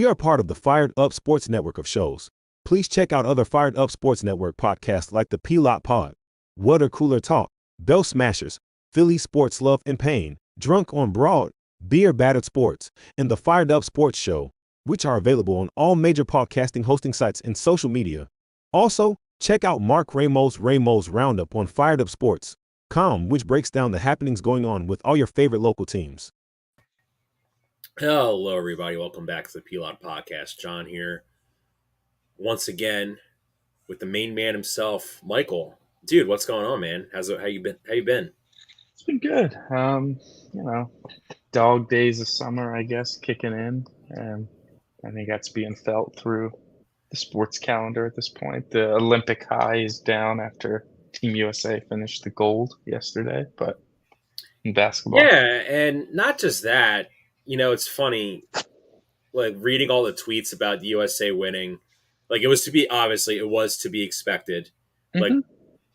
We are part of the Fired Up Sports Network of shows. Please check out other Fired Up Sports Network podcasts like the P-Lot Pod, Water Cooler Talk, Bell Smashers, Philly Sports Love and Pain, Drunk on Broad, Beer Battered Sports, and the Fired Up Sports Show, which are available on all major podcasting hosting sites and social media. Also, check out Mark Ramos' Roundup on firedupsports.com, which breaks down the happenings going on with all your favorite local teams. Hello, everybody. Welcome back to the P-LotPodcast. John here, once again, with the main man himself, Michael. Dude, what's going on, man? How you been? How you been? It's been good. Dog days of summer, I guess, kicking in. And I think that's being felt through the sports calendar at this point. The Olympic high is down after Team USA finished the gold yesterday, but in basketball. Yeah, and not just that. It's funny, like reading all the tweets about the USA winning. Like it was to be expected. Like Mhm.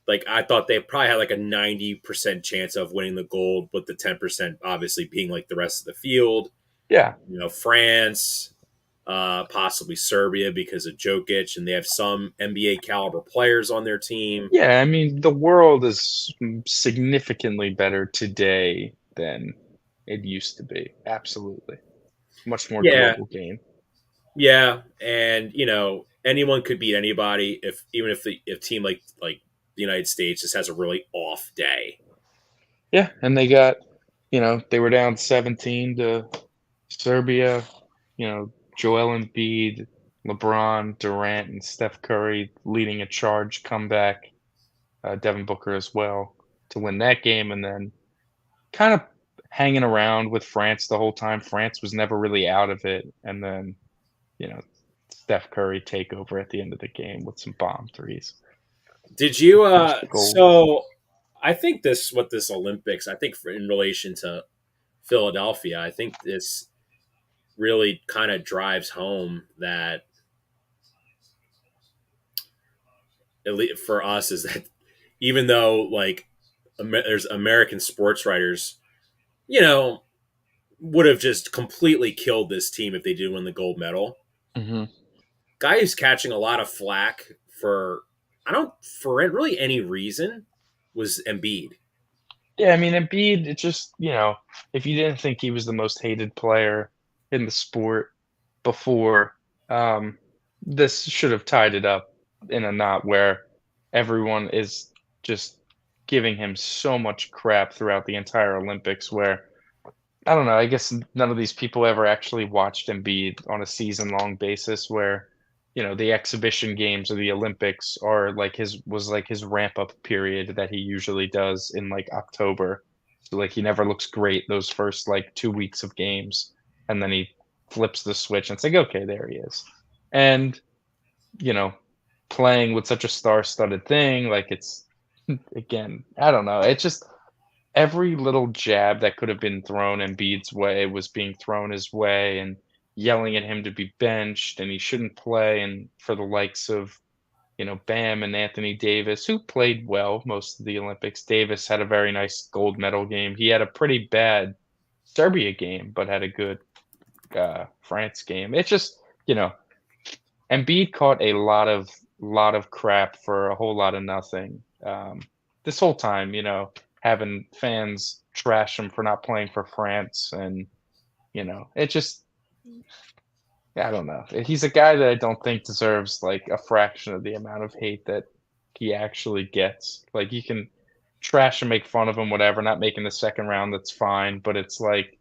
like I thought they probably had like a 90% chance of winning the gold, but the 10% obviously being like the rest of the field. Yeah. France, possibly Serbia because of Jokic, and they have some NBA caliber players on their team. Yeah, I mean, the world is significantly better today than it used to be. Absolutely. Much more Yeah, global game. yeah, and anyone could beat anybody even if the team like the United States just has a really off day. Yeah, and they got, they were down 17 to Serbia, Joel Embiid, LeBron, Durant, and Steph Curry leading a charge comeback, Devin Booker as well to win that game, and then kind of hanging around with France the whole time. France was never really out of it, and then, Steph Curry take over at the end of the game with some bomb threes. Did you? Finish the goal. So I think this Olympics. I think in relation to Philadelphia, I think this really kind of drives home that at least for us is that even though like there's American sports writers, would have just completely killed this team if they did win the gold medal. Mm-hmm. Guy who's catching a lot of flack for really any reason was Embiid. Yeah, I mean, Embiid, it just, if you didn't think he was the most hated player in the sport before, this should have tied it up in a knot where everyone is just giving him so much crap throughout the entire Olympics where, I don't know, I guess none of these people ever actually watched Embiid on a season-long basis where, the exhibition games or the Olympics are like his ramp-up period that he usually does in like October. So like he never looks great those first like 2 weeks of games, and then he flips the switch and it's like, okay, there he is. And, you know, playing with such a star-studded thing, like it's again, I don't know. It's just every little jab that could have been thrown Embiid's way was being thrown his way, and yelling at him to be benched and he shouldn't play, and for the likes of, Bam and Anthony Davis, who played well most of the Olympics. Davis had a very nice gold medal game. He had a pretty bad Serbia game, but had a good France game. It's just, Embiid caught a lot of crap for a whole lot of nothing. This whole time, having fans trash him for not playing for France, and it just, I don't know. He's a guy that I don't think deserves like a fraction of the amount of hate that he actually gets. Like you can trash and make fun of him, whatever, not making the second round, that's fine, but it's like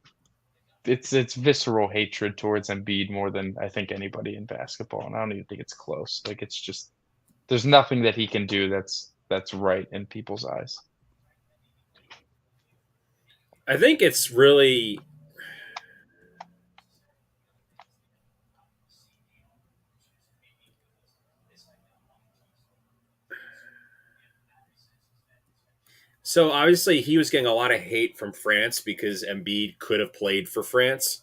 it's visceral hatred towards Embiid more than I think anybody in basketball, and I don't even think it's close. Like it's just there's nothing that he can do that's right in people's eyes. I think it's really so obviously he was getting a lot of hate from France because Embiid could have played for France,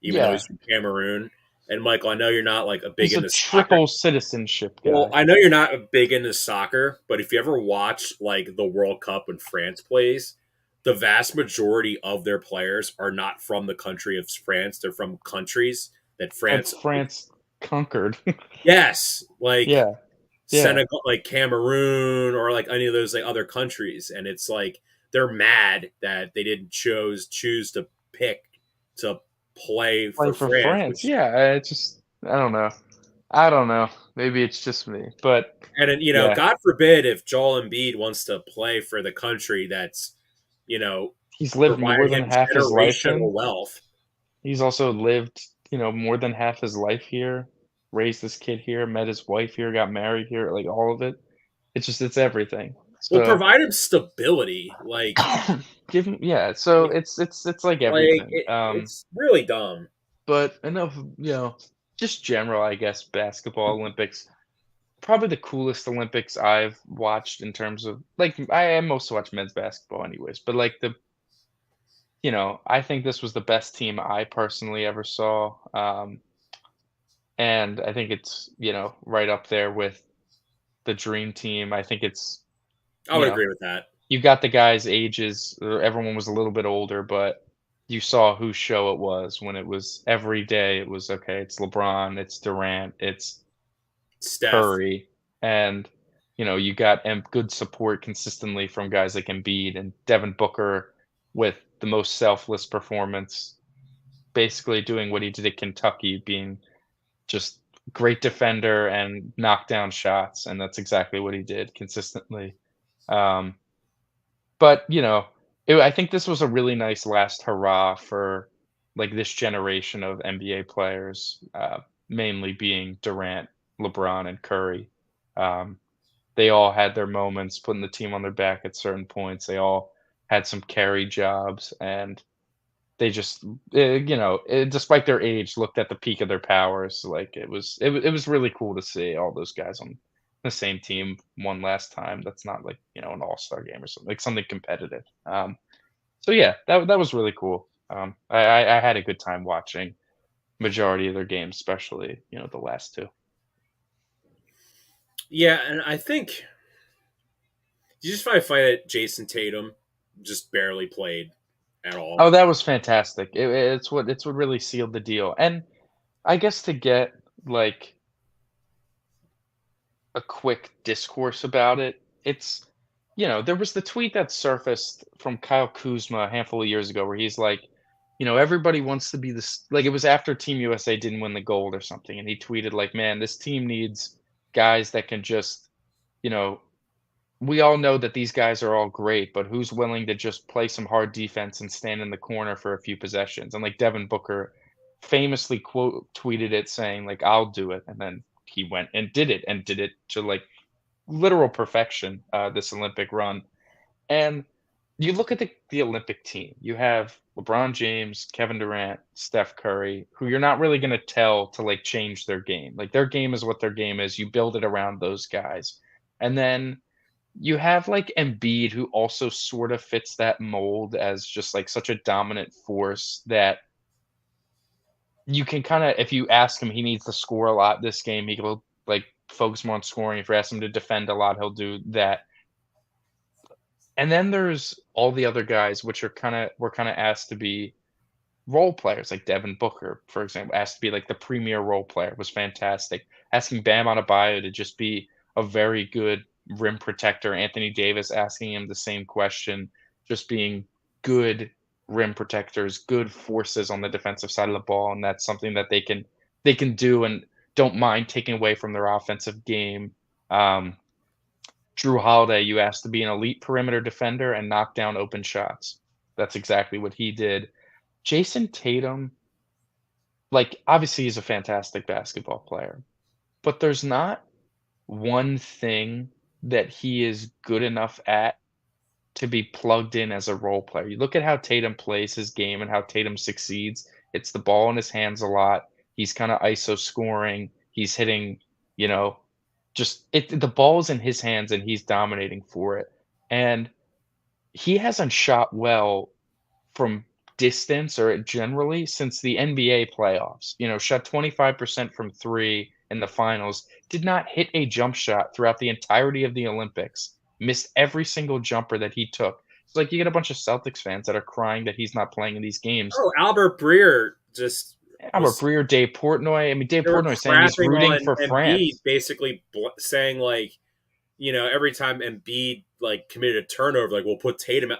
even though Yeah, he's from Cameroon. And Michael, I know you're not like a big he's a into soccer. triple citizenship Well, guy. I know you're not a big into soccer, but if you ever watch like the World Cup when France plays, the vast majority of their players are not from the country of France. They're from countries that France conquered. yes, like Yeah. Senegal, like Cameroon, or like any of those like other countries, and it's like they're mad that they didn't choose to pick to play Play for for France, France. which Yeah, I don't know. I don't know. Maybe it's just me, but and then, yeah, God forbid if Joel Embiid wants to play for the country that's he's lived more provided than him half his life generational in. wealth. He's also lived, more than half his life here, raised this kid here, met his wife here, got married here, like all of it. It's everything. Will So provide him stability, give him, yeah. So it's like everything. it's really dumb. But enough, just general, I guess, basketball Olympics. Probably the coolest Olympics I've watched in terms of like I most watch men's basketball anyways, but like I think this was the best team I personally ever saw. And I think it's, right up there with the dream team. I think it's, I you would know, agree with that. you got the guys' ages, everyone was a little bit older, but you saw whose show it was when it was every day. It was okay, it's LeBron, it's Durant, it's Steph. Curry, and you got good support consistently from guys like Embiid and Devin Booker with the most selfless performance, basically doing what he did at Kentucky, being just great defender and knock down shots, and that's exactly what he did consistently. Um, but I think this was a really nice last hurrah for like this generation of NBA players, mainly being Durant, LeBron, and Curry. Um, they all had their moments, putting the team on their back at certain points. They all had some carry jobs, and they just, despite their age, looked at the peak of their powers. Like it was really cool to see all those guys on the same team one last time. That's not like an all-star game or something, like something competitive. So yeah, that was really cool. I had a good time watching majority of their games, especially the last two. Yeah, and I think you just find that Jason Tatum just barely played at all. Oh, that was fantastic. It's what really sealed the deal, and I guess to get like a quick discourse about it. There was the tweet that surfaced from Kyle Kuzma a handful of years ago where he's like, everybody wants to be this, like it was after Team USA didn't win the gold or something. And he tweeted like, man, this team needs guys that can just, you know, we all know that these guys are all great, but who's willing to just play some hard defense and stand in the corner for a few possessions? And like Devin Booker famously quote tweeted it saying like, I'll do it. And then he went and did it to like literal perfection, this Olympic run. And you look at the Olympic team, you have LeBron James, Kevin Durant, Steph Curry, who you're not really going to tell to like change their game. Like their game is what their game is. You build it around those guys. And then you have like Embiid, who also sort of fits that mold as just like such a dominant force that you can kind of, if you ask him, he needs to score a lot this game. He will like focus more on scoring. If you ask him to defend a lot, he'll do that. And then there's all the other guys, which were kind of asked to be role players, like Devin Booker, for example, asked to be like the premier role player, was fantastic. Asking Bam Adebayo to just be a very good rim protector. Anthony Davis asking him the same question, just being good rim protectors, good forces on the defensive side of the ball, and that's something that they can do and don't mind taking away from their offensive game. Drew Holiday, you asked to be an elite perimeter defender and knock down open shots. That's exactly what he did. Jason Tatum, like, obviously he's a fantastic basketball player, but there's not one thing that he is good enough at to be plugged in as a role player. You look at how Tatum plays his game and how Tatum succeeds. It's the ball in his hands a lot. He's kind of ISO scoring. He's hitting, you know, the ball's in his hands and he's dominating for it. And he hasn't shot well from distance or generally since the NBA playoffs. Shot 25% from 3 in the finals, did not hit a jump shot throughout the entirety of the Olympics. Missed every single jumper that he took. It's like you get a bunch of Celtics fans that are crying that he's not playing in these games. Oh, Albert Breer just was Breer, Dave Portnoy. I mean, Dave they were Portnoy saying he's crapping rooting on for Embiid, France. basically saying like, every time Embiid like committed a turnover, like we'll put Tatum at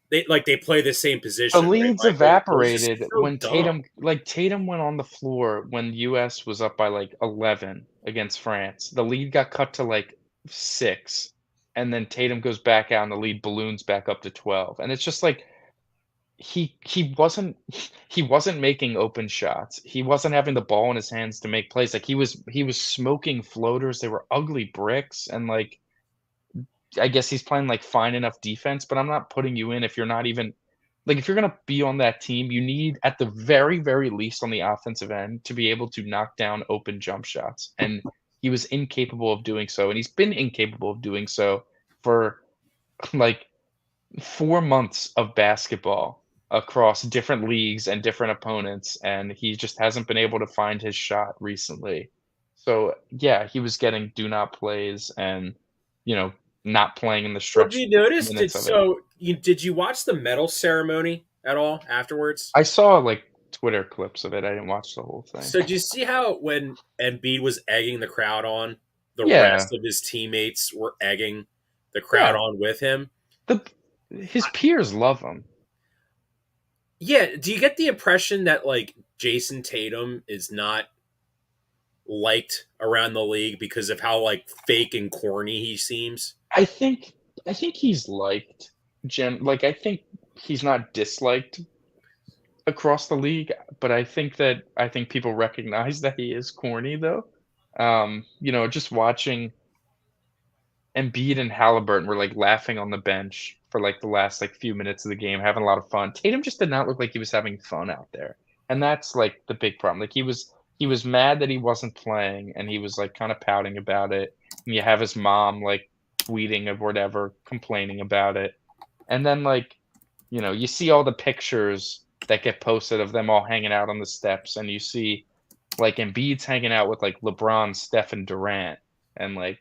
they play the same The position, right, leads Michael? It was just evaporated so when dumb. Tatum went on the floor when US was up by like 11 against France. The lead got cut to like 6, and then Tatum goes back out and the lead balloons back up to 12. And it's just like he wasn't he wasn't making open shots. He wasn't having the ball in his hands to make plays. Like he was smoking floaters. They were ugly bricks, and like I guess he's playing like fine enough defense, but I'm not putting you in if you're not even like if you're gonna be on that team, you need at the very, very least on the offensive end to be able to knock down open jump shots. And he was incapable of doing so, and he's been incapable of doing so for like 4 months of basketball across different leagues and different opponents, and he just hasn't been able to find his shot recently. So, yeah, he was getting do not plays and, you know, not playing in the Well, did stretch you notice? minutes of it. Did you watch the medal ceremony at all afterwards? I saw, like, Twitter clips of it, I didn't watch the whole thing. So, did you see how when Embiid was egging the crowd on, the Yeah. rest of his teammates were egging the crowd Yeah. on with him? His peers love him. Yeah. Do you get the impression that like Jason Tatum is not liked around the league because of how like fake and corny he seems? I think he's liked, I think he's not disliked across the league, but I think people recognize that he is corny though. Just watching Embiid and Halliburton were like laughing on the bench for like the last like few minutes of the game, having a lot of fun. Tatum just did not look like he was having fun out there. And that's like the big problem. Like he was mad that he wasn't playing and he was like kind of pouting about it. And you have his mom like tweeting or whatever, complaining about it. And then like, you see all the pictures that get posted of them all hanging out on the steps, and you see like Embiid's hanging out with like LeBron, Steph, and Durant, and like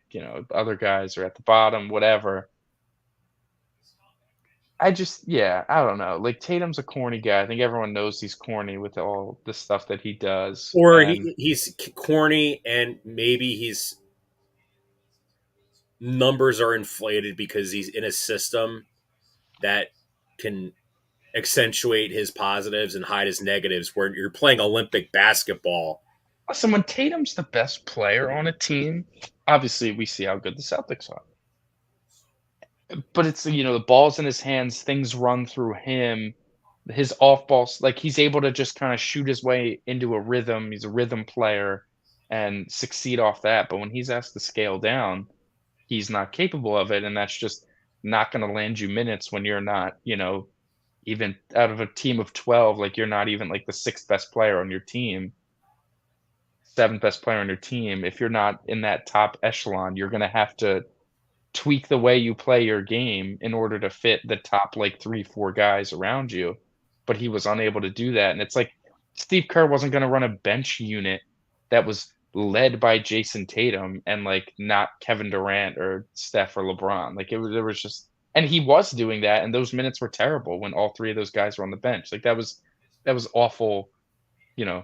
other guys are at the bottom, whatever. I don't know. Like Tatum's a corny guy. I think everyone knows he's corny with all the stuff that he does, Or and he's corny and maybe his numbers are inflated because he's in a system that can accentuate his positives and hide his negatives where you're playing Olympic basketball. listen, when Tatum's the best player on a team, obviously we see how good the Celtics are. But it's the ball's in his hands, things run through him. His off balls, like he's able to just kind of shoot his way into a rhythm. He's a rhythm player and succeed off that. But when he's asked to scale down, he's not capable of it, and that's just not going to land you minutes when you're not, even out of a team of 12, like you're not even like the sixth best player on your team, seventh best player on your team. If you're not in that top echelon, you're going to have to tweak the way you play your game in order to fit the top like 3, 4 guys around you. But he was unable to do that. And it's like Steve Kerr wasn't going to run a bench unit that was led by Jason Tatum and like not Kevin Durant or Steph or LeBron. Like there was just, and he was doing that. And those minutes were terrible when all 3 of those guys were on the bench. Like that was awful, you know,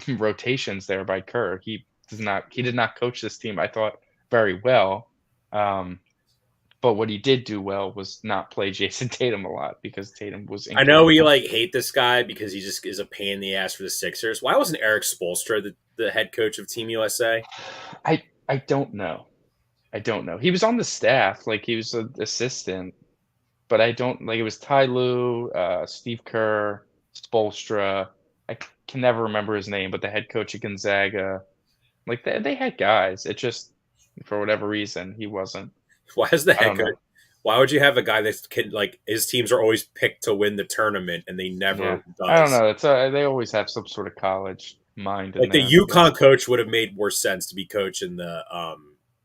rotations there by Kerr. He did not coach this team, I thought, very well. But what he did do well was not play Jason Tatum a lot because Tatum was I know we incapable. like hate this guy because he just is a pain in the ass for the Sixers. Why wasn't Eric Spoelstra the head coach of Team USA? I don't know. I don't know. He was on the staff, like he was an assistant, but I don't like it was Ty Lue, Steve Kerr, Spoelstra. I can never remember his name, but the head coach of Gonzaga. Like they had guys. It just for whatever reason he wasn't. Why is the I head don't coach? know. Why would you have a guy that can like his teams are always picked to win the tournament and they Yeah. never I don't does? know. It's they always have some sort of college mind in Like the there, I guess. UConn coach would have made more sense to be coaching the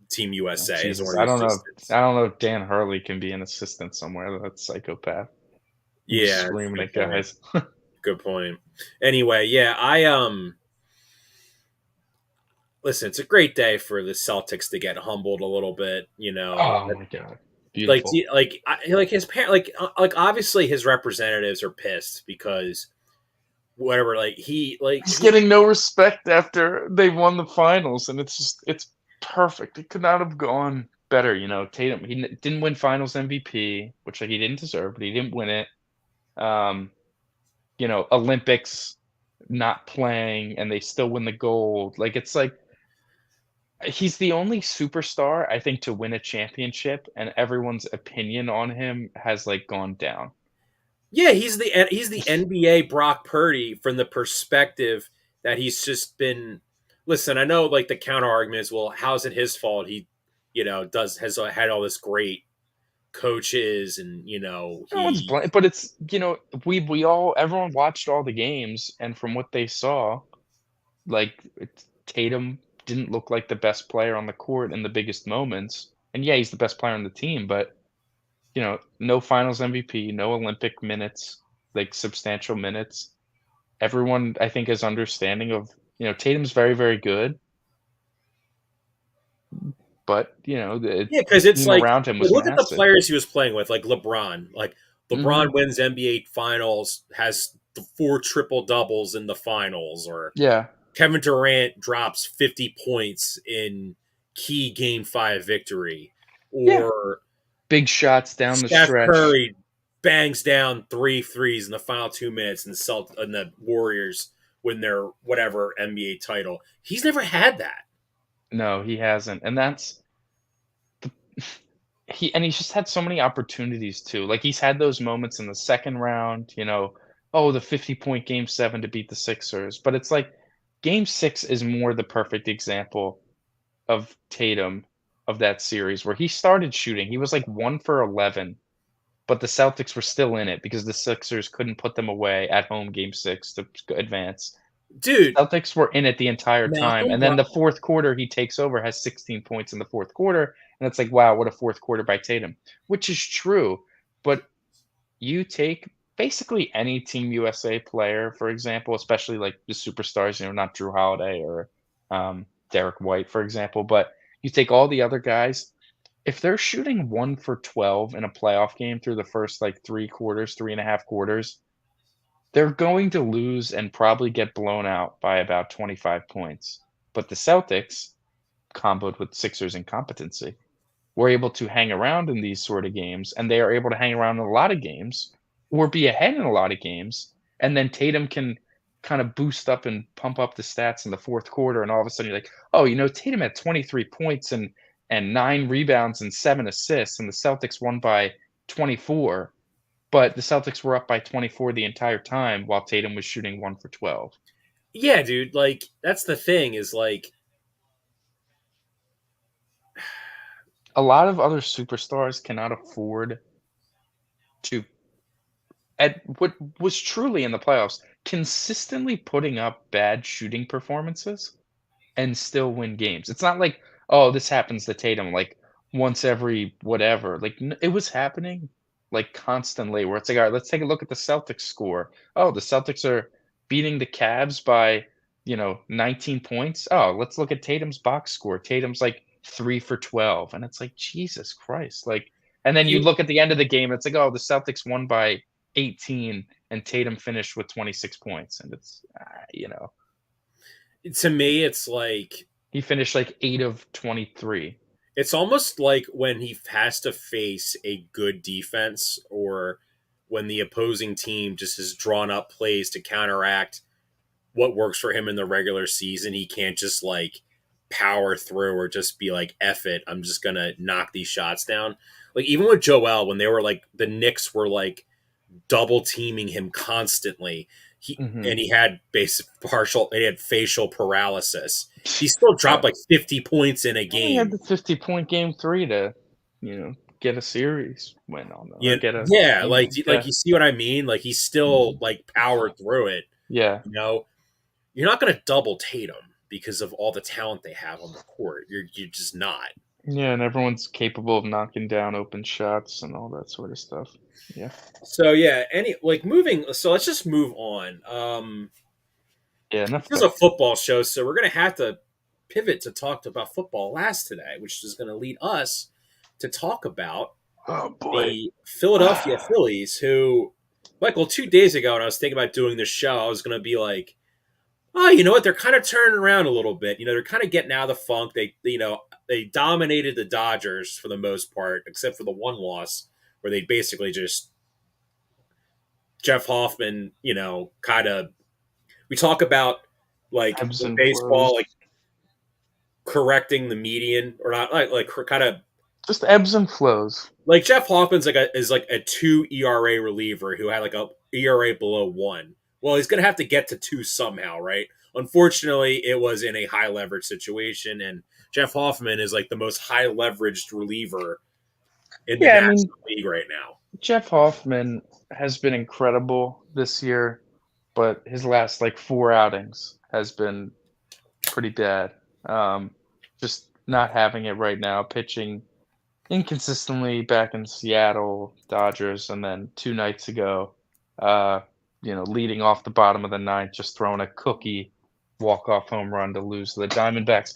Team Oh, USA as Jesus, one of the assistants. I don't know if Dan Hurley can be an assistant somewhere. That's psychopath. He'd be Yeah, screaming good at point. guys. Good point. Anyway, yeah, I listen. It's a great day for the Celtics to get humbled a little bit. Oh my god, Like beautiful. like his parent like obviously his representatives are pissed because whatever. Like He's getting no respect after they won the finals, and it's perfect. It could not have gone better. Tatum, he didn't win Finals MVP, which like he didn't deserve, but he didn't win it. Olympics not playing, and they still win the gold. Like it's like he's the only superstar I think to win a championship, and everyone's opinion on him has like gone down. Yeah, he's the NBA Brock Purdy from the perspective that he's just been. Listen, I know like the counter argument is, well, how's it his fault? He, has had all this great coaches, and No one's he. but it's we all everyone watched all the games, and from what they saw, like Tatum didn't look like the best player on the court in the biggest moments. And yeah, he's the best player on the team, but no Finals MVP, no Olympic minutes, like substantial minutes. Everyone, I think, is understanding of Tatum's very, very good, but the Yeah, because it's team like, around him was look at the massive. players he was playing with, like LeBron. Like LeBron Mhm. wins NBA Finals, has the 4 triple doubles in the finals, or Yeah, Kevin Durant drops 50 points in key Game 5 victory, yeah, or big shots down the Steph stretch. Curry bangs down 3 threes in the final 2 minutes, and the Warriors win their whatever NBA title. He's never had that. No, he hasn't, and that's he's just had so many opportunities too. Like he's had those moments in the second round, oh, the 50-point game 7 to beat the Sixers. But it's like game 6 is more the perfect example of Tatum of that series where he started shooting. He was like 1 for 11, but the Celtics were still in it because the Sixers couldn't put them away at home game 6 to advance. Dude, Celtics were in it the entire time, Malcolm and then Bro- the fourth quarter, he takes over, has 16 points in the fourth quarter, and it's like, wow, what a fourth quarter by Tatum, which is true. But you take basically any Team USA player, for example, especially like the superstars, not Drew Holiday or Derek White, for example, but you take all the other guys. If they're shooting 1 for 12 in a playoff game through the first like 3 quarters, 3.5 quarters, they're going to lose and probably get blown out by about 25 points. But the Celtics, comboed with Sixers incompetency, were able to hang around in these sort of games, and they are able to hang around in a lot of games or be ahead in a lot of games. And then Tatum can kind of boost up and pump up the stats in the fourth quarter. And all of a sudden you're like, oh, Tatum had 23 points and 9 rebounds and 7 assists, and the Celtics won by 24. But the Celtics were up by 24 the entire time while Tatum was shooting 1 for 12. yeah, dude, like that's the thing is like A lot of other superstars cannot afford to, at what was truly in the playoffs, consistently putting up bad shooting performances and still win games. It's not like, oh, this happens to Tatum like once every whatever. Like it was happening like constantly where it's like, all right, let's take a look at the Celtics score. Oh, the Celtics are beating the Cavs by, 19 points. Oh, let's look at Tatum's box score. Tatum's like 3 for 12. And it's like, Jesus Christ. Like, and then you you, look at the end of the game, it's like, oh, the Celtics won by 18 and Tatum finished with 26 points. And it's, to me, it's like he finished like 8 of 23. it's almost like when he has to face a good defense, or when the opposing team just has drawn up plays to counteract what works for him in the regular season. He can't just like power through or just be like, F it, I'm just gonna knock these shots down. Like even with Joel, when they were like the Knicks were like double teaming him constantly, Mhm. he had he had facial paralysis. He still Yeah. dropped like 50 points in a Well, he had game. the 50-point game 3 to, get a series win on them or Yeah, get a, yeah, yeah. you see what I mean? Like he still Mhm. like powered through it. Yeah. You know, you're not going to double Tatum because of all the talent they have on the court. You're just not. Yeah, and everyone's capable of knocking down open shots and all that sort of stuff. Yeah. So yeah, moving. So let's just move on. Yeah, This enough is about a football show, so we're gonna have to pivot to talk about football last today, which is going to lead us to talk about oh boy. the Philadelphia Phillies, who Michael, 2 days ago when I was thinking about doing this show, I was going to be like, oh, you know what? They're kind of turning around a little bit. They're kind of getting out of the funk. They dominated the Dodgers for the most part, except for the one loss where they basically just Jeff Hoffman, kind of. We talk about like Ebbs in and flows. baseball, like correcting the median or not, like kind of Just ebbs and flows. like Jeff Hoffman's is like a 2 ERA reliever who had like a ERA below 1. Well, he's going to have to get to 2 somehow, right? Unfortunately, it was in a high leverage situation, and Jeff Hoffman is like the most high leveraged reliever in the Yeah, I mean, National League right now. Jeff Hoffman has been incredible this year, but his last like 4 outings has been pretty bad. Um, just not having it right now, pitching inconsistently back in Seattle, Dodgers, and then 2 nights ago, uh, leading off the bottom of the ninth, just throwing a cookie walk-off home run to lose to the Diamondbacks.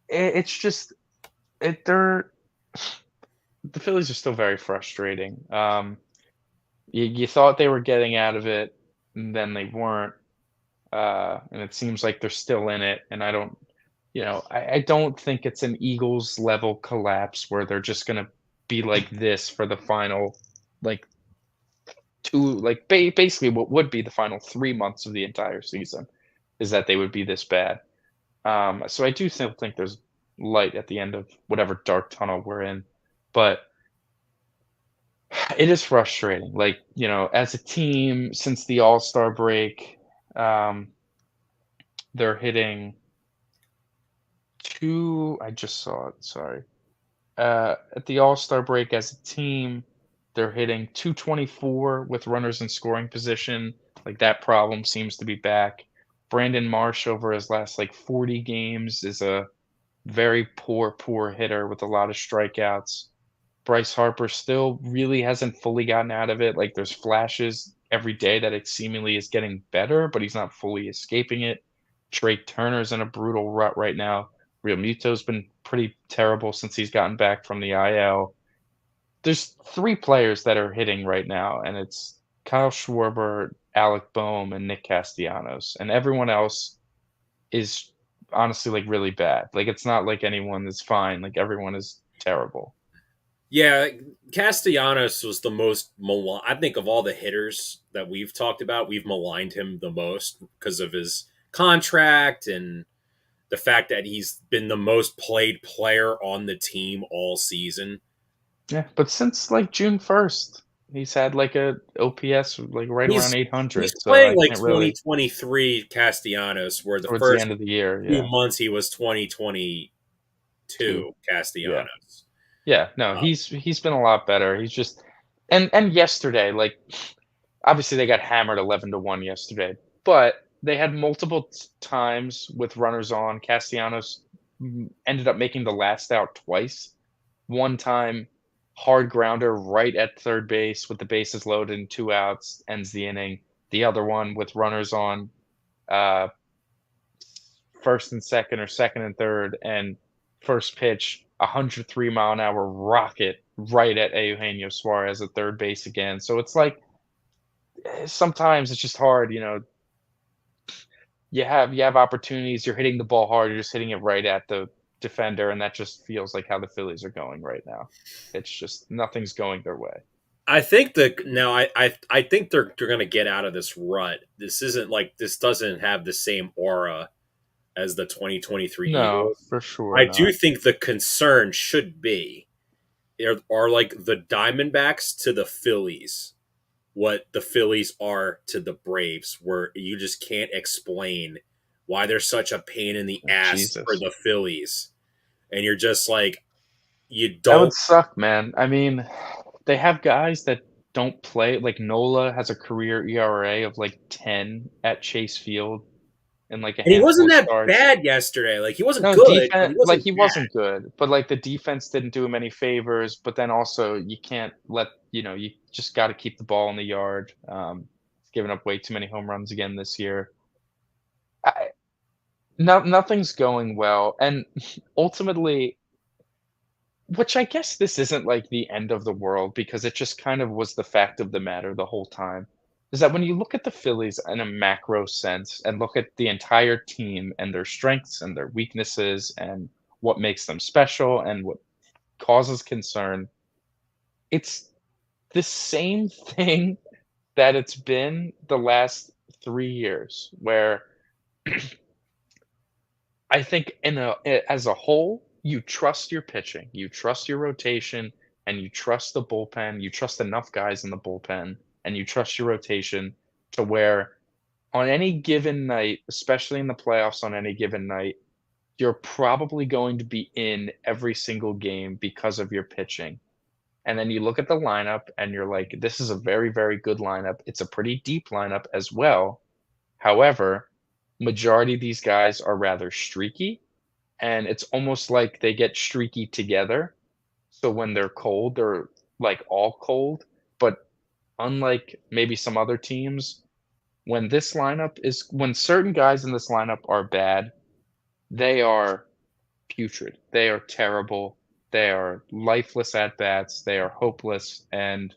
It's just they're the Phillies are still very frustrating. You thought they were getting out of it, and then they weren't, and it seems like they're still in it. And I don't think it's an Eagles level collapse where they're just gonna be like this for the final, like basically what would be the final 3 months of the entire season, is that they would be this bad. So I do still think there's light at the end of whatever dark tunnel we're in, but it is frustrating. Like, as a team, since the All-Star break, um, they're hitting I just saw it, sorry. At the All-Star break as a team, they're hitting 224 with runners in scoring position. Like, that problem seems to be back. Brandon Marsh over his last, like, 40 games is a very poor hitter with a lot of strikeouts. Bryce Harper still really hasn't fully gotten out of it. Like, there's flashes every day that it seemingly is getting better, but he's not fully escaping it. Trey Turner's in a brutal rut right now. Real Muto's been pretty terrible since he's gotten back from the IL. There's 3 players that are hitting right now, and it's Kyle Schwarber, Alec Boehm, and Nick Castellanos, and everyone else is honestly, like, really bad. Like, it's not like anyone is fine. Like, everyone is terrible. Yeah, Castellanos was the most I think of all the hitters that we've talked about, we've maligned him the most because of his contract and the fact that he's been the most played player on the team all season. Yeah, but since, like, June 1st, he's had, like, a OPS, like, right around He's 800, so playing I like can't really 2023 Castellanos, where the towards the first end of the year, few yeah. months he was 2022 2. Yeah. Castellanos. Yeah, no, he's been a lot better. He's just and yesterday, like, obviously they got hammered 11-1 yesterday, but they had multiple times with runners on. Castellanos ended up making the last out twice. One time, hard grounder right at third base with the bases loaded and 2 outs, ends the inning. The other one with runners on, uh, first and second or second and third, and first pitch, 103-mile-an-hour rocket right at Eugenio Suarez at third base again. So it's like, sometimes it's just hard, you have opportunities, you're hitting the ball hard, you're just hitting it right at the defender, and that just feels like how the Phillies are going right now. It's just nothing's going their way. I think that now I think they're going to get out of this rut. This doesn't have the same aura as the 2023 No, Eagles. for sure I do not. think the concern should be are like the Diamondbacks to the Phillies, what the Phillies are to the Braves, where you just can't explain why they're such a pain in the ass for Jesus. the Phillies. And you're just like, you That would don't. suck, man. I mean, they have guys that don't play. Like, Nola has a career ERA of like 10 at Chase Field in like a And he handful wasn't of that starts. bad yesterday. Like, he wasn't No, good, but he defense, like, wasn't he bad. wasn't good, but like the defense didn't do him any favors. But then also, you can't you just got to keep the ball in the yard. Giving up way too many home runs again this year. I, no, nothing's going well, and ultimately, which I guess this isn't like the end of the world because it just kind of was the fact of the matter the whole time. is that when you look at the Phillies in a macro sense and look at the entire team and their strengths and their weaknesses and what makes them special and what causes concern, it's the same thing that it's been the last 3 years, where I think as a whole, you trust your pitching, you trust your rotation, and you trust the bullpen, you trust enough guys in the bullpen, and you trust your rotation to where on any given night, especially in the playoffs on any given night, you're probably going to be in every single game because of your pitching. And then you look at the lineup and you're like, this is a very, very good lineup. It's a pretty deep lineup as well. However, majority of these guys are rather streaky, and it's almost like they get streaky together. So when they're cold, they're like all cold. But unlike maybe some other teams, when certain guys in this lineup are bad, they are putrid. They are terrible. They are lifeless at bats. They are hopeless. And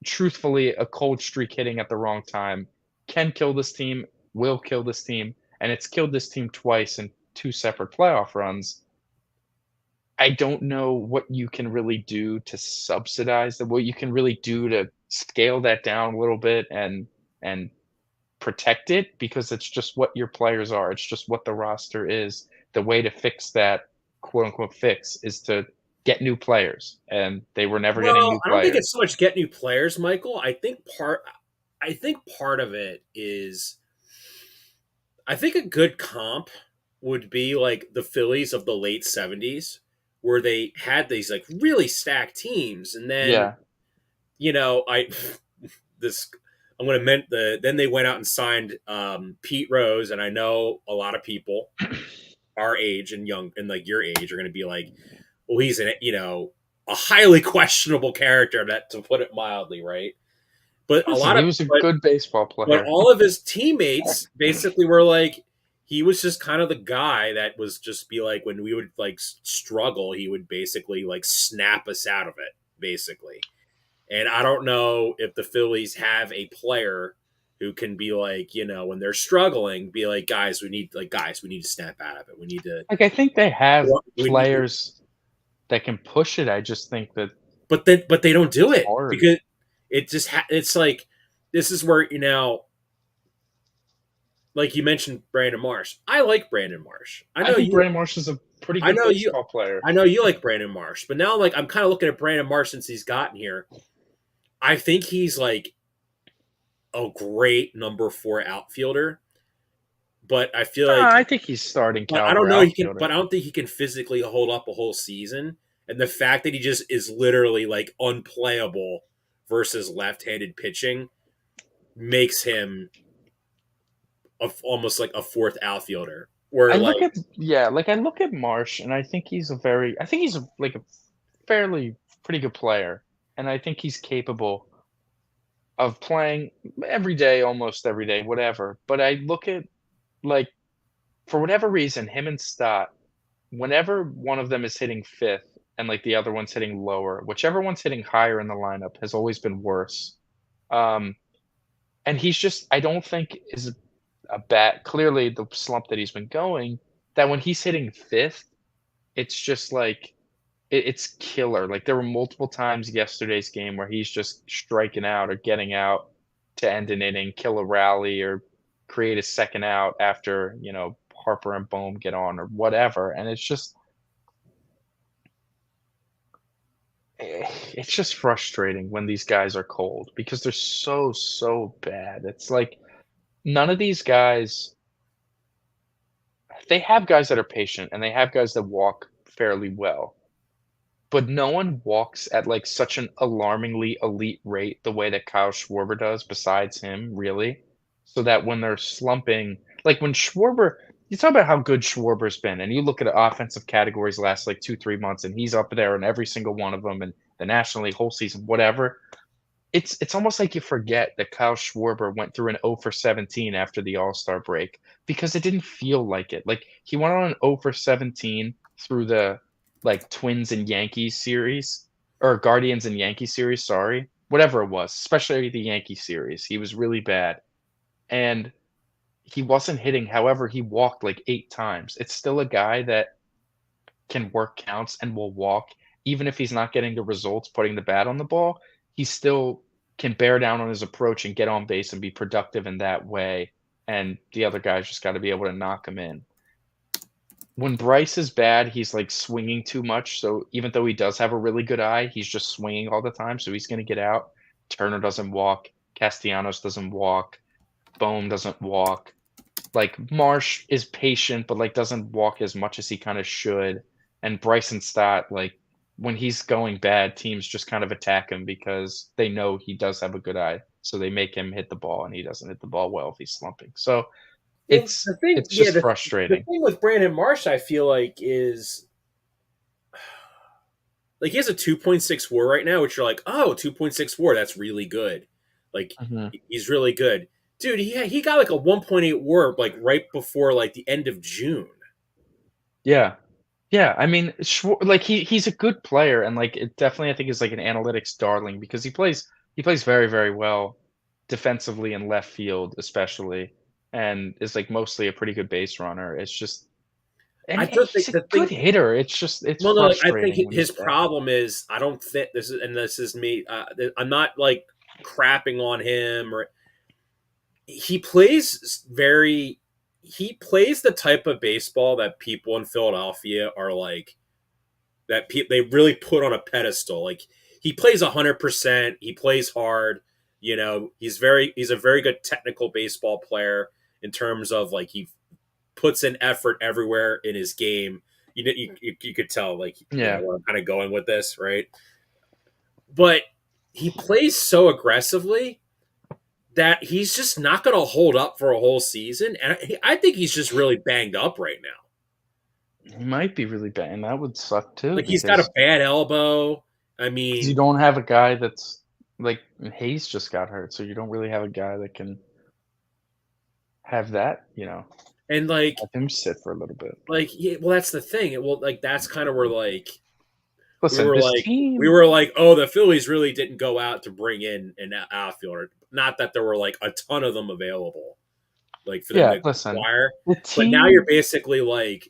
truthfully, a cold streak hitting at the wrong time can kill this team, will kill this team, and it's killed this team twice in two separate playoff runs. I don't know what you can really do to subsidize that, what you can really do to scale that down a little bit and protect it, because it's just what your players are. It's just what the roster is. The way to fix that, quote unquote, fix is to get new players, and they were never getting Well, new I don't think players. it's so much get new players, Michael. I think part of it is I think a good comp would be like the Phillies of the late 70s, where they had these like really stacked teams, and then Yeah. I this I'm going to meant then they went out and signed Pete Rose, and I know a lot of people our age and young and like your age are going to be like, well, he's a highly questionable character, that to put it mildly, right? But a Listen, lot he of was a good baseball but player. all of his teammates basically were like, he was just kind of the guy that was just be like, when we would like struggle, he would basically like snap us out of it, basically. And I don't know if the Phillies have a player who can be like, when they're struggling, be like, guys, we need to snap out of it. We need to, Like, I think they have we need, players that can push it. I just think that but they don't do it's it hard. because it's like, this is where, like you mentioned Brandon Marsh. I like Brandon Marsh. I think Brandon Marsh is a pretty I good know you, baseball player. I know you like Brandon Marsh, but now like I'm kind of looking at Brandon Marsh since he's gotten here. I think he's like a great number 4 outfielder, but I feel like, I think he's starting but I caliber don't know he can, outfielder. but I don't think he can physically hold up a whole season. And the fact that he just is literally like unplayable versus left-handed pitching makes him almost like a fourth outfielder. Where like, I look at Marsh, and I think he's like a fairly pretty good player, and I think he's capable of playing every day, almost every day, whatever. But I look at, like, for whatever reason, him and Stott, whenever one of them is hitting fifth and like the other one's hitting lower, whichever one's hitting higher in the lineup has always been worse. Um, and he's just, I don't think is a bad, clearly the slump that he's been going, that when he's hitting fifth, it's just like, it's killer. Like, there were multiple times yesterday's game where he's just striking out or getting out to end an inning, kill a rally, or create a second out after, Harper and Bohm get on or whatever. And it's just frustrating when these guys are cold because they're so, so bad. It's like none of these guys, they have guys that are patient and they have guys that walk fairly well. But no one walks at, like, such an alarmingly elite rate the way that Kyle Schwarber does besides him, really, so that when they're slumping, like, when Schwarber, you talk about how good Schwarber's been, and you look at the offensive categories last, like, 2, 3 months, and he's up there in every single one of them, and the National League whole season, whatever. It's almost like you forget that Kyle Schwarber went through an 0 for 17 after the All-Star break because it didn't feel like it. Like, he went on an 0 for 17 through the, like, Twins and Yankees series, or Guardians and Yankees series, sorry. whatever it was, especially the Yankee series. He was really bad, and he wasn't hitting. However, he walked like 8 times. It's still a guy that can work counts and will walk, even if he's not getting the results putting the bat on the ball, he still can bear down on his approach and get on base and be productive in that way, and the other guys just gotta be able to knock him in. When Bryce is bad, he's, like, swinging too much, so even though he does have a really good eye, he's just swinging all the time, so he's gonna get out. Turner doesn't walk, Castellanos doesn't walk, Bohm doesn't walk. Like, Marsh is patient, but, like, doesn't walk as much as he kinda should, and Bryson Stott, like, when he's going bad, teams just kind of attack him because they know he does have a good eye, so they make him hit the ball, and he doesn't hit the ball well if he's slumping. So, Well, it's the thing, it's yeah, just the frustrating. thing with Brandon Marsh, I feel like, is like he has a 2.6 WAR right now, which you're like, oh, 2.6 WAR, that's really good. Like Mhm. he's really good, dude. He got like a 1.8 WAR like right before like the end of June. Yeah. Yeah, I mean, like, he's a good player, and, like, it definitely, I think, is, like, an analytics darling because he plays very, very well defensively in left field especially, and is, like, mostly a pretty good base runner. It's just I and just he's think a the good thing. hitter. It's just it's Well, no, like, I think frustrating when his he's bad. problem is I don't think this is me. I'm not like crapping on him or he plays very. He plays the type of baseball that people in Philadelphia are like they really put on a pedestal. Like he plays 100%. He plays hard. You know, he's a very good technical baseball player in terms of like he puts in effort everywhere in his game. You could tell like Yeah. where I'm kind of going with this, right? But he plays so aggressively that he's just not going to hold up for a whole season, and I think he's just really banged up right now. He might be really bad, and that would suck too Like he's got a because bad elbow. I 'cause you mean, don't have a guy that's like, Hayes just got hurt, so you don't really have a guy that can have that, and have him sit for a little bit. yeah, well, that's the thing. Well, like that's kind of where we Listen, were this like we team were like, oh, the Phillies really didn't go out to bring in an outfielder. Not that there were like a ton of them available, like for them yeah, to listen, acquire. the But now you're team basically like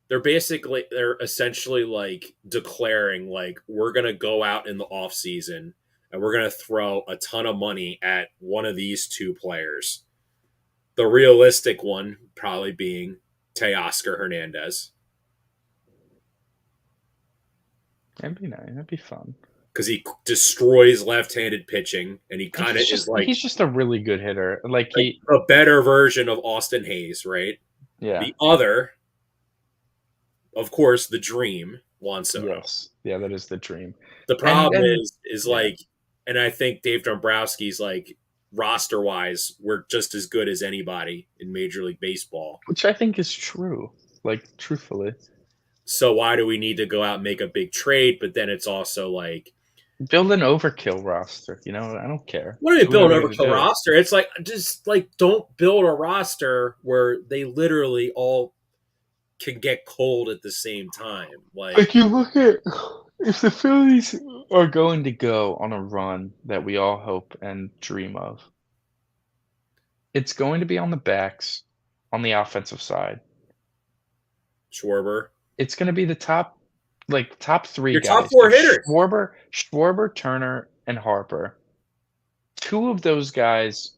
they're essentially like declaring like we're gonna go out in the off season and we're gonna throw a ton of money at one of these two players. The realistic one probably being Teoscar Hernandez. that'd be nice, that'd be fun. Because he destroys left-handed pitching, and he And kind of is he's just a really good hitter, like a better version of Austin Hayes, right? yeah, The other, of course, the dream, Juan Soto. yes, yeah, that is the dream, The and problem is yeah, like, and I think Dave Dombrowski's like roster wise, we're just as good as anybody in Major League Baseball. which I think is true, like, truthfully. So why do we need to go out and make a big trade? But then it's also like, Build an overkill roster, I don't care. what do we Do build whatever an you gotta overkill do. roster? It's like just like don't build a roster where they literally all can get cold at the same time. Like Like, you look at if the Phillies are going to go on a run that we all hope and dream of, it's going to be on the backs on the offensive side. Schwarber, It's gonna be the top 3 your top guys. four hitters. Schwarber, Turner, and Harper. 2 of those guys,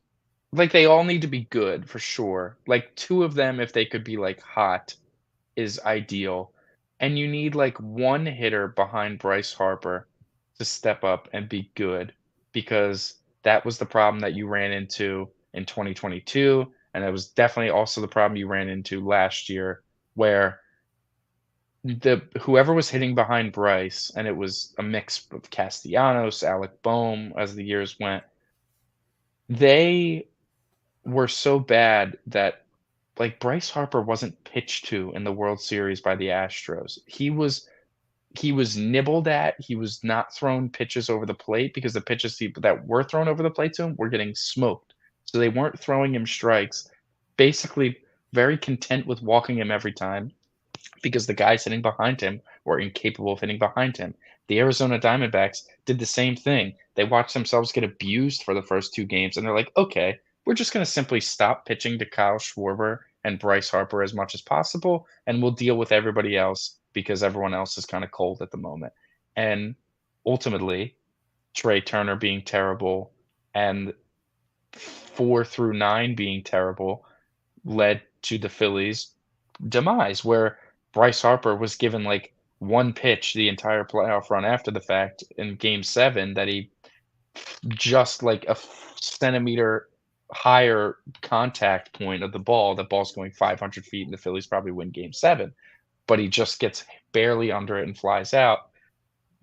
like, they all need to be good for sure. Like, 2 of them, if they could be, like, hot, is ideal. And you need, like, 1 hitter behind Bryce Harper to step up and be good because that was the problem that you ran into in 2022, and that was definitely also the problem you ran into last year where the whoever was hitting behind Bryce, and it was a mix of Castellanos, Alec Bohm as the years went, they were so bad that, like, Bryce Harper wasn't pitched to in the World Series by the Astros. He was nibbled at, he was not thrown pitches over the plate because the pitches that were thrown over the plate to him were getting smoked. So they weren't throwing him strikes, basically very content with walking him every time. because the guys hitting behind him were incapable of hitting behind him. The Arizona Diamondbacks did the same thing. They watched themselves get abused for the first 2 games, and they're like, "Okay, we're just gonna simply stop pitching to Kyle Schwarber and Bryce Harper as much as possible, and we'll deal with everybody else because everyone else is kinda cold at the moment." And ultimately, Trey Turner being terrible and 4 through 9 being terrible led to the Phillies' demise, where Bryce Harper was given like one pitch the entire playoff run after the fact in game 7 that he just like a centimeter higher contact point of the ball's going 500 feet, and the Phillies probably win game 7, but he just gets barely under it and flies out.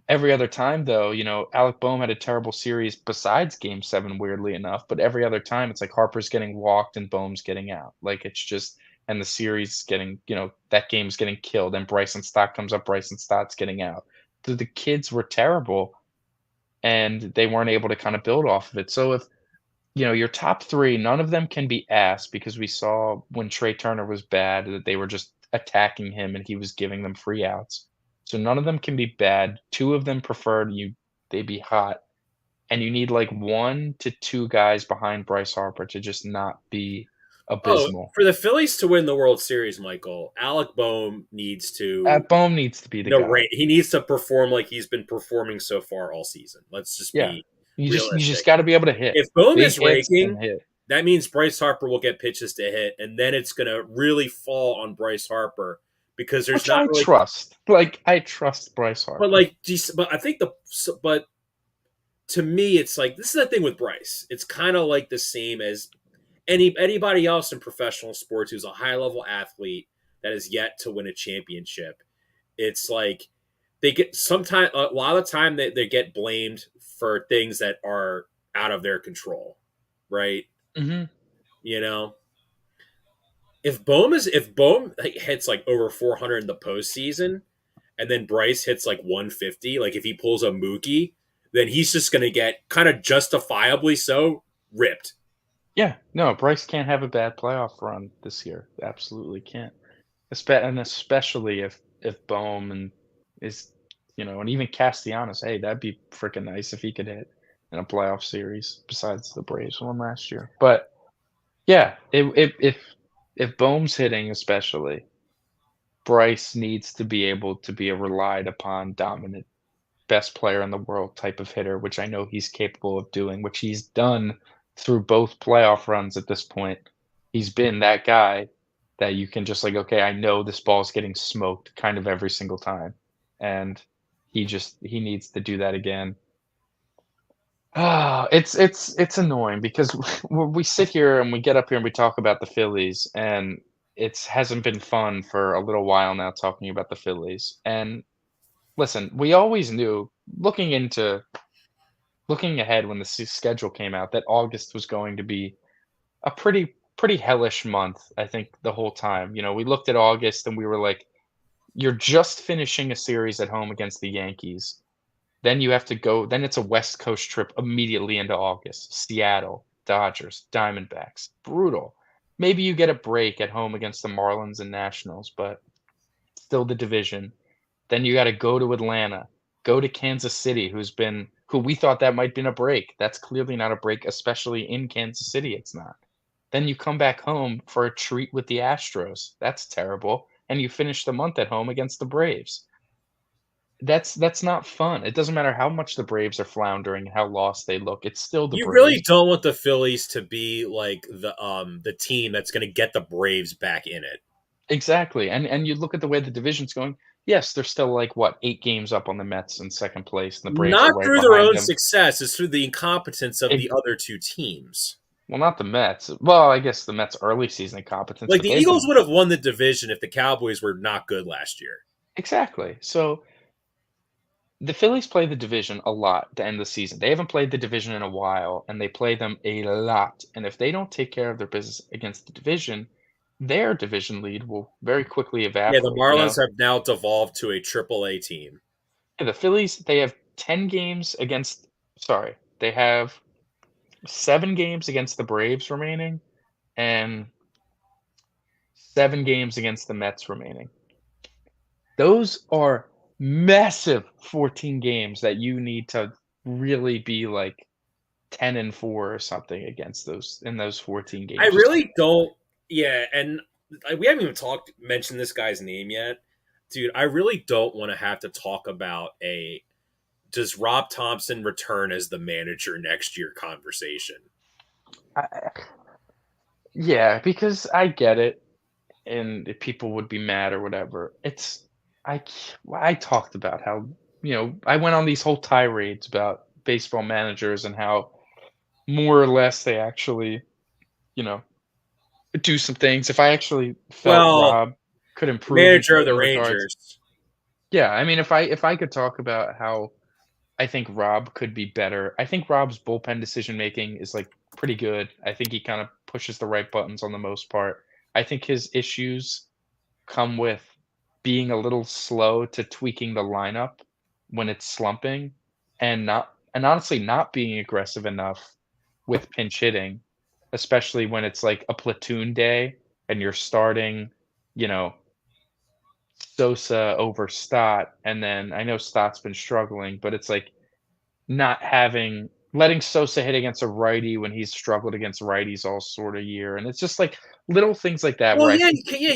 Every other time, though, Alec Boehm had a terrible series besides game 7, weirdly enough, but every other time, it's like Harper's getting walked and Boehm's getting out. Like, it's just and the series getting that game's getting killed, and Bryson Stott comes up, Bryson Stott's getting out. The kids were terrible, and they weren't able to kinda build off of it. So if, your top 3, none of them can be asked because we saw when Trey Turner was bad that they were just attacking him and he was giving them free outs. So none of them can be bad. 2 of them preferred they be hot, and you need like 1 to 2 guys behind Bryce Harper to just not be Oh, abysmal. for the Phillies to win the World Series, Michael, Alec Boehm needs to Boehm needs to be the guy. he needs to perform like he's been performing so far all season. Let's just Yeah. be You just realistic. gotta be able to hit. If Boehm Big is hits and raking, hit. that means Bryce Harper will get pitches to hit, and then it's going to really fall on Bryce Harper because there's Which not I really. trust. Like, I trust Bryce But Harper. like, but I think but to me, it's like this is the thing with Bryce. It's kind of like the same as anybody else in professional sports who's a high level athlete that is yet to win a championship. It's like they get sometimes a lot of the time they get blamed for things that are out of their control, right? Mhm. You know, if Bohm hits like over 400 in the postseason, and then Bryce hits like 150, like if he pulls a Mookie, then he's just going to get kind of justifiably so ripped. Yeah. No, Bryce can't have a bad playoff run this year. Absolutely can't. And especially if Bohm is, and even Castellanos, hey, that'd be freaking nice if he could hit in a playoff series besides the Braves one last year. But yeah, if Bohm's hitting especially, Bryce needs to be able to be a relied upon dominant best player in the world type of hitter, which I know he's capable of doing, which he's done through both playoff runs at this point. He's been that guy that you can just like, okay, I know this ball's getting smoked kind of every single time. And he needs to do that again. It's annoying because we sit here and we get up here and we talk about the Phillies, and it hasn't been fun for a little while now talking about the Phillies. And listen, we always knew looking ahead when the schedule came out that August was going to be a pretty hellish month, I think, the whole time. We looked at August and we were like, you're just finishing a series at home against the Yankees. Then you have to go, then it's a West Coast trip immediately into August. Seattle, Dodgers, Diamondbacks. Brutal. Maybe you get a break at home against the Marlins and Nationals, but still the division. Then you got to go to Atlanta, go to Kansas City, who we thought that might have been a break. That's clearly not a break, especially in Kansas City. It's not. Then you come back home for a treat with the Astros. That's terrible. And you finish the month at home against the Braves. That's not fun. It doesn't matter how much the Braves are floundering, how lost they look. It's still the You really Braves. don't want the Phillies to be like the team that's going to get the Braves back in it. Exactly. And you look at the way the division's going. Yes, they're still like what 8 games up on the Mets in second place, and the Braves are Not right through their behind own them. success, it's through the incompetence of the other two teams. Well, not the Mets. Well, I guess the Mets' early season incompetence, Like but the they've Eagles been would have won the division if the Cowboys were not good last year. exactly. So the Phillies play the division a lot to end the season. They haven't played the division in a while, and they play them a lot. And if they don't take care of their business against the division, their division lead will very quickly Yeah, the evaporate. Marlins have now devolved to a AAA team. The Phillies, they have 10 games against, sorry, they have 7 games against the Braves remaining and 7 games against the Mets remaining. Those are massive 14 games that you need to really be, like, 10-4 or something against those in those 14 I games just to really don't. Yeah, and we haven't even mentioned this guy's name yet, dude. I really don't want to have to talk about a does Rob Thompson return as the manager next year conversation. I yeah, because I get it, and if people would be mad or whatever. I talked about how, I went on these whole tirades about baseball managers and how more or less they actually, you know, do some things. If I actually felt Well, Rob could the improve in manager of the certain regards. Rangers. Yeah, I mean, if I could talk about how I think Rob could be better. I think Rob's bullpen decision making is, like, pretty good. I think he kinda pushes the right buttons on the most part. I think his issues come with being a little slow to tweaking the lineup when it's slumping and honestly not being aggressive enough with pinch hitting, especially when it's, like, a platoon day and you're starting, you know, Sosa over Stott, and then I know Stott's been struggling, but it's like not having letting Sosa hit against a righty when he's struggled against righties all sorta year, and it's just, like, little things like that Well, where I yeah, think yeah,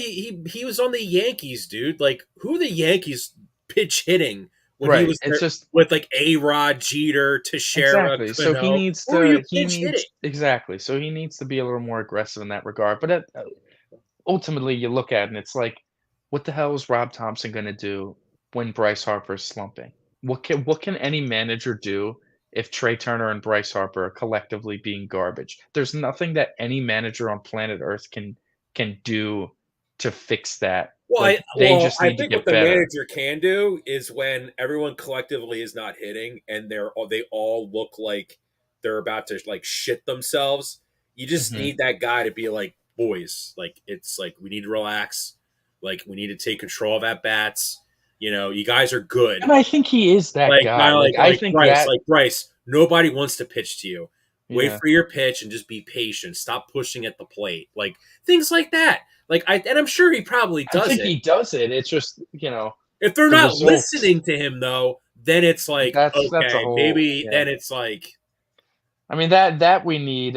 he was on the Yankees, dude. Like, who are the Yankees pitch hitting when he right, was it's there just with like A Rod, Jeter, Teixeira, exactly, so Cano? Who are you he pitch hitting? needs exactly, so he needs to be a little more aggressive in that regard, but ultimately, you look at it and it's like, what the hell is Rob Thompson gonna do when Bryce Harper's slumping? What can any manager do if Trey Turner and Bryce Harper are collectively being garbage? There's nothing that any manager on planet Earth can do to fix that. Like, they just I need to think what get the better. manager can do is when everyone collectively is not hitting and they all look like they're about to like shit themselves. You just Mhm. need that guy to be like, boys, like it's like we need to relax, like we need to take control of at bats. You know, you guys are good. And I think he is that Like guy. Like, I think that Like Bryce. Nobody wants to pitch to you. Wait yeah. for your pitch and just be patient. Stop pushing at the plate. Like things like that. And I'm sure he probably I does think it. he does it. It's just, If they're the not results. listening to him though, then it's like That's a okay, whole maybe yeah. then it's I mean, that we need,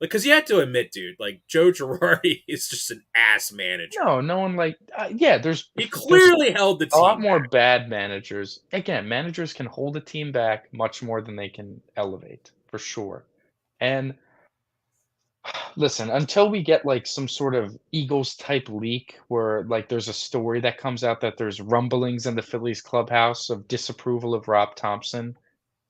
because you have to admit, dude, like Joe Girardi is just an ass manager. no, no one like yeah, He there's clearly held the a lot team more back. bad managers. Again, managers can hold a team back much more than they can elevate, for sure. And listen, until we get like some sort of Eagles type leak where like there's a story that comes out that there's rumblings in the Phillies clubhouse of disapproval of Rob Thompson,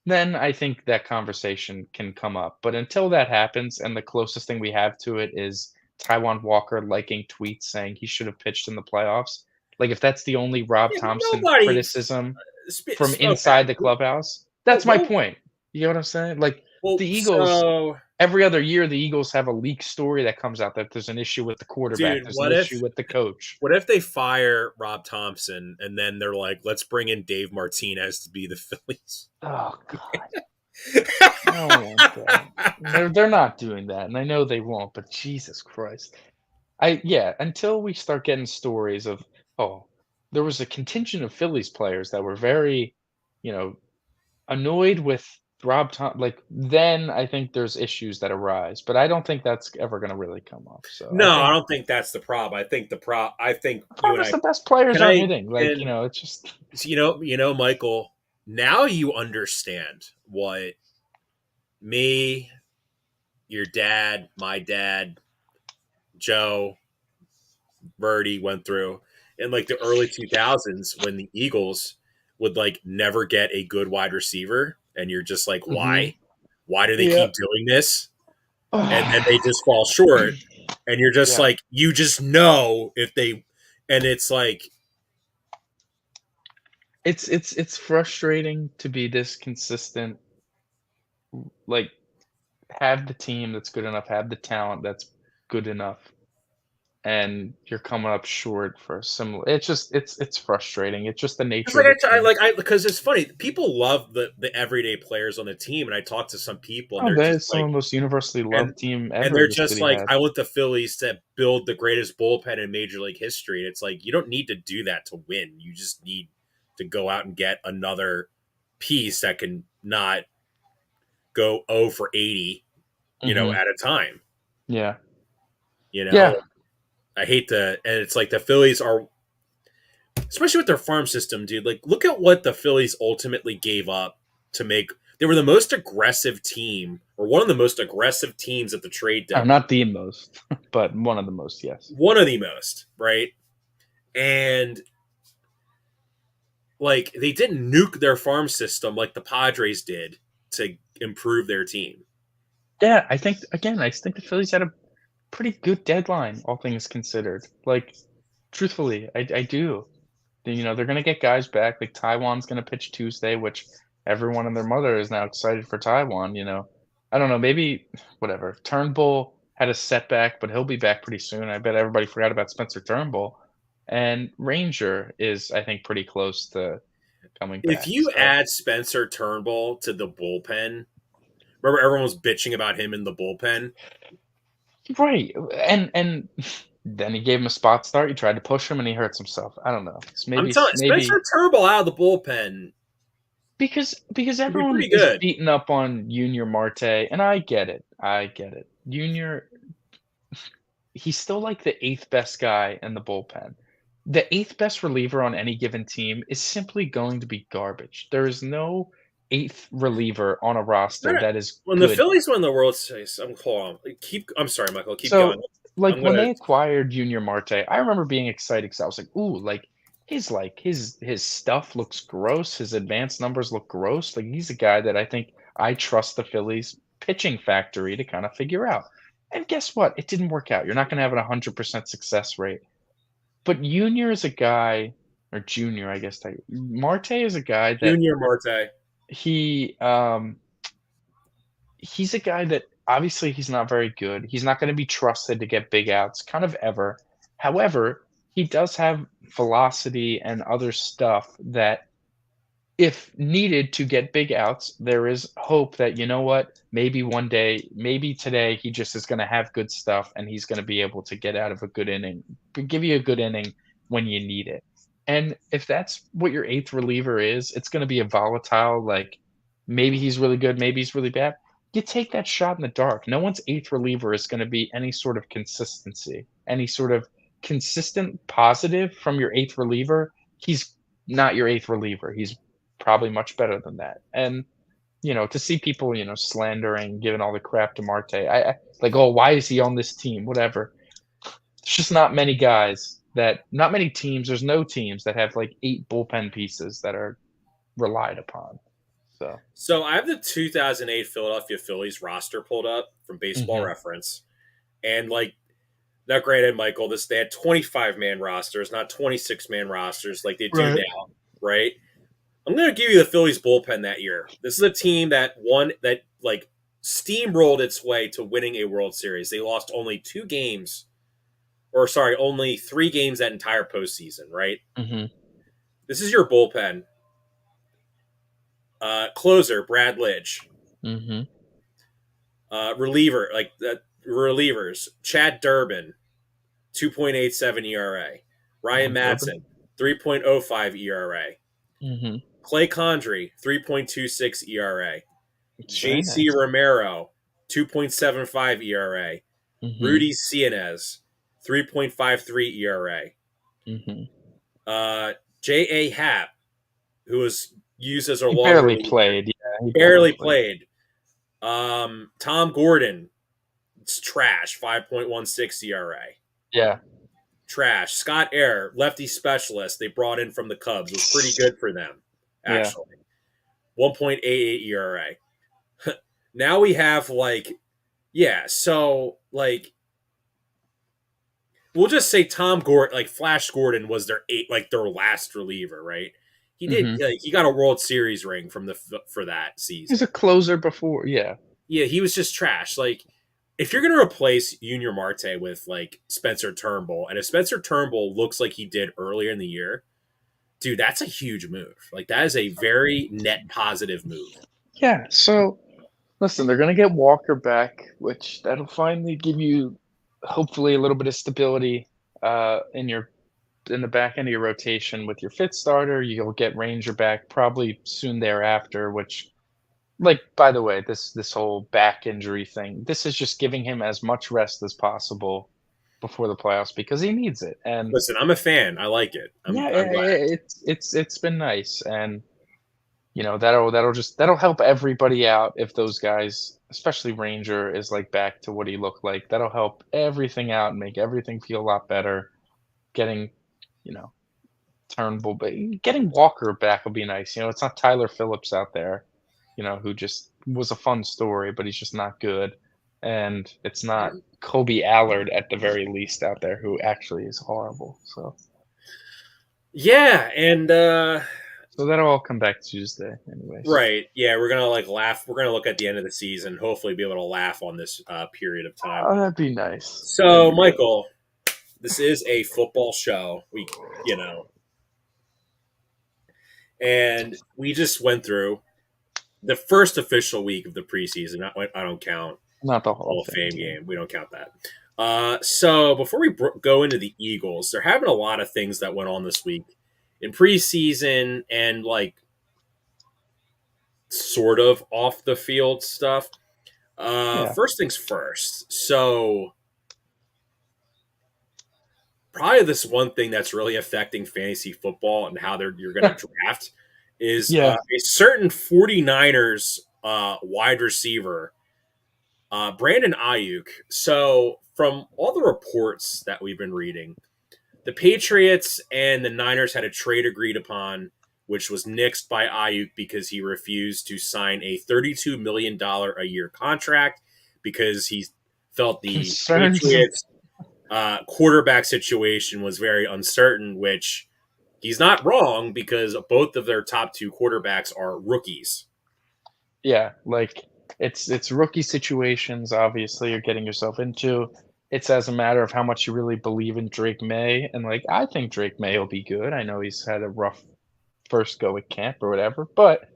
then I think that conversation can come up. But until that happens, and the closest thing we have to it is Taiwan Walker liking tweets saying he should have pitched in the playoffs. Like, if that's the only Rob Yeah, Thompson nobody. criticism from Okay. inside the clubhouse, Well, that's my point. You know what I'm saying? Like, the Eagles, so every other year, the Eagles have a leak story that comes out that there's an issue with the quarterback, dude, there's an issue with the coach. what if they fire Rob Thompson and then they're like, let's bring in Dave Martinez to be the Phillies? Oh, God. I don't want that. They're not doing that, and I know they won't, but Jesus Christ. Yeah, until we start getting stories of, oh, there was a contingent of Phillies players that were very, you know, annoyed with like, then I think there's issues that arise, but I don't think that's ever gonna really come up, so I No, I think don't think that's the problem. I think the you problem and is I the best players can aren't I hitting, like, can it's just Michael. Now you understand what me, your dad, my dad, Joe, Birdie went through in like the early 2000s when the Eagles would like never get a good wide receiver, and you're just like, Mhm. why? Why do they Yeah. keep doing this? And then they just fall short, and you're just Yeah. like, you just know if they, and it's like, It's frustrating to be this consistent, like, have the team that's good enough, have the talent that's good enough, and you're coming up short for similar. It's just it's frustrating. It's just the It's nature like of the team. because it's funny. People love the everyday players on the team, and I talk to some people, and Oh, they're that just is some of like, the most universally and loved team and ever they're the just city like, had. I want the Phillies to build the greatest bullpen in Major League history. And it's like, you don't need to do that to win. You just need to go out and get another piece that can not go 0 for 80, Hmm. at a time. Yeah, You yeah. know, I hate and it's like the Phillies are, especially with their farm system, dude. Like, look at what the Phillies ultimately gave up to make. They were the most aggressive team, or one of the most aggressive teams at the trade deadline. Not the most, but one of the most. Yes. One of the most, right? And like, they didn't nuke their farm system like the Padres did to improve their team. Yeah, I think the Phillies had a pretty good deadline, all things considered. Like, truthfully, I do. They're gonna get guys back. Like Taiwan's gonna pitch Tuesday, which everyone and their mother is now excited for Taiwan. I don't know, maybe whatever. Turnbull had a setback, but he'll be back pretty soon. I bet everybody forgot about Spencer Turnbull. And Ranger is, I think, pretty close to coming If back. you So add Spencer Turnbull to the bullpen, remember everyone was bitching about him in the bullpen? right, and then he gave him a spot start. You tried to push him, and he hurts himself. I don't know. It's I'm telling maybe Spencer Turnbull out of the bullpen because would be everyone pretty is good. beating up on Junior Marte, and I get it. I get it. Junior, he's still like the eighth best guy in the bullpen. The eighth best reliever on any given team is simply going to be garbage. There is no eighth reliever on a roster that is When the good. Phillies win the World Series, hold on. I'm sorry, Michael. Keep going. So, like, I'm when gonna. they acquired Junior Marte, I remember being excited because I was like, "Ooh, his stuff looks gross. His advanced numbers look gross. Like, he's a guy that I think I trust the Phillies pitching factory to kind of figure out." And guess what? It didn't work out. You're not going to have an 100% success rate. But Junior is a guy, or Junior, I guess. Marte is a guy that Junior Marte. he he's a guy that obviously he's not very good. He's not going to be trusted to get big outs kind of ever. However, he does have velocity and other stuff that if needed to get big outs, there is hope that maybe one day, maybe today he just is going to have good stuff and he's going to be able to get out of a good inning, give you a good inning when you need it. And if that's what your eighth reliever is, it's going to be a volatile, like maybe he's really good, maybe he's really bad. You take that shot in the dark. No one's eighth reliever is going to be any sort of consistency, any sort of consistent positive from your eighth reliever. He's not your eighth reliever. He's probably much better than that. And to see people, slandering, giving all the crap to Marte, I like, oh, why is he on this team? Whatever. There's just not many teams. There's no teams that have like 8 bullpen pieces that are relied upon. So, So I have the 2008 Philadelphia Phillies roster pulled up from Baseball hmm Reference, and like, now granted, Michael, they had 25-man rosters, not 26-man rosters like they do right. now, right? I'm going to give you the Phillies bullpen that year. This is a team that like steamrolled its way to winning a World Series. They lost only 2 games, or sorry, only 3 games that entire postseason, right? hmm This is your bullpen. Closer, Brad Lidge. hmm Relievers, Chad Durbin, 2.87 ERA. Ryan Durbin. Madsen, 3.05 ERA. hmm Clay Condrey, 3.26 ERA. It's very JC nice. Romero, 2.75 ERA. hmm Rudy Cianez, 3.53 ERA. hmm Uh, J.A. Happ, who was used as a He long barely reliever, played. Yeah, he barely barely played. played. Tom Gordon, it's trash, 5.16 ERA. Yeah. Trash. Scott Air, lefty specialist, they brought in from the Cubs, was pretty good for them, Yeah. actually. 1.88 ERA. Now we have so we'll just say Tom Gordon, like Flash Gordon, was their last reliever, right? He did, hmm he got a World Series ring for that He's season. a closer before. Yeah. Yeah, he was just trash. Like, if you're going to replace Junior Marte with like Spencer Turnbull, and if Spencer Turnbull looks like he did earlier in the year, dude, that's a huge move. Like that is a very net positive move. Yeah. So listen, they're gonna get Walker back, which that'll finally give you hopefully a little bit of stability in the back end of your rotation with your fifth starter. You'll get Ranger back probably soon thereafter, which like by the way, this whole back injury thing, this is just giving him as much rest as possible before the playoffs because he needs it. And Listen, I'm a fan. I like it. I'm yeah, glad. it's been nice. And you know, that'll help everybody out if those guys, especially Ranger, is like back to what he looked like. That'll help everything out and make everything feel a lot better. Getting, you know, Turnbull, but getting Walker back will be nice. You know, it's not Tyler Phillips out there, you know, who just was a fun story, but he's just not good. And it's not Kobe Allard at the very least out there, who actually is horrible. Yeah, and So that'll all come back Tuesday, anyways. right, yeah, we're gonna like laugh. We're gonna look at the end of the season. Hopefully, be able to laugh on this period of time. Oh, that'd be nice. That'd So, be good. Michael, this is a football show. You know, and we just went through the first official week of the preseason. I don't count Not the Hall Hall of of Fame Fame game. game. We don't count that. So before we go into the Eagles, they're having a lot of things that went on this week in preseason and like sort of off the field stuff. Yeah. First things first. So probably this one thing that's really affecting fantasy football and how you're going to draft is Yeah. a certain 49ers wide receiver, Brandon Ayuk. So from all the reports that we've been reading, the Patriots and the Niners had a trade agreed upon, which was nixed by Ayuk because he refused to sign a $32 million a year contract because he felt the Concerns. Patriots quarterback situation was very uncertain, which he's not wrong because both of their top two quarterbacks are rookies. Yeah, like it's rookie situations. Obviously, you're getting yourself into. It's as a matter of how much you really believe in Drake May, and like I think Drake May will be good. I know he's had a rough first go at camp or whatever, but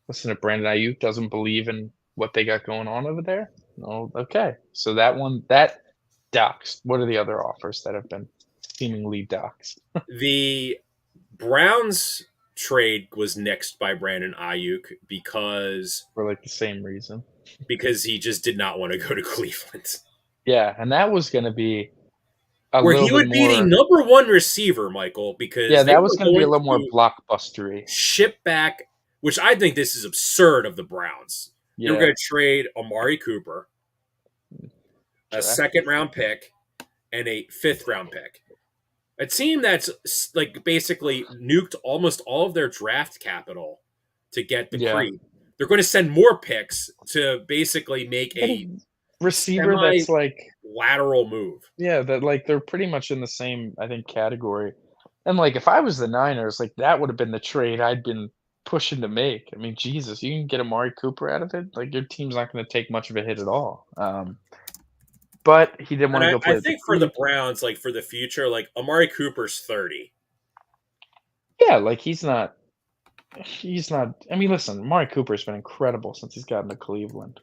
listen, if Brandon Ayuk doesn't believe in what they got going on over there, no, okay. So that doxed. What are the other offers that have been seemingly doxed The Browns trade was nixed by Brandon Ayuk for like the same reason? because he just did not want to go to Cleveland, Yeah, and that was going to be a where little he bit would be the more. number one receiver, Michael, Yeah, because they that was were going to be a going little more to blockbustery. ship back, which I think this is absurd of the Browns. They were Yeah, going to trade Amari Cooper, a draft second round pick, and a fifth round pick. A team that's like basically nuked almost all of their draft capital to get the yeah. creep. They're going to send more picks to basically make Get a a receiver semi that's like, lateral move. yeah, that like they're pretty much in the same, I think, category. And like, if I was the Niners, like that would have been the trade I'd been pushing to make. I mean, Jesus, you can get Amari Cooper out of it. Like your team's not going to take much of a hit at all. But he didn't want And to I, go I play at the think for the creep. Browns, like for the future, like Amari Cooper's 30. Yeah, like he's not. He's not. I mean, listen, Amari Cooper's been incredible since he's gotten to Cleveland.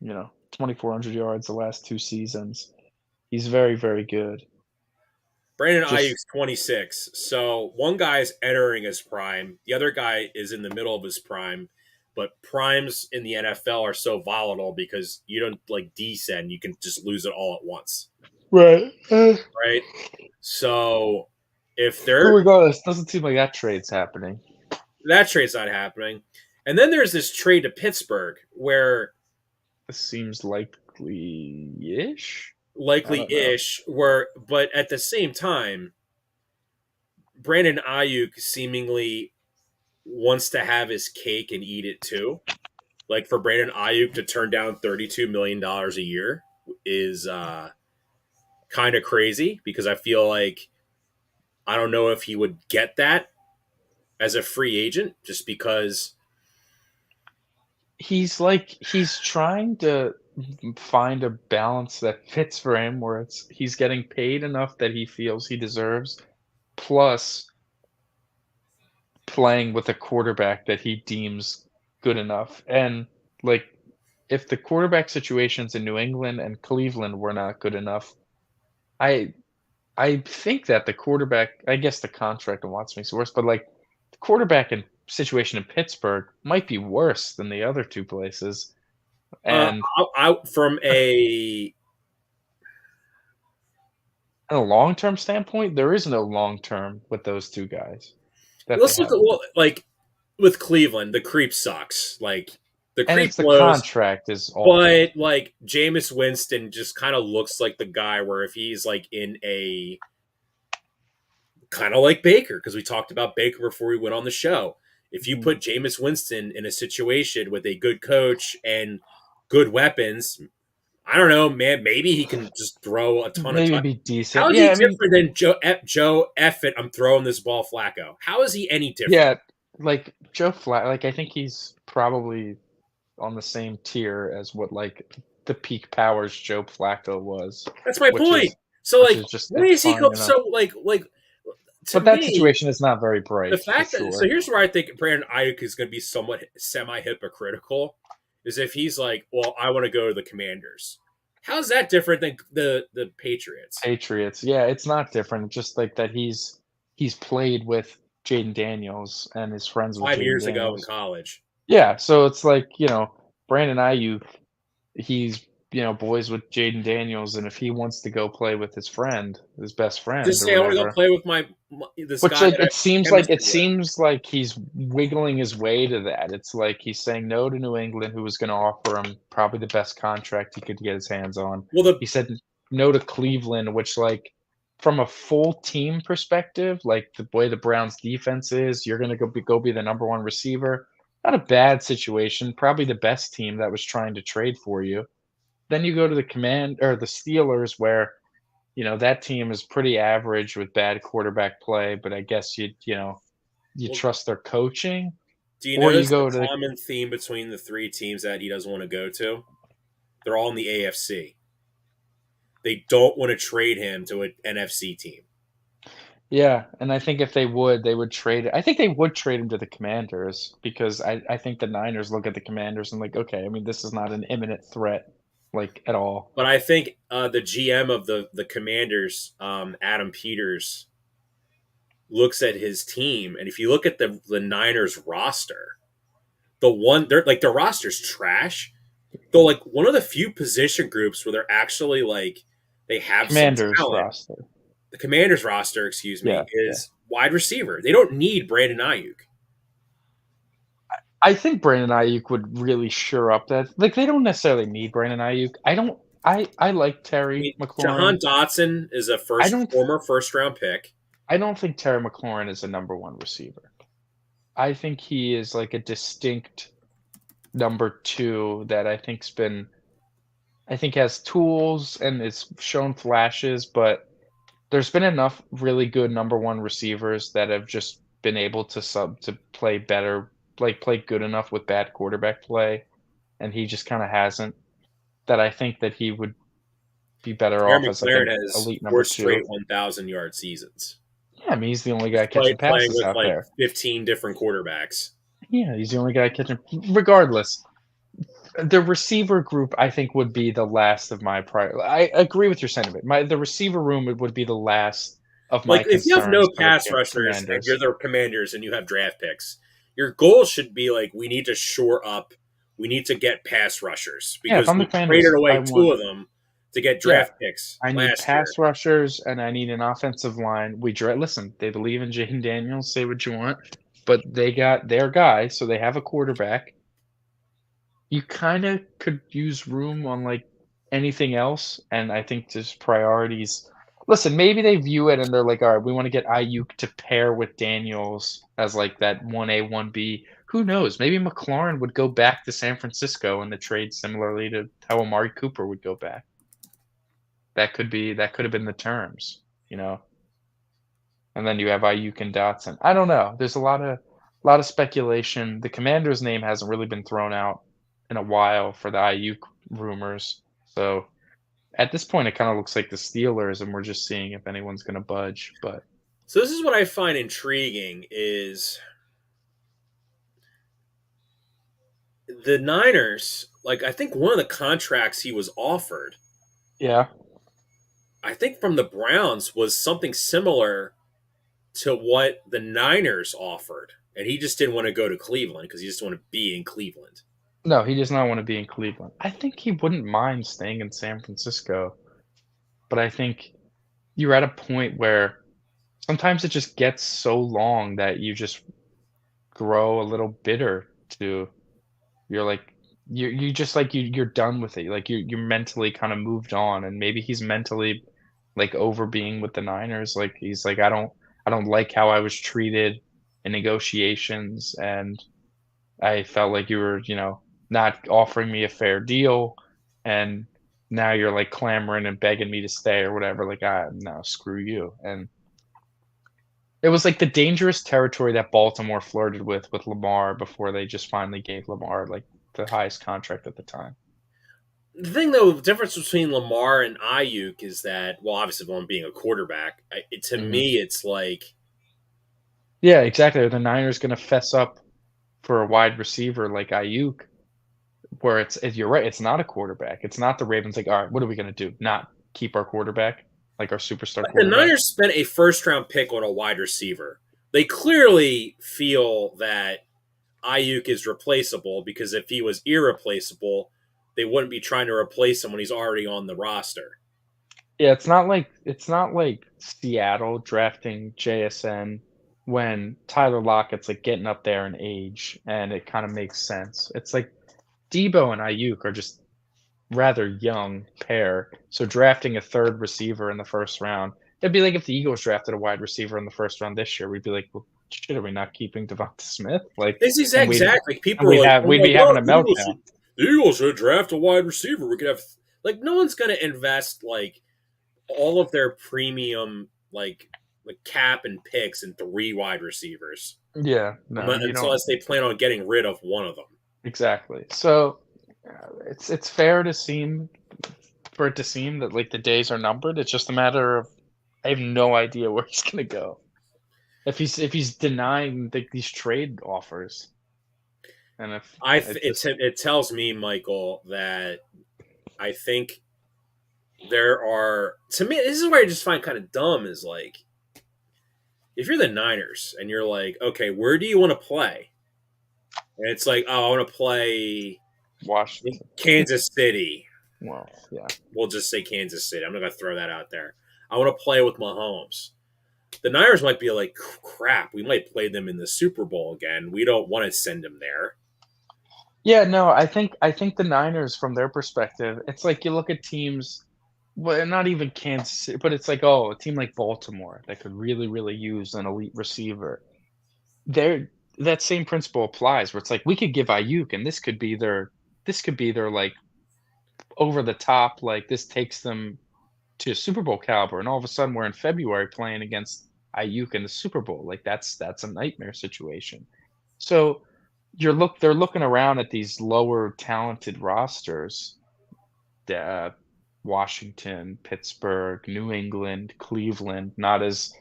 2,400 yards the last two seasons. He's very, very good. Brandon Just Ayuk's 26. So one guy's entering his prime, the other guy is in the middle of his prime. But primes in the NFL are so volatile because you don't like descend, you can just lose it all at once. right. Right? So if But they're regardless, doesn't seem like that trade's happening. that trade's not happening. And then there's this trade to Pittsburgh where This seems likely-ish. I likely don't know. ish, where but at the same time, Brandon Ayuk seemingly wants to have his cake and eat it too. Like for Brandon Ayuk to turn down $32 million a year is kind of crazy because I feel like I don't know if he would get that as a free agent just because He's trying to. find a balance that fits for him where he's getting paid enough that he feels he deserves, plus playing with a quarterback that he deems good enough. And, like, if the quarterback situations in New England and Cleveland were not good enough, I I think that the quarterback, I guess the contract in Watson makes it worse, but, like, the quarterback and situation in Pittsburgh might be worse than the other 2 places, Uh, and from a in a long-term standpoint, there is no long term with those 2 guys that they let's look have. at like with Cleveland, the creep sucks. Like the And creep it's the blows, contract is awful. but like Jameis Winston just kind of looks like the guy where if he's like in a kind of like Baker, because we talked about Baker before we went on the show. If you Mhm. put Jameis Winston in a situation with a good coach and good weapons, I don't know, man. Maybe he can just throw a ton of Maybe touch. be How decent. is Yeah, he I mean, different than Joe F it? I'm throwing this ball Flacco. How is he any different? yeah, like, Joe Flat like, I think he's probably on the same tier as what, like, the peak powers Joe Flacco was, That's my which point. is So which like, is just why it's is he fine enough. so like to But that me? situation is not very The bright for fact that so sure. here's where I think Brandon Ayuk is going to be somewhat semi hypocritical is if he's like, well, I want to go to the Commanders. How's that different than the Patriots? Patriots, yeah, it's not different, just like that he's played with Jaden Daniels and is friends with 5 Jaden years ago in Daniels. college. Yeah, so it's like, Brandon Ayuk, he's, boys with Jaden Daniels, and if he wants to go play with his friend, his best friend Just or say I want to go whatever, play with this which, guy like, that I it seems like chemistry it with. seems like he's wiggling his way to that. It's like he's saying no to New England, who was gonna offer him probably the best contract he could get his hands on. Well, the He said no to Cleveland, which, like, from a full team perspective, like, the way the Browns' defense is, you're gonna go be the number 1 receiver. Not a bad situation, probably the best team that was trying to trade for you. Then you go to the command or the Steelers where that team is pretty average with bad quarterback play, but I guess you well, trust their coaching, do you or you notice the go to the common theme between the three teams that he doesn't want to go to? They're all in the AFC. They don't want to trade him to an NFC team. yeah, and I think if they would trade I think they would trade him to the Commanders because I think the Niners look at the Commanders and like, okay, I mean, this is not an imminent threat, like, at all. But I think the GM of the Commanders, Adam Peters, looks at his team, and if you look at the Niners roster, they're like their roster's trash. Though like one of the few position groups where they're actually like they have some Commanders talent. roster. The Commanders roster, excuse me, Yeah, yeah. is wide receiver. They don't need Brandon Ayuk. I think Brandon Ayuk would really shore up that like, they don't necessarily need Brandon Ayuk. I like I Terry mean, McLaurin. Jahan Dotson is a I don't former first round pick. I don't think Terry McLaurin is a number 1 receiver. I think he is, like, a distinct number 2 that I think has tools and it's shown flashes, but there's been enough really good number 1 receivers that have just been able to play better, like, play good enough with bad quarterback play, and he just kinda hasn't, that I think that he would be better Terry off as, like, McLaren an has elite number four 2. straight 1,000-yard seasons. Yeah, I mean, he's the only guy Play, catching playing passes with out like there. 15 different quarterbacks. Yeah, he's the only guy catching regardless. The receiver group, I think, would be the last of my prior. I agree with your sentiment. The receiver room would be the last of Like my if you have no concerns for the pass rushers and you're Commanders. the Commanders and you have draft picks, your goal should be like we need to shore up. We need to get pass rushers Yeah, if because I'm the we traded Commanders, I away two want of them to get yeah, draft picks I need last year. pass rushers and I need an offensive line. Listen, they believe in Jaden Daniels, say what you want, but they got their guy, so they have a quarterback. You kinda could use room on, like, anything else, and I think just priorities listen, maybe they view it and they're like, "Alright, we wanna get Ayuk to pair with Daniels as, like, that 1A, 1B." Who knows? Maybe McLaurin would go back to San Francisco in the trade similarly to how Amari Cooper would go back. That could have been the terms, you know? And then you have Ayuk and Dotson. I don't know. There's a lot of speculation. The Commander's name hasn't really been thrown out in a while for the Ayuk rumors. So at this point, it kind of looks like the Steelers, and we're just seeing if anyone's going to budge. But So this is what I find intriguing is the Niners, like I think one of the contracts he was offered, yeah, I think from the Browns was something similar to what the Niners offered. And he just didn't want to go to Cleveland because he just wanted to be in Cleveland. no, he does not want to be in Cleveland. I think he wouldn't mind staying in San Francisco, but I think you're at a point where sometimes it just gets so long that you just grow a little bitter to you're like you just like you're done with it. Like you're mentally kind of moved on, and maybe he's mentally like over being with the Niners. Like he's like I don't like how I was treated in negotiations, and I felt like you were, not offering me a fair deal, and now you're like clamoring and begging me to stay or whatever. Like, no, screw you. And it was like the dangerous territory that Baltimore flirted with Lamar before they just finally gave Lamar like the highest contract at the time. The thing, though, the difference between Lamar and Ayuk is that, well, obviously, one being a quarterback, to Mhm. me, it's like, Yeah, exactly. Are the Niners going to fess up for a wide receiver like Ayuk, where you're right, it's not a quarterback. It's not the Ravens like, all right, what are we going to do? Not keep our quarterback, like our superstar the quarterback? Niners spent a first round pick on a wide receiver. They clearly feel that Ayuk is replaceable because if he was irreplaceable, they wouldn't be trying to replace him when he's already on the roster. Yeah, it's not like Seattle drafting JSN when Tyler Lockett's like getting up there in age, and it kind of makes sense. It's like Debo and Ayuk are just rather young pair, so drafting a third receiver in the first round, it'd be like if the Eagles drafted a wide receiver in the first round this year, we'd be like, well, shit, are we not keeping Devonta Smith? Like, This is and we'd exactly. People are like, we'd oh be my having God, a meltdown. The Eagles should draft a wide receiver. We could have, like, no one's going to invest, like, all of their premium, like cap and picks in three wide receivers Yeah, no, you don't unless they plan on getting rid of one of them. exactly. So it's fair to seem for it to seem that like the days are numbered. It's just a matter of I have no idea where he's gonna go. If he's denying these trade offers, and if it just It tells me, Michael, that I think there are, to me, this is where I just find kind of dumb is like, if you're the Niners and you're like, okay, where do you want to play? And it's like, oh, I want to play in Washington. Kansas City. Well, yeah, We'll just say Kansas City. I'm not going to throw that out there. I want to play with Mahomes. The Niners might be like, crap, we might play them in the Super Bowl again. We don't want to send them there. yeah. No, I think the Niners, from their perspective, it's like you look at teams. Well, not even Kansas City, but it's like, oh, a team like Baltimore that could really use an elite receiver. There, that same principle applies where it's like we could give Ayuk, and this could be their like over the top, like this takes them to Super Bowl caliber, and all of a sudden we're in February playing against Ayuk in the Super Bowl. Like that's a nightmare situation. So they're looking around at these lower talented rosters, uh, Washington, Pittsburgh, New England, Cleveland, not as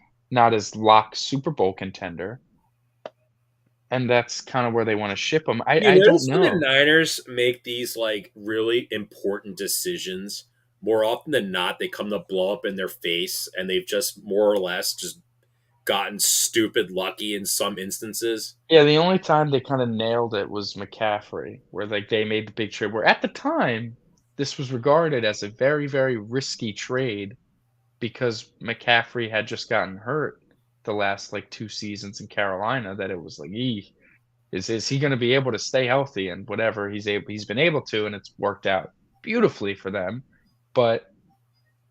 lock Super Bowl contender, and that's kind of where they want to ship them. You I don't notice when the know. Niners make these like really important decisions, more often than not, they come to blow up in their face, and they've just more or less just gotten stupid lucky in some instances. Yeah, the only time they kinda nailed it was McCaffrey, where, like, they made the big trade, where at the time, this was regarded as a very risky trade because McCaffrey had just gotten hurt the last, like, 2 seasons in Carolina, that it was like, "Eeh, is he gonna be able to stay healthy?" And whatever, he's been able to, and it's worked out beautifully for them, but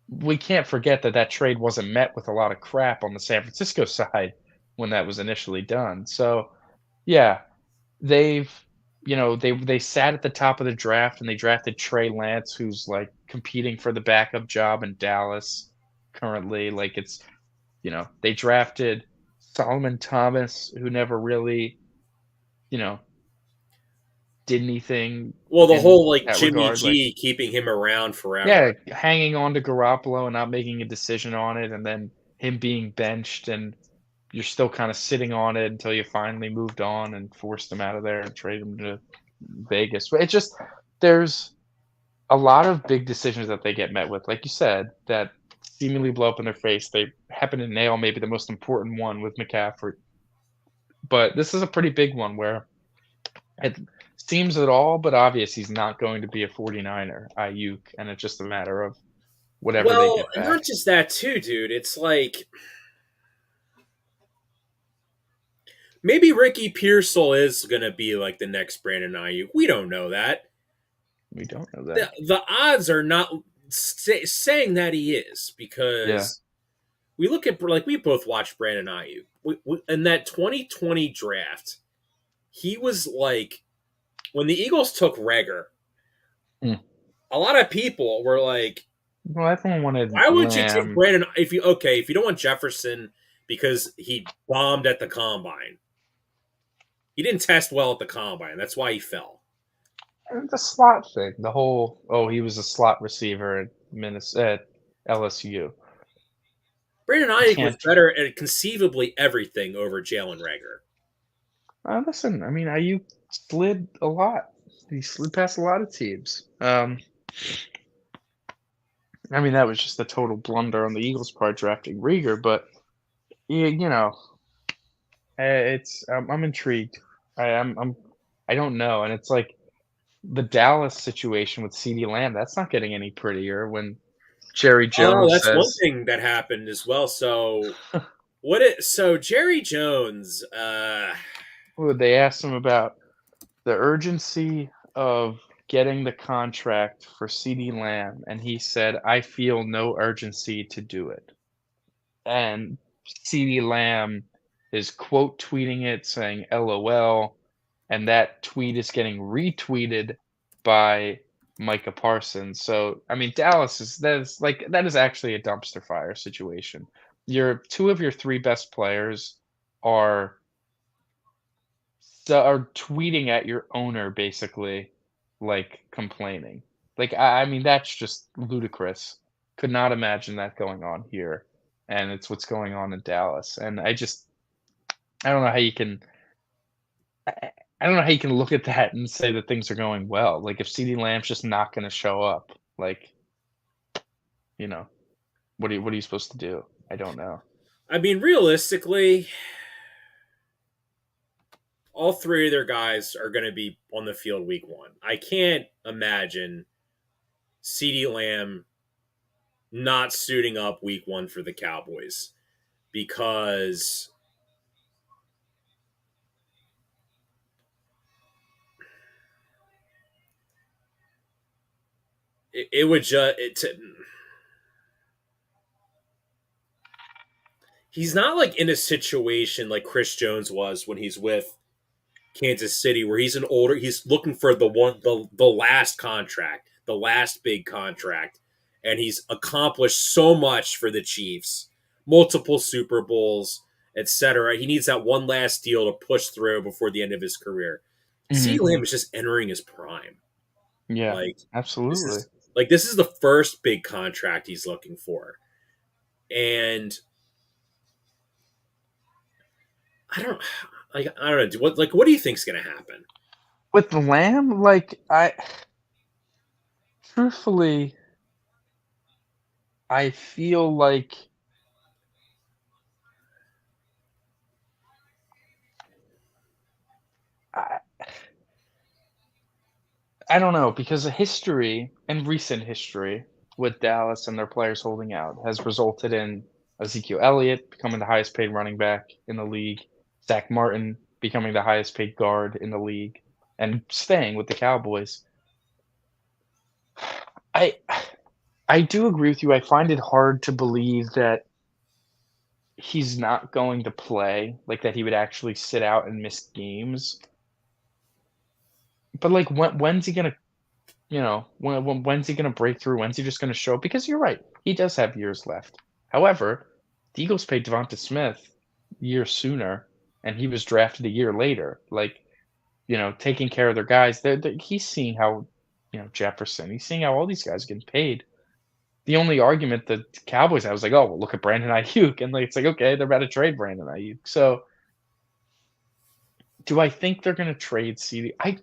we can't forget that that trade wasn't met with a lot of crap on the San Francisco side when that was initially done, so, yeah, they've they sat at the top of the draft and they drafted Trey Lance, who's, like, competing for the backup job in Dallas currently, like, they drafted Solomon Thomas, who never really, you know did anything Well, the in whole like that Jimmy regard. Like, G keeping him around yeah, forever. hanging on to Garoppolo and not making a decision on it, and then him being benched, and you're still kind of sitting on it until you finally moved on and forced him out of there and traded him to Vegas. But it's just there's a lot of big decisions that they get met with, like you said, that seemingly blow up in their face. They happen to nail maybe the most important one with McCaffrey, but this is a pretty big one where it seems at all but obvious he's not going to be a 49er, Ayuk, and it's just a matter of whatever they Well, get back. not just that too, dude. It's like maybe Ricky Pearsall is gonna be like the next Brandon Ayuk. We don't know that. We don't know The, that. the odds are not saying that he is Yeah. because we look at like we both watched Brandon Ayuk in that 2020 draft. He was like when the Eagles took Rager. Mm. A lot of people were like, Well, everyone wanted "Why would you take Lamb. Brandon if you don't want Jefferson because he bombed at the combine? He didn't test well at the combine. That's why he fell." And the slot thing, the whole, "Oh, he was a slot receiver at LSU." Brandon You Ayuk was can't better at conceivably everything over Jalen Rager. listen, I mean, Ayuk slid a lot. He slid past a lot of teams. I mean, that was just a total blunder on the Eagles' part drafting Rieger, but, you know, it's I'm intrigued. I don't know, and it's like the Dallas situation with CeeDee Lamb, that's not getting any prettier when Jerry Oh, Jones that's one says thing that happened as well. So Jerry Jones, well, they asked him about the urgency of getting the contract for CeeDee Lamb, and he said, "I feel no urgency to do it." And CeeDee Lamb is quote tweeting it saying LOL, and that tweet is getting retweeted by Micah Parsons. So, I mean, Dallas is that is actually a dumpster fire situation. Your 2 of your 3 best players are are tweeting at your owner basically, like, complaining. Like, I mean, that's just ludicrous. Could not imagine that going on here, and it's what's going on in Dallas, and I don't know how you can I I don't know how you can look at that and say that things are going well. Like, if CeeDee Lamb's just not gonna show up, like, you know, what are you supposed to do? I don't know. I mean, realistically, all three of their guys are going to be on the field week one. I can't imagine CeeDee Lamb not suiting up week one for the Cowboys because it would just he's not like in a situation like Chris Jones was when he's with Kansas City, where he's looking for the last contract, the last big contract, and he's accomplished so much for the Chiefs, multiple Super Bowls, etc. He needs that one last deal to push through before the end of his career. CeeDee Mhm. Lamb is just entering his prime. Yeah, Like this absolutely. is this is the first big contract he's looking for, and I don't know what do you think's going to happen? With the Lamb, like, truthfully, I feel like I I don't know, because the history and recent history with Dallas and their players holding out has resulted in Ezekiel Elliott becoming the highest paid running back in the league, Zach Martin becoming the highest paid guard in the league, and staying with the Cowboys. I I do agree with you. I find it hard to believe that he's not going to play, like, that he would actually sit out and miss games. But, like, when's he gonna, when's he gonna break through? When's he just gonna show up? Because you're right, he does have years left. However, the Eagles paid Devonta Smith a year sooner, and he was drafted a year later. Like, taking care of their guys. He's seeing how, Jefferson, he's seeing how all these guys are getting paid. The only argument that the Cowboys had was like, "Oh, well, look at Brandon Ayuk," and like it's like, okay, they're about to trade Brandon Ayuk. So, do I think they're going to trade CD? I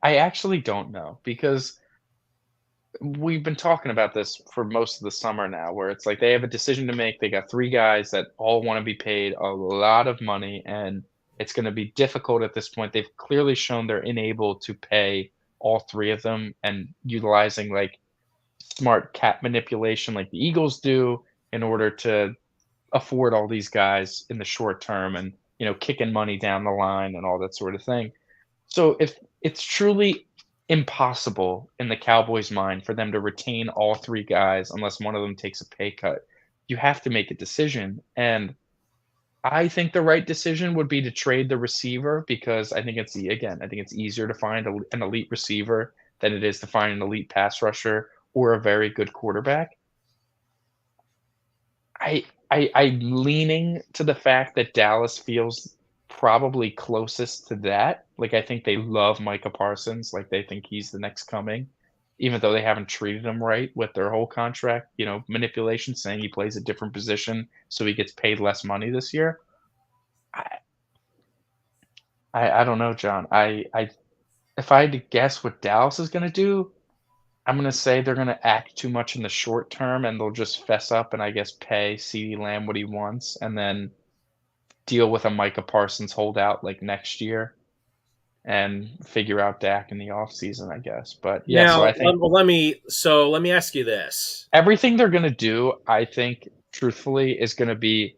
actually don't know because we've been talking about this for most of the summer now, where it's like they have a decision to make. They got three guys that all want to be paid a lot of money, and it's going to be difficult at this point. They've clearly shown they're unable to pay all three of them, and utilizing like smart cap manipulation, like the Eagles do, in order to afford all these guys in the short term, and kicking money down the line and all that sort of thing. So if it's truly impossible in the Cowboys' mind for them to retain all three guys unless one of them takes a pay cut, you have to make a decision. And I think the right decision would be to trade the receiver because I think I think it's easier to find an elite receiver than it is to find an elite pass rusher or a very good quarterback. I'm leaning to the fact that Dallas feels probably closest to that. Like, I think they love Micah Parsons, like, they think he's the next coming, even though they haven't treated him right with their whole contract, manipulation, saying he plays a different position so he gets paid less money this year. I I don't know, John. I if I had to guess what Dallas is gonna do, I'm gonna say they're gonna act too much in the short term, and they'll just fess up and I guess pay CeeDee Lamb what he wants, and then deal with a Micah Parsons holdout like next year and figure out Dak in the offseason, I guess. But yeah, so Now, I think let me ask you this. everything they're gonna do, I think, truthfully, is gonna be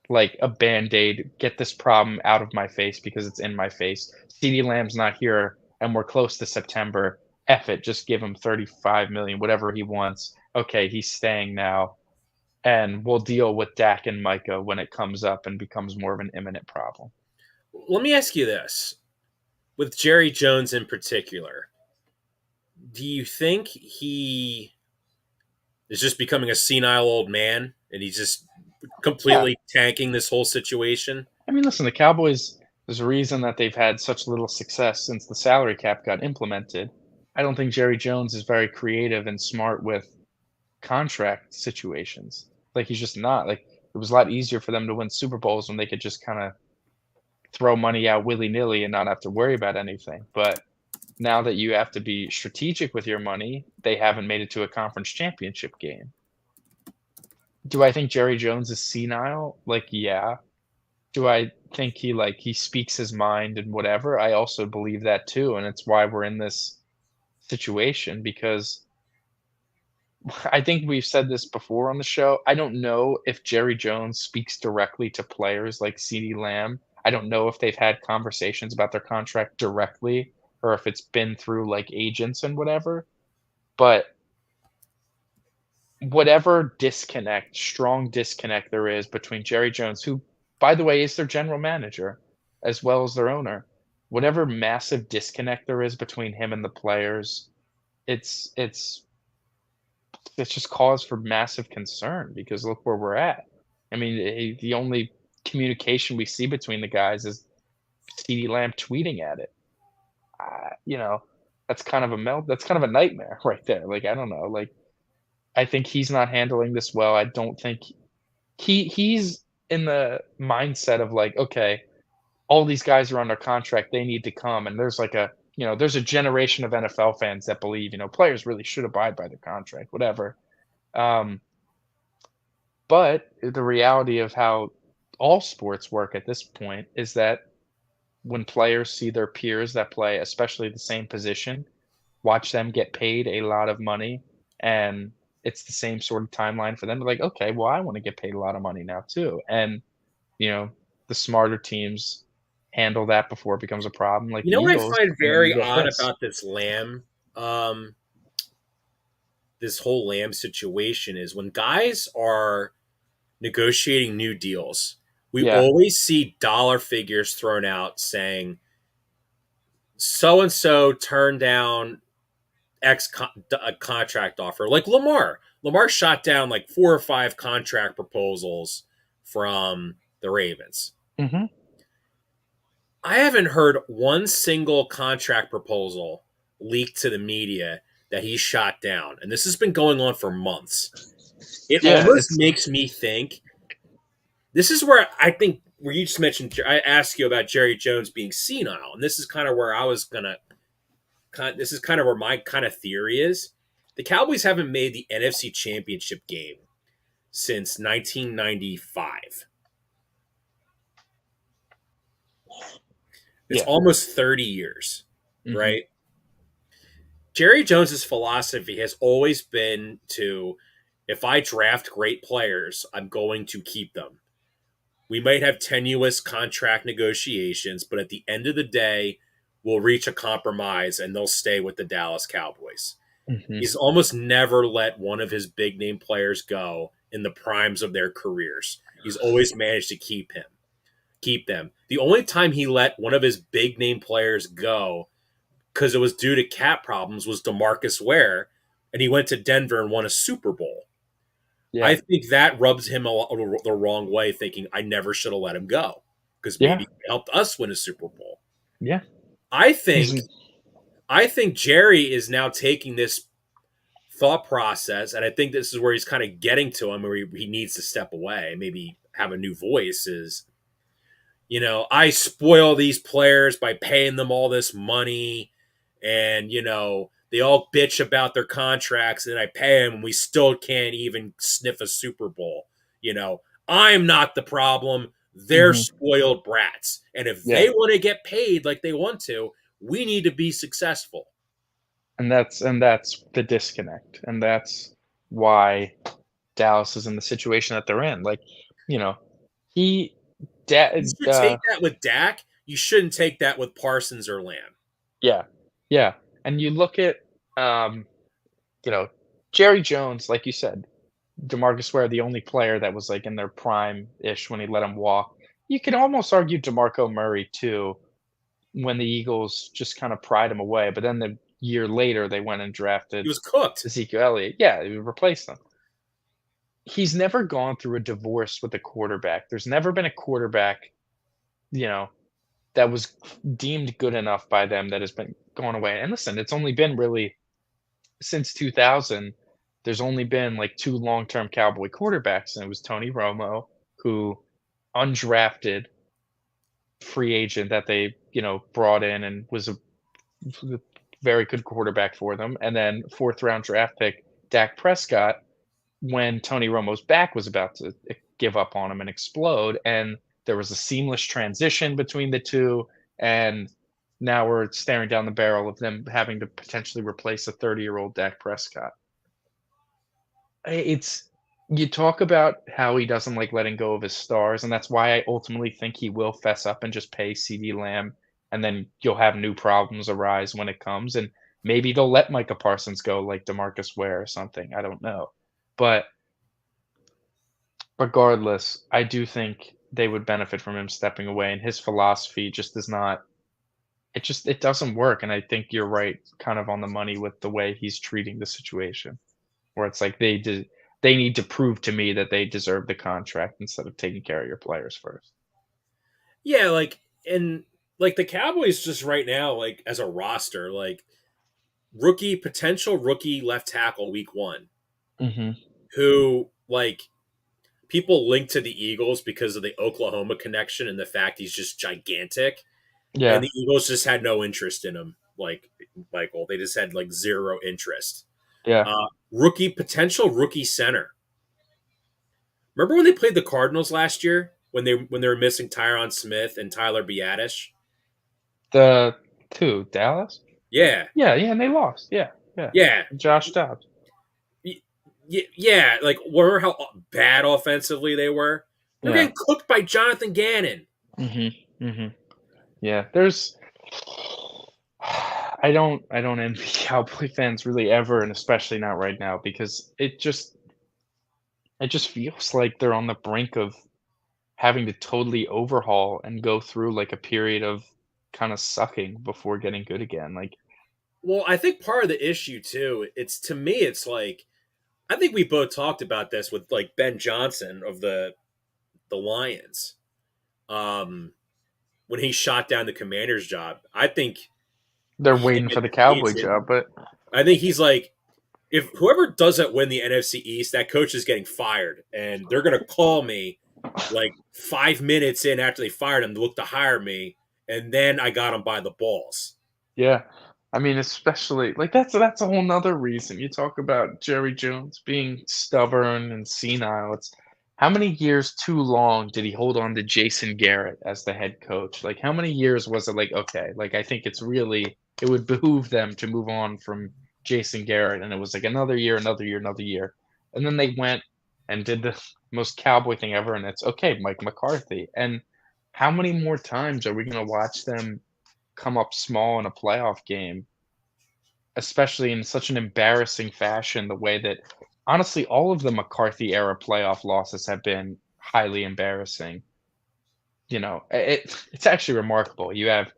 like a band-aid, get this problem out of my face because it's in my face. CeeDee Lamb's not here and we're close to September. F it, just give him 35 million, whatever he wants. Okay, he's staying now. And we'll deal with Dak and Micah when it comes up and becomes more of an imminent problem. Let me ask you this. With Jerry Jones in particular, do you think he is just becoming a senile old man and he's just Yeah. completely tanking this whole situation? I mean, listen, the Cowboys, there's a reason that they've had such little success since the salary cap got implemented. I don't think Jerry Jones is very creative and smart with contract situations. Like, he's just not. Like, it was a lot easier for them to win Super Bowls when they could just kind of throw money out willy nilly and not have to worry about anything. But now that you have to be strategic with your money, they haven't made it to a conference championship game. Do I think Jerry Jones is senile? Like, yeah. Do I think he speaks his mind and whatever? I also believe that too, and it's why we're in this situation because I think we've said this before on the show. I don't know if Jerry Jones speaks directly to players like CeeDee Lamb. I don't know if they've had conversations about their contract directly or if it's been through like agents and whatever. But whatever disconnect, strong disconnect there is between Jerry Jones, who, by the way, is their general manager as well as their owner, whatever massive disconnect there is between him and the players, it's it's it's just cause for massive concern because look where we're at. I mean, the only communication we see between the guys is CeeDee Lamb tweeting at it. You know, that's kind of a that's kind of a nightmare right there. Like, I don't know. Like, I think he's not handling this well. I don't think he's in the mindset of like, okay, all these guys are under contract, they need to come. And there's like there's a generation of NFL fans that believe, players really should abide by their contract, whatever. Um, but the reality of how all sports work at this point is that when players see their peers that play, especially the same position, watch them get paid a lot of money, and it's the same sort of timeline for them. They're like, okay, well, I want to get paid a lot of money now too. And you know, the smarter teams handle that before it becomes a problem, like You the know what I Eagles, find and then you very get odd this. about um, this whole Lamb situation is when guys are negotiating new deals, we Yeah. always see dollar figures thrown out saying so and so turned down a contract offer. Like Lamar shot down like 4 or 5 contract proposals from the Ravens. Hmm. I haven't heard one single contract proposal leaked to the media that he shot down, and this has been going on for months. It Yeah, almost it's makes me think this is where I think where you just mentioned. I asked you about Jerry Jones being senile, and this is kind of where I was gonna. This is kind of where my kind of theory is. The Cowboys haven't made the NFC Championship game since 1995. It's yeah. almost 30 years, Hmm. right? Jerry Jones's philosophy has always been to if I draft great players, I'm going to keep them. We might have tenuous contract negotiations, but at the end of the day, we'll reach a compromise and they'll stay with the Dallas Cowboys. Hmm. He's almost never let one of his big name players go in the primes of their careers. He's always managed to keep them. The only time he let one of his big name players go because it was due to cap problems was DeMarcus Ware, and he went to Denver and won a Super Bowl. Yeah, I think that rubs him the wrong way, thinking I never should have let him go because maybe yeah, he helped us win a Super Bowl. yeah. I He's think I think Jerry is now taking this thought process, and I think this is where he's kind of getting to him, where he needs to step away, maybe have a new voice. Is I spoil these players by paying them all this money, and they all bitch about their contracts, and I pay them, and we still can't even sniff a Super Bowl. You know, I'm not the problem. They're hmm spoiled brats, and if yeah, they want to get paid like they want to, we need to be successful. and that's the disconnect, and that's why Dallas is in the situation that they're in. Like, you know, he, You da- should take that with Dak. You shouldn't take that with Parsons or Lamb. yeah, yeah, and you look at, um, you know, Jerry Jones, like you said, DeMarcus Ware, the only player that was like in their prime ish when he let him walk. You could almost argue DeMarco Murray too, when the Eagles just kind of pried him away. But then the year later, they went and He drafted was cooked. Ezekiel Elliott. Yeah, he replaced him. He's never gone through a divorce with a quarterback. There's never been a quarterback, you know, that was deemed good enough by them that has been gone away. And listen, it's only been really since 2000. There's only been like two long-term Cowboy quarterbacks, and it was Tony Romo, who undrafted free agent that they, brought in and was a very good quarterback for them, and then fourth round draft pick Dak Prescott when Tony Romo's back was about to give up on him and explode, and there was a seamless transition between the two, and now we're staring down the barrel of them having to potentially replace a 30-year-old Dak Prescott. It's you talk about how he doesn't like letting go of his stars, and that's why I ultimately think he will fess up and just pay CD Lamb, and then you'll have new problems arise when it comes, and maybe they'll let Micah Parsons go like DeMarcus Ware or something. I don't know. But regardless, I do think they would benefit from him stepping away, and his philosophy just does not it doesn't work, and I think you're right, kind of on the money with the way he's treating the situation. Where it's like they need to prove to me that they deserve the contract instead of taking care of your players first. Yeah, and the Cowboys just right now, as a roster, potential rookie left tackle week one, Mhm. who people link to the Eagles because of the Oklahoma connection and the fact he's just gigantic, and Yeah. the Eagles just had no interest in him. Michael, they just had zero interest. Yeah. Potential rookie center. Remember when they played the Cardinals last year when they were missing Tyron Smith and Tyler Biadasz? The 2, Dallas? Yeah, Yeah, yeah, and they lost. Yeah, yeah. yeah, Josh Dobbs. yeah. Remember how bad offensively they were? They're Yeah. getting cooked by Jonathan Gannon. Mhm. Mhm. Yeah, there's I don't envy Cowboy fans really ever, and especially not right now because it just feels like they're on the brink of having to totally overhaul and go through, like, a period of kinda sucking before getting good again, like. Well, I think part of the issue too, it's to me, it's I think we both talked about this with Ben Johnson of the Lions. Um, when he shot down the Commander's job. I think They're he waiting had for the the Cowboy season. job, but I think he's like, if whoever doesn't win the NFC East, that coach is getting fired, and they're gonna call me like 5 minutes in after they fired him to look to hire me, and then I got him by the balls. yeah. I mean, especially like that's a whole nother reason. You talk about Jerry Jones being stubborn and senile. It's how many years too long did he hold on to Jason Garrett as the head coach? Like how many years was it like, okay, like I think it would behoove them to move on from Jason Garrett. And it was like another year, another year, another year. And then they went and did the most cowboy thing ever, and it's okay, Mike McCarthy. And how many more times are we gonna watch them come up small in a playoff game, especially in such an embarrassing fashion, the way that honestly all of the McCarthy era playoff losses have been highly embarrassing. It's actually remarkable. You have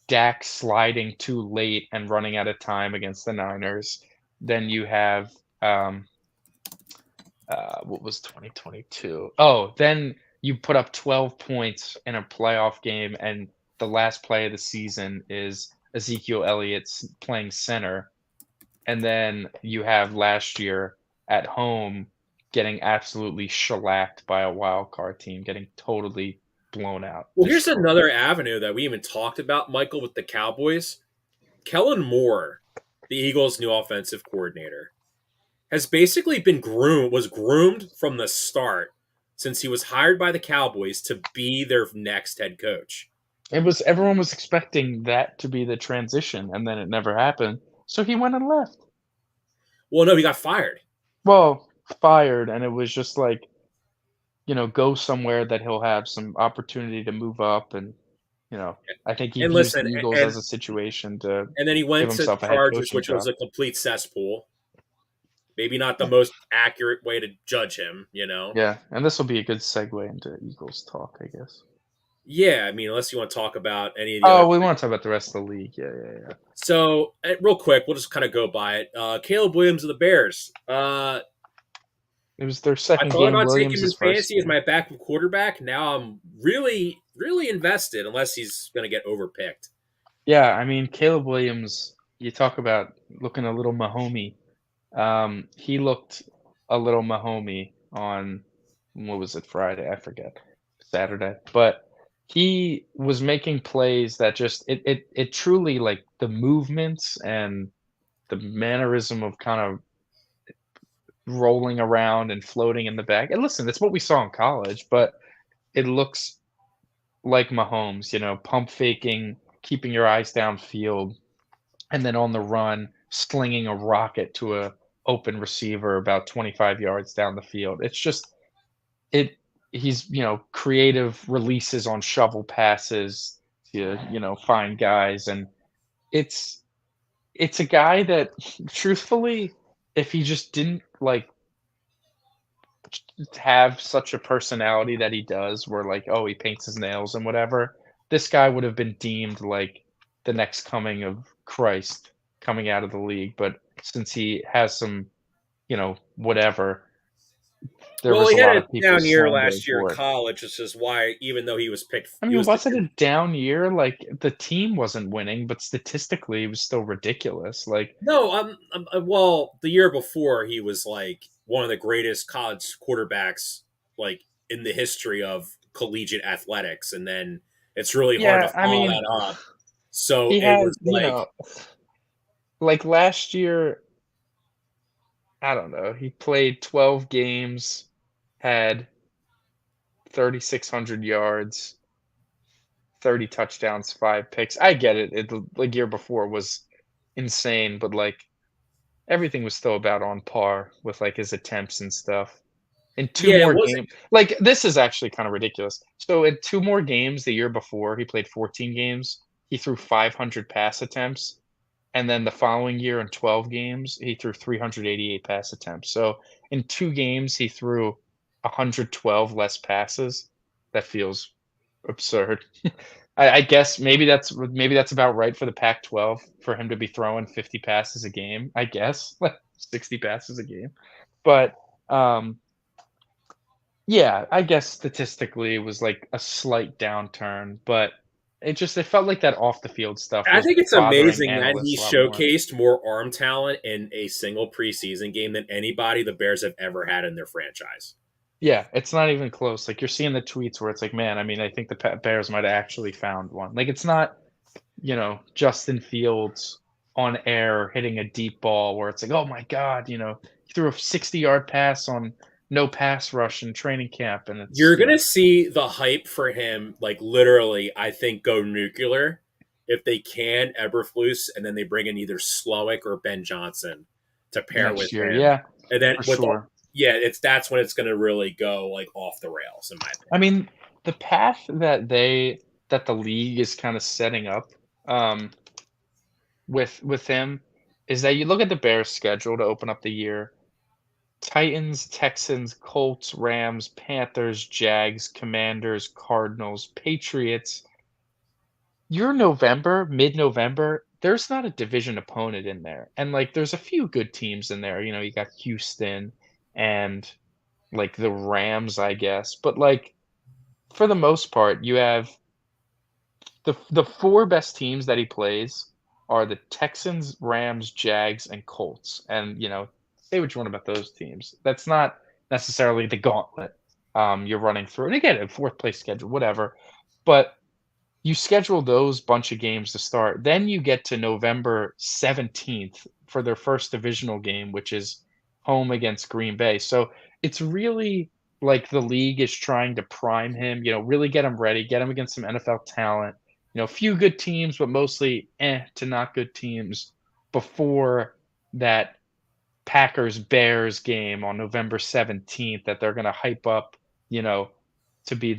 Dak sliding too late and running out of time against the Niners. Then you have what was 2022? Oh, then you put up 12 points in a playoff game, and the last play of the season is Ezekiel Elliott's playing center. And then you have last year at home getting absolutely shellacked by a wild card team, getting totally blown out, Well, here's destroyed. another avenue that we even talked about, Michael, with the Cowboys. Kellen Moore, the Eagles' new offensive coordinator, has basically was groomed from the start since he was hired by the Cowboys to be their next head coach. Everyone was expecting that to be the transition, and then it never happened. So he went and left. Well, no, he got fired. Well, fired, and it was just like, go somewhere that he'll have some opportunity to move up, and, you know, I think he And views the listen, Eagles and as a situation to and then he give went to himself a head Chargers, coaching which was job. a complete cesspool. Maybe not the most accurate way to judge him, you know? Yeah, and this will be a good segue into Eagles talk, I guess. Yeah, I mean, unless you want to talk about any of the other. Oh, we wanna talk about the rest of the league. Yeah, yeah, yeah. So, real quick, we'll just kind of go by it. Caleb Williams of the Bears. It was their I second thought game, about taking him in Williams' first fantasy as game. my backup quarterback. Now I'm really, really invested, unless he's going to get overpicked. Yeah, I mean, Caleb Williams, you talk about looking a little Mahomey. He looked a little Mahomey on what was it, Friday? I forget. Saturday. But he was making plays that just it truly like the movements and the mannerism of kind of rolling around and floating in the back. And listen, that's what we saw in college, but it looks like Mahomes, pump faking, keeping your eyes downfield, and then on the run, slinging a rocket to a open receiver about 25 yards down the field. It's just it he's, creative releases on shovel passes to, find guys, and it's it's a guy that truthfully, if he just didn't like have such a personality that he does where like, oh, he paints his nails and whatever, this guy would have been deemed like the next coming of Christ coming out of the league. But since he has some, whatever, there Well, was he a had lot a of people down year slandering last year in for it. college, which is why, even though he was picked, I he mean, was was it a down year? Like the team wasn't winning, but statistically it was still ridiculous. Like, no. Well, the year before, he was like one of the greatest college quarterbacks, like in the history of collegiate athletics, and then it's really hard to yeah, I follow mean, that up. So he it had, was like, like last year, I don't know, he played 12 games, had 3,600 yards, 30 touchdowns, 5 picks. I get it. The year before was insane, but like everything was still about on par with like his attempts and stuff. In two yeah, it more wasn't. games, like this is actually kind of ridiculous. So in two more games the year before, he played 14 games. He threw 500 pass attempts, and then the following year in 12 games, he threw 388 pass attempts. So in 2 games, he threw 112 less passes. That feels absurd. I guess maybe that's about right for the Pac-12 for him to be throwing 50 passes a game, I guess, 60 passes a game. But, yeah, I guess statistically it was like a slight downturn, but It felt like that off the field stuff I was think it's bothering amazing that he analysts a lot more. showcased more arm talent in a single preseason game than anybody the Bears have ever had in their franchise. Yeah, it's not even close. Like, you're seeing the tweets where it's like, "Man, I mean, I think the Bears might have actually found one." Like, it's not, Justin Fields on air hitting a deep ball where it's like, "Oh my god," he threw a 60-yard pass on no pass rush in training camp, and it's, You're gonna see the hype for him, like literally, I think, go nuclear if they can Eberflus, and then they bring in either Slowick or Ben Johnson to pair next with year. him, Yeah, and then for with all, sure. yeah, that's when it's gonna really go like off the rails, in my I opinion. mean, the path that the league is kinda setting up, um, with him is that you look at the Bears' schedule to open up the year. Titans, Texans, Colts, Rams, Panthers, Jags, Commanders, Cardinals, Patriots. You're November, mid-November, there's not a division opponent in there, and, like, there's a few good teams in there, you got Houston and, like, the Rams, I guess, but, like, for the most part, you have the 4 best teams that he plays are the Texans, Rams, Jags, and Colts, and, say what you want about those teams. That's not necessarily the gauntlet, you're running through, and again, a 4th place schedule, whatever, but you schedule those bunch of games to start, then you get to November 17th for their first divisional game, which is home against Green Bay, so it's really like the league is trying to prime him, really get him ready, get him against some NFL talent, a few good teams, but mostly, to not good teams before that Packers-Bears game on November 17th that they're gonna hype up, you know, to be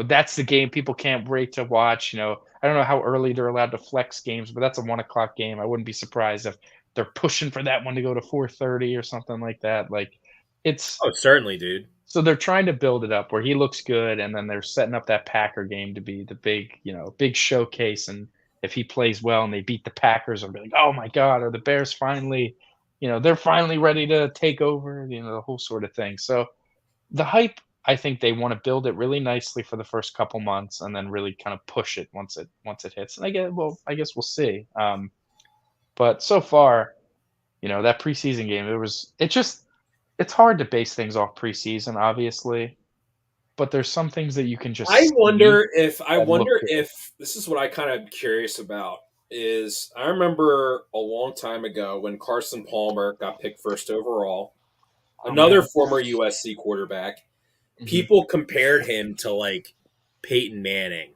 that's the game people can't wait to watch, I don't know how early they're allowed to flex games, but that's a 1 o'clock game. I wouldn't be surprised if they're pushing for that one to go to 4:30 or something like that. Like, it's Oh, certainly, dude. so they're trying to build it up where he looks good, and then they're setting up that Packer game to be the big, big showcase. And if he plays well and they beat the Packers, I'll be like, oh my god, are the Bears finally, they're finally ready to take over, the whole sort of thing. So the hype, I think they want to build it really nicely for the first couple months, and then really kind of push it once it hits. And I guess we'll see. But so far, that preseason game, it's hard to base things off preseason, obviously, but there's some things that you can I just see wonder if I that look wonder good. if this is what I kind of curious about is I remember a long time ago when Carson Palmer got picked first overall, Oh another man. former USC quarterback. Mhm. People compared him to like Peyton Manning,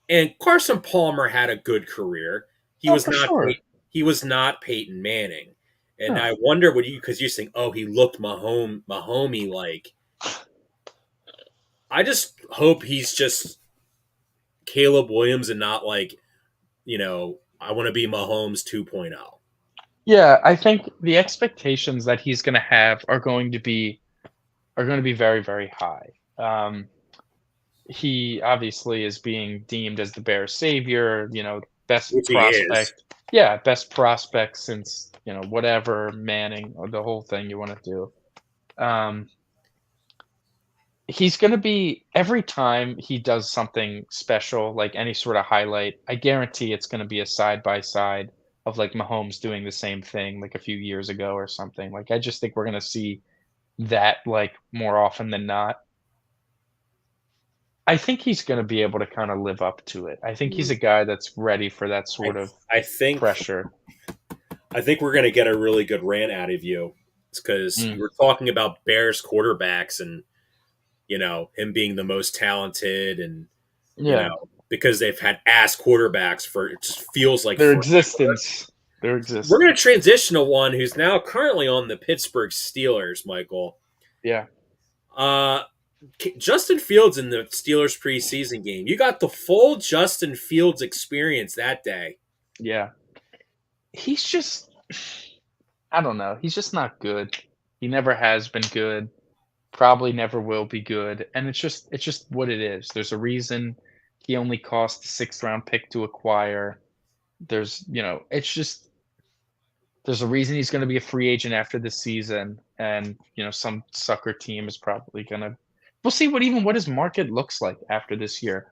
and Carson Palmer had a good career. He Oh, was for not sure. he was not Peyton Manning, and No. I wonder what you because you think oh he looked Mahomey like. I just hope he's just Caleb Williams and not like I want to be Mahomes 2.0. Yeah, I think the expectations that he's gonna have are gonna be very, very high. He obviously is being deemed as the Bears savior, best Which he is. prospect. Yeah, best prospect since, whatever, Manning, or the whole thing you wanna do. Um, he's gonna be every time he does something special, like any sort of highlight, I guarantee it's gonna be a side by side of, like, Mahomes doing the same thing, like, a few years ago or something. Like, I just think we're gonna see that, like, more often than not. I think he's gonna be able to kinda live up to it. I think he's a guy that's ready for that I sort of I think pressure. I think we're gonna get a really good rant out of you. It's because you Mm, were talking about Bears quarterbacks and him being the most talented and yeah. because they've had ass quarterbacks for it just feels like Their forever. existence. Their We're gonna existence. transition to one who's now currently on the Pittsburgh Steelers, Michael. Yeah, Uh Justin Fields in the Steelers preseason game. You got the full Justin Fields experience that day. yeah. He's just I don't know, he's just not good. He never has been good, probably never will be good, and it's just what it is. There's a reason he only cost a 6th round pick to acquire. It's just there's a reason he's gonna be a free agent after this season, and, some sucker team is probably gonna we'll see what his market looks like after this year.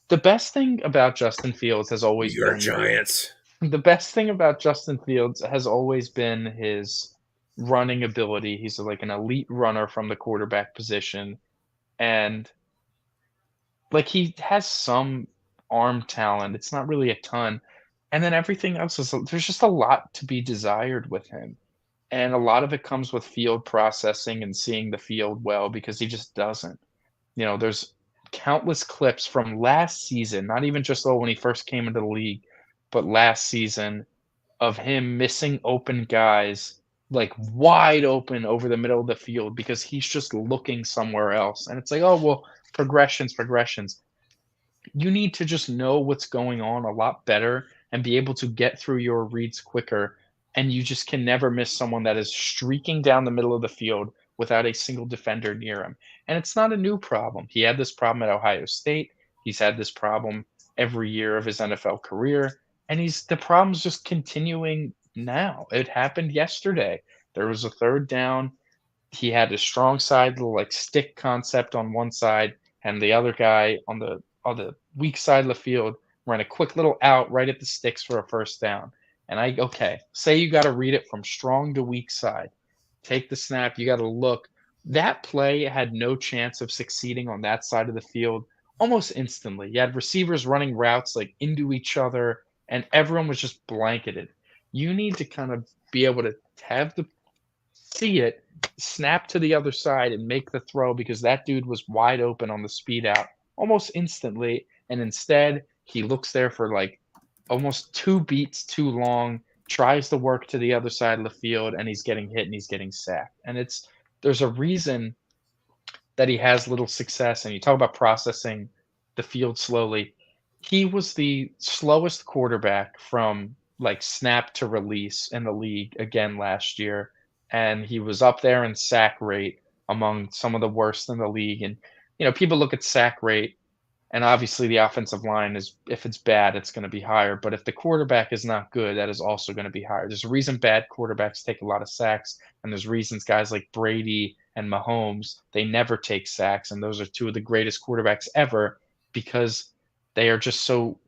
The best thing about Justin Fields has New always York been Giants. the best thing about Justin Fields has always been his running ability. He's like an elite runner from the quarterback position, and like he has some arm talent. It's not really a ton. And then everything else is there's just a lot to be desired with him. And a lot of it comes with field processing and seeing the field well because he just doesn't. There's countless clips from last season, not even just when he first came into the league, but last season of him missing open guys like wide open over the middle of the field because he's just looking somewhere else. And it's like, oh, well, progressions. You need to just know what's going on a lot better and be able to get through your reads quicker. And you just can never miss someone that is streaking down the middle of the field without a single defender near him. And it's not a new problem. He had this problem at Ohio State. He's had this problem every year of his NFL career. And the problem's just continuing now. It happened yesterday. There was a third down. He had a strong side, little like stick concept on one side, and the other guy on the weak side of the field ran a quick little out right at the sticks for a first down. And okay, say you got to read it from strong to weak side. Take the snap, you got to look. That play had no chance of succeeding on that side of the field almost instantly. You had receivers running routes like into each other, and everyone was just blanketed. You need to kind of be able to have the see it, snap to the other side, and make the throw because that dude was wide open on the speed out almost instantly. And instead, he looks there for like almost 2 beats too long, tries to work to the other side of the field, and he's getting hit and he's getting sacked. And there's a reason that he has little success. And you talk about processing the field slowly. He was the slowest quarterback from like snap to release in the league again last year. And he was up there in sack rate among some of the worst in the league. And, people look at sack rate, and obviously the offensive line is, if it's bad, it's going to be higher. But if the quarterback is not good, that is also going to be higher. There's a reason bad quarterbacks take a lot of sacks, and there's reasons guys like Brady and Mahomes, they never take sacks, and those are two of the greatest quarterbacks ever because they are just so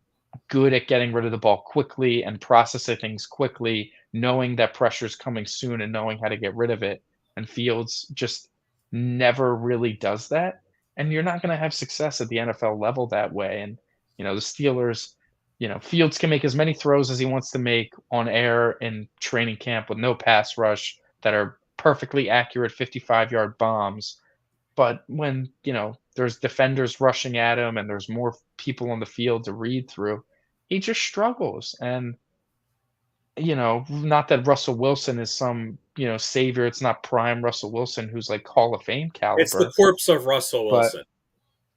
good at getting rid of the ball quickly and processing things quickly, knowing that pressure is coming soon and knowing how to get rid of it. And Fields just never really does that. And you're not going to have success at the NFL level that way. And, the Steelers, Fields can make as many throws as he wants to make on air in training camp with no pass rush that are perfectly accurate 55-yard bombs. But when, there's defenders rushing at him and there's more people on the field to read through, he just struggles. And, not that Russell Wilson is some, savior. It's not prime Russell Wilson who's like Hall of Fame It's the caliber. corpse of Russell But Wilson.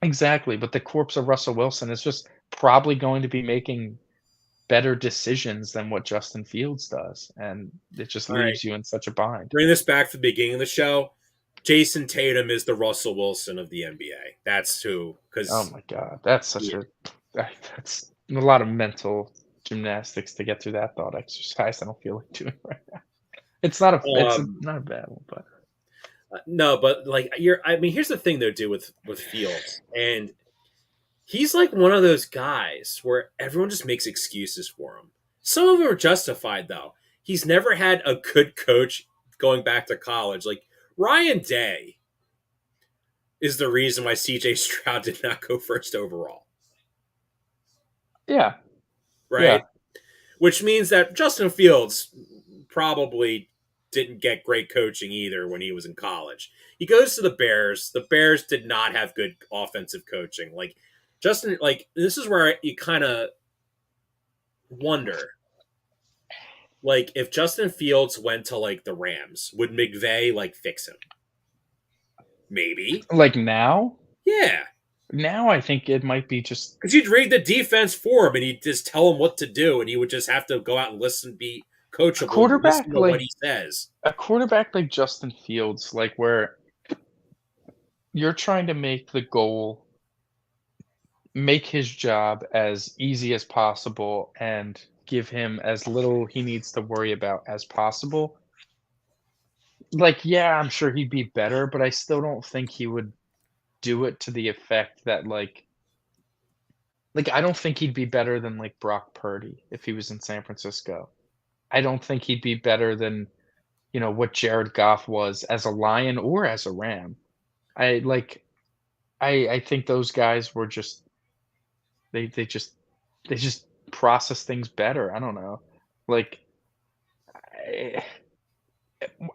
exactly. But the corpse of Russell Wilson is just probably going to be making better decisions than what Justin Fields does. And it just All right. leaves you in such a bind. Bring this back to the beginning of the show. Jason Tatum is the Russell Wilson of the NBA. That's who. Oh my God. That's that's a lot of mental gymnastics to get through that thought exercise. I don't feel like doing right now. It's not not a bad one, but no, but like here's the thing though, dude, with Fields, and he's like one of those guys where everyone just makes excuses for him. Some of them are justified though. He's never had a good coach going back to college. Like Ryan Day is the reason why CJ Stroud did not go first overall. yeah. Right? Yeah. Which means that Justin Fields probably didn't get great coaching either when he was in college. He goes to the Bears. The Bears did not have good offensive coaching. Like Justin, like this is where you kind of wonder, like if Justin Fields went to like the Rams, would McVay like fix him? Maybe. Like now? Yeah. Now I think it might be just because you'd read the defense for him and he'd just tell him what to do, and he would just have to go out and listen, be coachable, listen to what he says. A quarterback like Justin Fields, like where you're trying to make the goal, make his job as easy as possible and give him as little he needs to worry about as possible. Like, yeah, I'm sure he'd be better, but I still don't think he would do it to the effect that like Like, I don't think he'd be better than, like, Brock Purdy if he was in San Francisco. I don't think he'd be better than, what Jared Goff was as a Lion or as a Ram. I like I think those guys were just they they just they just process things better. I don't know. Like, I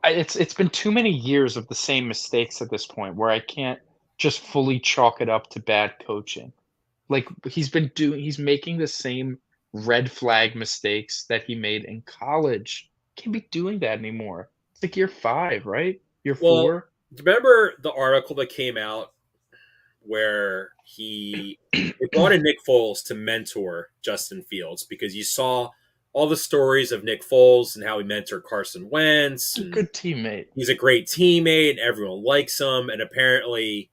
it's been too many years of the same mistakes at this point where I can't just fully chalk it up to bad coaching. Like, he's making the same red flag mistakes that he made in college. Can't be doing that anymore. It's like year 5, right? Year Well, 4? remember the article that came out where they brought in Nick Foles to mentor Justin Fields because you saw all the stories of Nick Foles and how he mentored Carson Wentz, A and good teammate. he's a great teammate and everyone likes him. And apparently,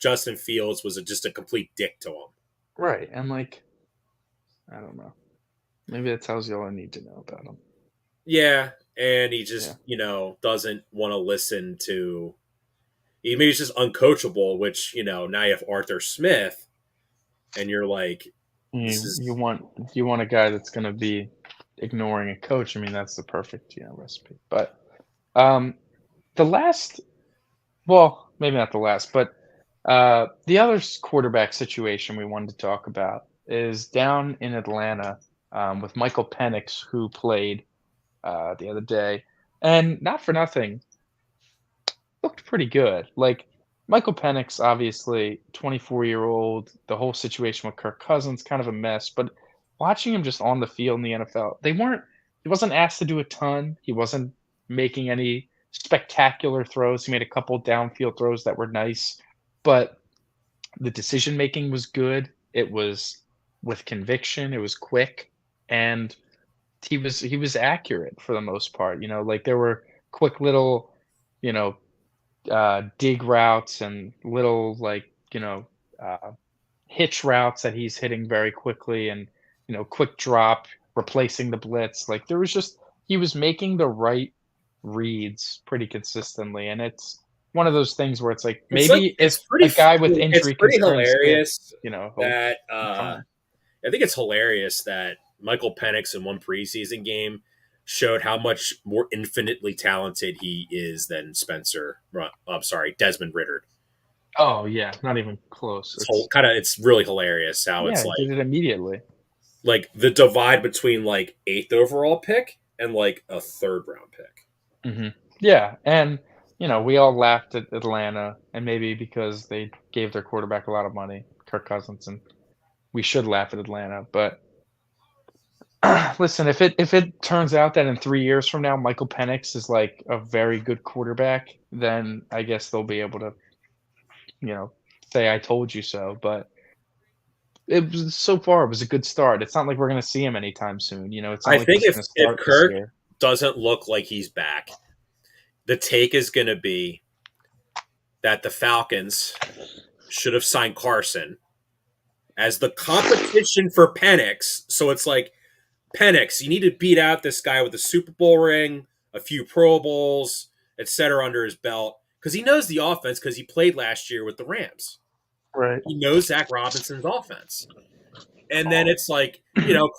Justin Fields was just a complete dick to him. Right, and, like, I don't know. Maybe that tells you all I need to know about him. Yeah, and he just Yeah. doesn't want to listen to. Maybe he's just uncoachable. Which now you have Arthur Smith, and you're like, this You is. you want you want a guy that's gonna be ignoring a coach. I mean, that's the perfect, recipe. But, um, the last well, maybe not the last, but, the other quarterback situation we wanted to talk about is down in Atlanta, with Michael Penix, who played, the other day, and not for nothing, looked pretty good. Like, Michael Penix, obviously 24-year-old, the whole situation with Kirk Cousins, kind of a mess, but watching him just on the field in the NFL, he wasn't asked to do a ton. He wasn't making any spectacular throws. He made a couple downfield throws that were nice, but the decision making was good. It was with conviction, it was quick, and he was accurate for the most part. Like, there were quick little, you know, dig routes and little, like, uh, hitch routes that he's hitting very quickly, and quick drop, replacing the blitz. Like, there was just he was making the right reads pretty consistently, and it's one of those things where it's like, It's like maybe if a it's guy with injury pretty concerns hilarious hits, he'll that be fine. I think it's hilarious that Michael Penix in one preseason game showed how much more infinitely talented he is than I'm sorry, Desmond Ritter. Oh yeah, not even close. It's really hilarious how it's Yeah, did it immediately. like the divide between like 8th overall pick and like a 3rd round pick. Yeah, and we all laughed at Atlanta, and maybe because they gave their quarterback a lot of money, Kirk Cousins, and we should laugh at Atlanta. But listen, if it turns out that in 3 years from now, Michael Penix is like a very good quarterback, then I guess they'll be able to, you know, say I told you so. But so far it was a good start. It's not like we're gonna see him anytime soon. It's not I like think he's if gonna start this Kirk year. doesn't look like he's back, the take is going to be that the Falcons should have signed Carson as the competition for Penix. So it's like, Penix, you need to beat out this guy with a Super Bowl ring, a few Pro Bowls, etc. under his belt because he knows the offense because he played last year with the Rams. Right. He knows Zach Robinson's offense. And then it's like,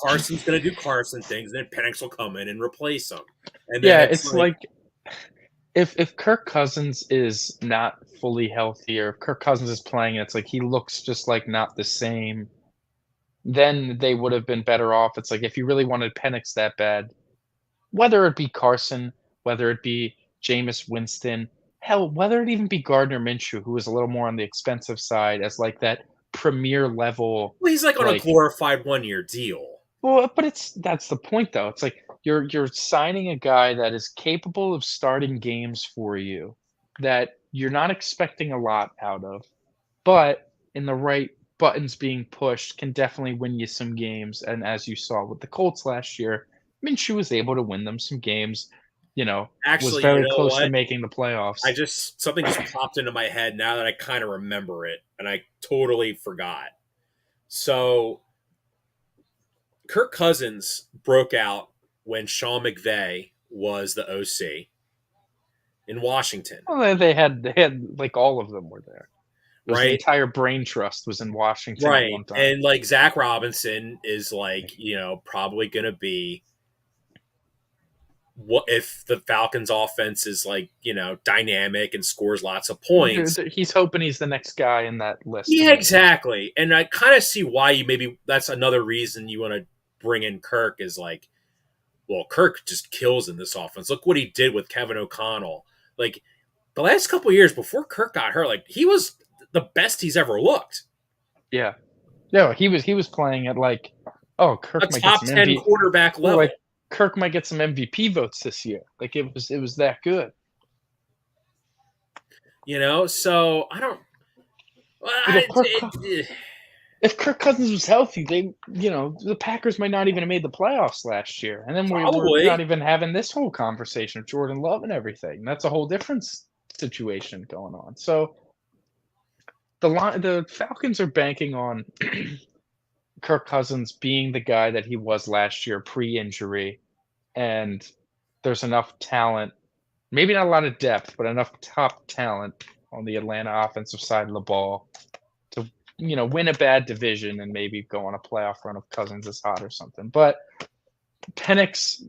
Carson's going to do Carson things, and then Penix will come in and replace him. And then Yeah, it's it's like, like if Kirk Cousins is not fully healthy, or if Kirk Cousins is playing, it's like he looks just like not the same, then they would have been better off. It's like if you really wanted Penix that bad, whether it be Carson, whether it be Jameis Winston, hell, whether it even be Gardner Minshew, who is a little more on the expensive side as like that premier level, well, he's like on a like glorified 1 year deal. well, but that's the point though. It's like you're signing a guy that is capable of starting games for you, that you're not expecting a lot out of, but in the right buttons being pushed can definitely win you some games. And as you saw with the Colts last year, Minshew was able to win them some games, was Actually, you very know close to what? making the playoffs. Something just popped into my head now that I kind of remember it, and I totally forgot. So Kirk Cousins broke out when Sean McVay was the OC in Washington. Well, they had like all of them were there. Because the right? entire brain trust was in Washington at Right. one time. And like Zach Robinson is like, probably going to be what if the Falcons offense is like, dynamic and scores lots of points. He's hoping he's the next guy in that list. Yeah, exactly. And I kind of see why that's another reason you want to bring in Kirk is like, well, Kirk just kills in this offense. Look what he did with Kevin O'Connell. Like the last couple years before Kirk got hurt, like he was the best he's ever looked. Yeah. No, he was playing at like, oh, A Kirk might get top some 10 quarterback level. Like Kirk might get some MVP votes this year. Like it was that good. So I don't. If Kirk Cousins was healthy, the Packers might not even have made the playoffs last year, and then we're not even having this whole conversation of Jordan Love and everything. That's a whole different situation going on. So the Falcons are banking on Kirk Cousins being the guy that he was last year pre-injury, and there's enough talent, maybe not a lot of depth, but enough top talent on the Atlanta offensive side of the ball to, win a bad division and maybe go on a playoff run if Cousins is hot or something. But Penix,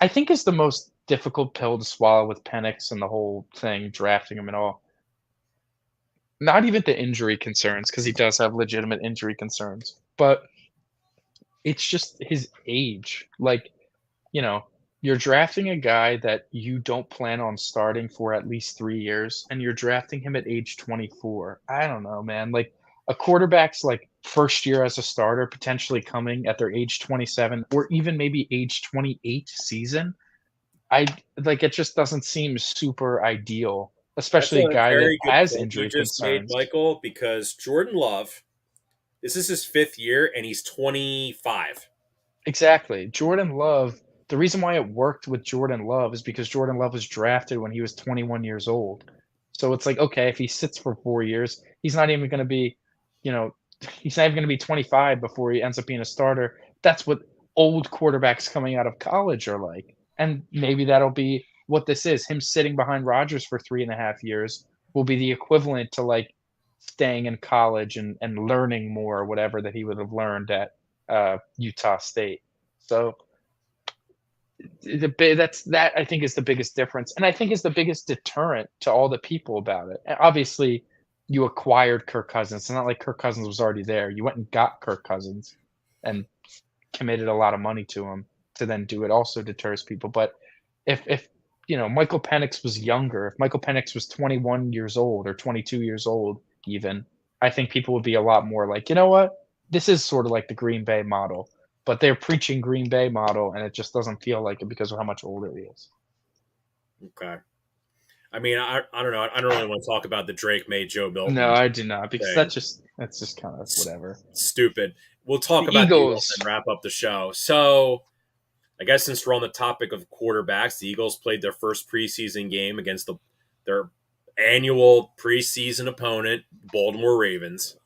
I think is the most difficult pill to swallow with Penix and the whole thing, drafting him and all. Not even the injury concerns, because he does have legitimate injury concerns, but it's just his age. Like, you're drafting a guy that you don't plan on starting for at least 3 years, and you're drafting him at age 24. I don't know, man. Like, a quarterback's, like, first year as a starter potentially coming at their age 27 or even maybe age 28 season, it just doesn't seem super ideal, especially a guy that has injury concerns. Michael, because Jordan Love, this is his 5th year, and he's 25. Exactly. Jordan Love, the reason why it worked with Jordan Love is because Jordan Love was drafted when he was 21 years old. So it's like, okay, if he sits for 4 years, he's not even going to be, he's not even going to be 25 before he ends up being a starter. That's what old quarterbacks coming out of college are like. And maybe that'll be what this is. Him sitting behind Rodgers for 3.5 years will be the equivalent to like staying in college and learning more or whatever that he would have learned at Utah State. So that I think is the biggest difference, and I think is the biggest deterrent to all the people about it. And obviously, you acquired Kirk Cousins. It's not like Kirk Cousins was already there. You went and got Kirk Cousins and committed a lot of money to him to then do it. Also deters people. But if Michael Penix was younger, if Michael Penix was 21 years old or 22 years old, even, I think people would be a lot more like, you know what, this is sort of like the Green Bay model. But they're preaching Green Bay model, and it just doesn't feel like it because of how much older he is. Okay. I mean, I don't know. I don't really want to talk about the Drake made Joe Milton. No, I do not, because that's just kind of whatever. Stupid. We'll talk about the Eagles and wrap up the show. So, I guess since we're on the topic of quarterbacks, the Eagles played their first preseason game against their annual preseason opponent, Baltimore Ravens.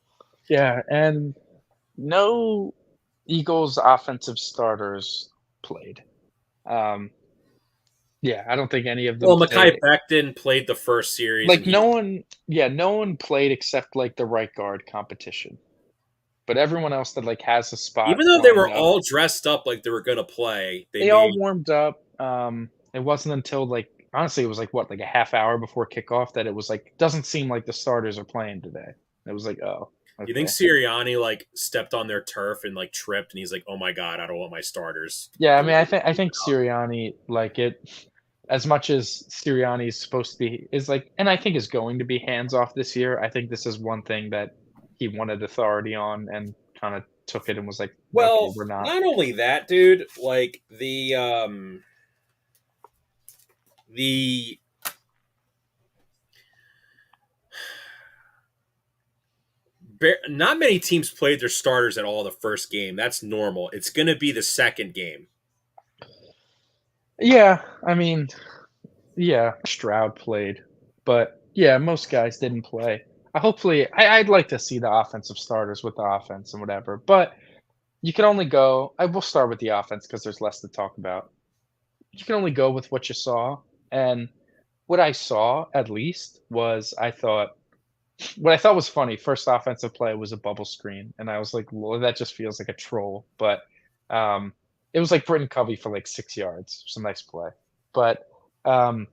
Yeah, and no Eagles offensive starters played. Yeah, I don't think any of them. Well, Mekhi Becton played the first series. Like no one played except like the right guard competition. But everyone else that like has a spot, even though they were all dressed up like they were going to play, they all warmed up. It wasn't until honestly, it was like a half hour before kickoff that it was like, doesn't seem like the starters are playing today. It was like, oh. Okay. You think Sirianni stepped on their turf and tripped, and he's like, "Oh my god, I don't want my starters." Yeah, I mean, I think Sirianni as much as Sirianni is supposed to be and I think is going to be hands off this year. I think this is one thing that he wanted authority on and kind of took it and was like, "Well, okay, we're not." Not only that, dude. Not many teams played their starters at all the first game. That's normal. It's going to be the second game. Yeah, I mean, yeah, Stroud played, but yeah, most guys didn't play. I'd like to see the offensive starters with the offense and whatever, but you can only go. I will start with the offense because there's less to talk about. You can only go with what you saw, and what I saw at least was I thought what I thought was funny, first offensive play was a bubble screen, and I was like, "Well, that just feels like a troll," but, um, it was like Britton Covey for, like, 6 yards. It was a nice play. But, um,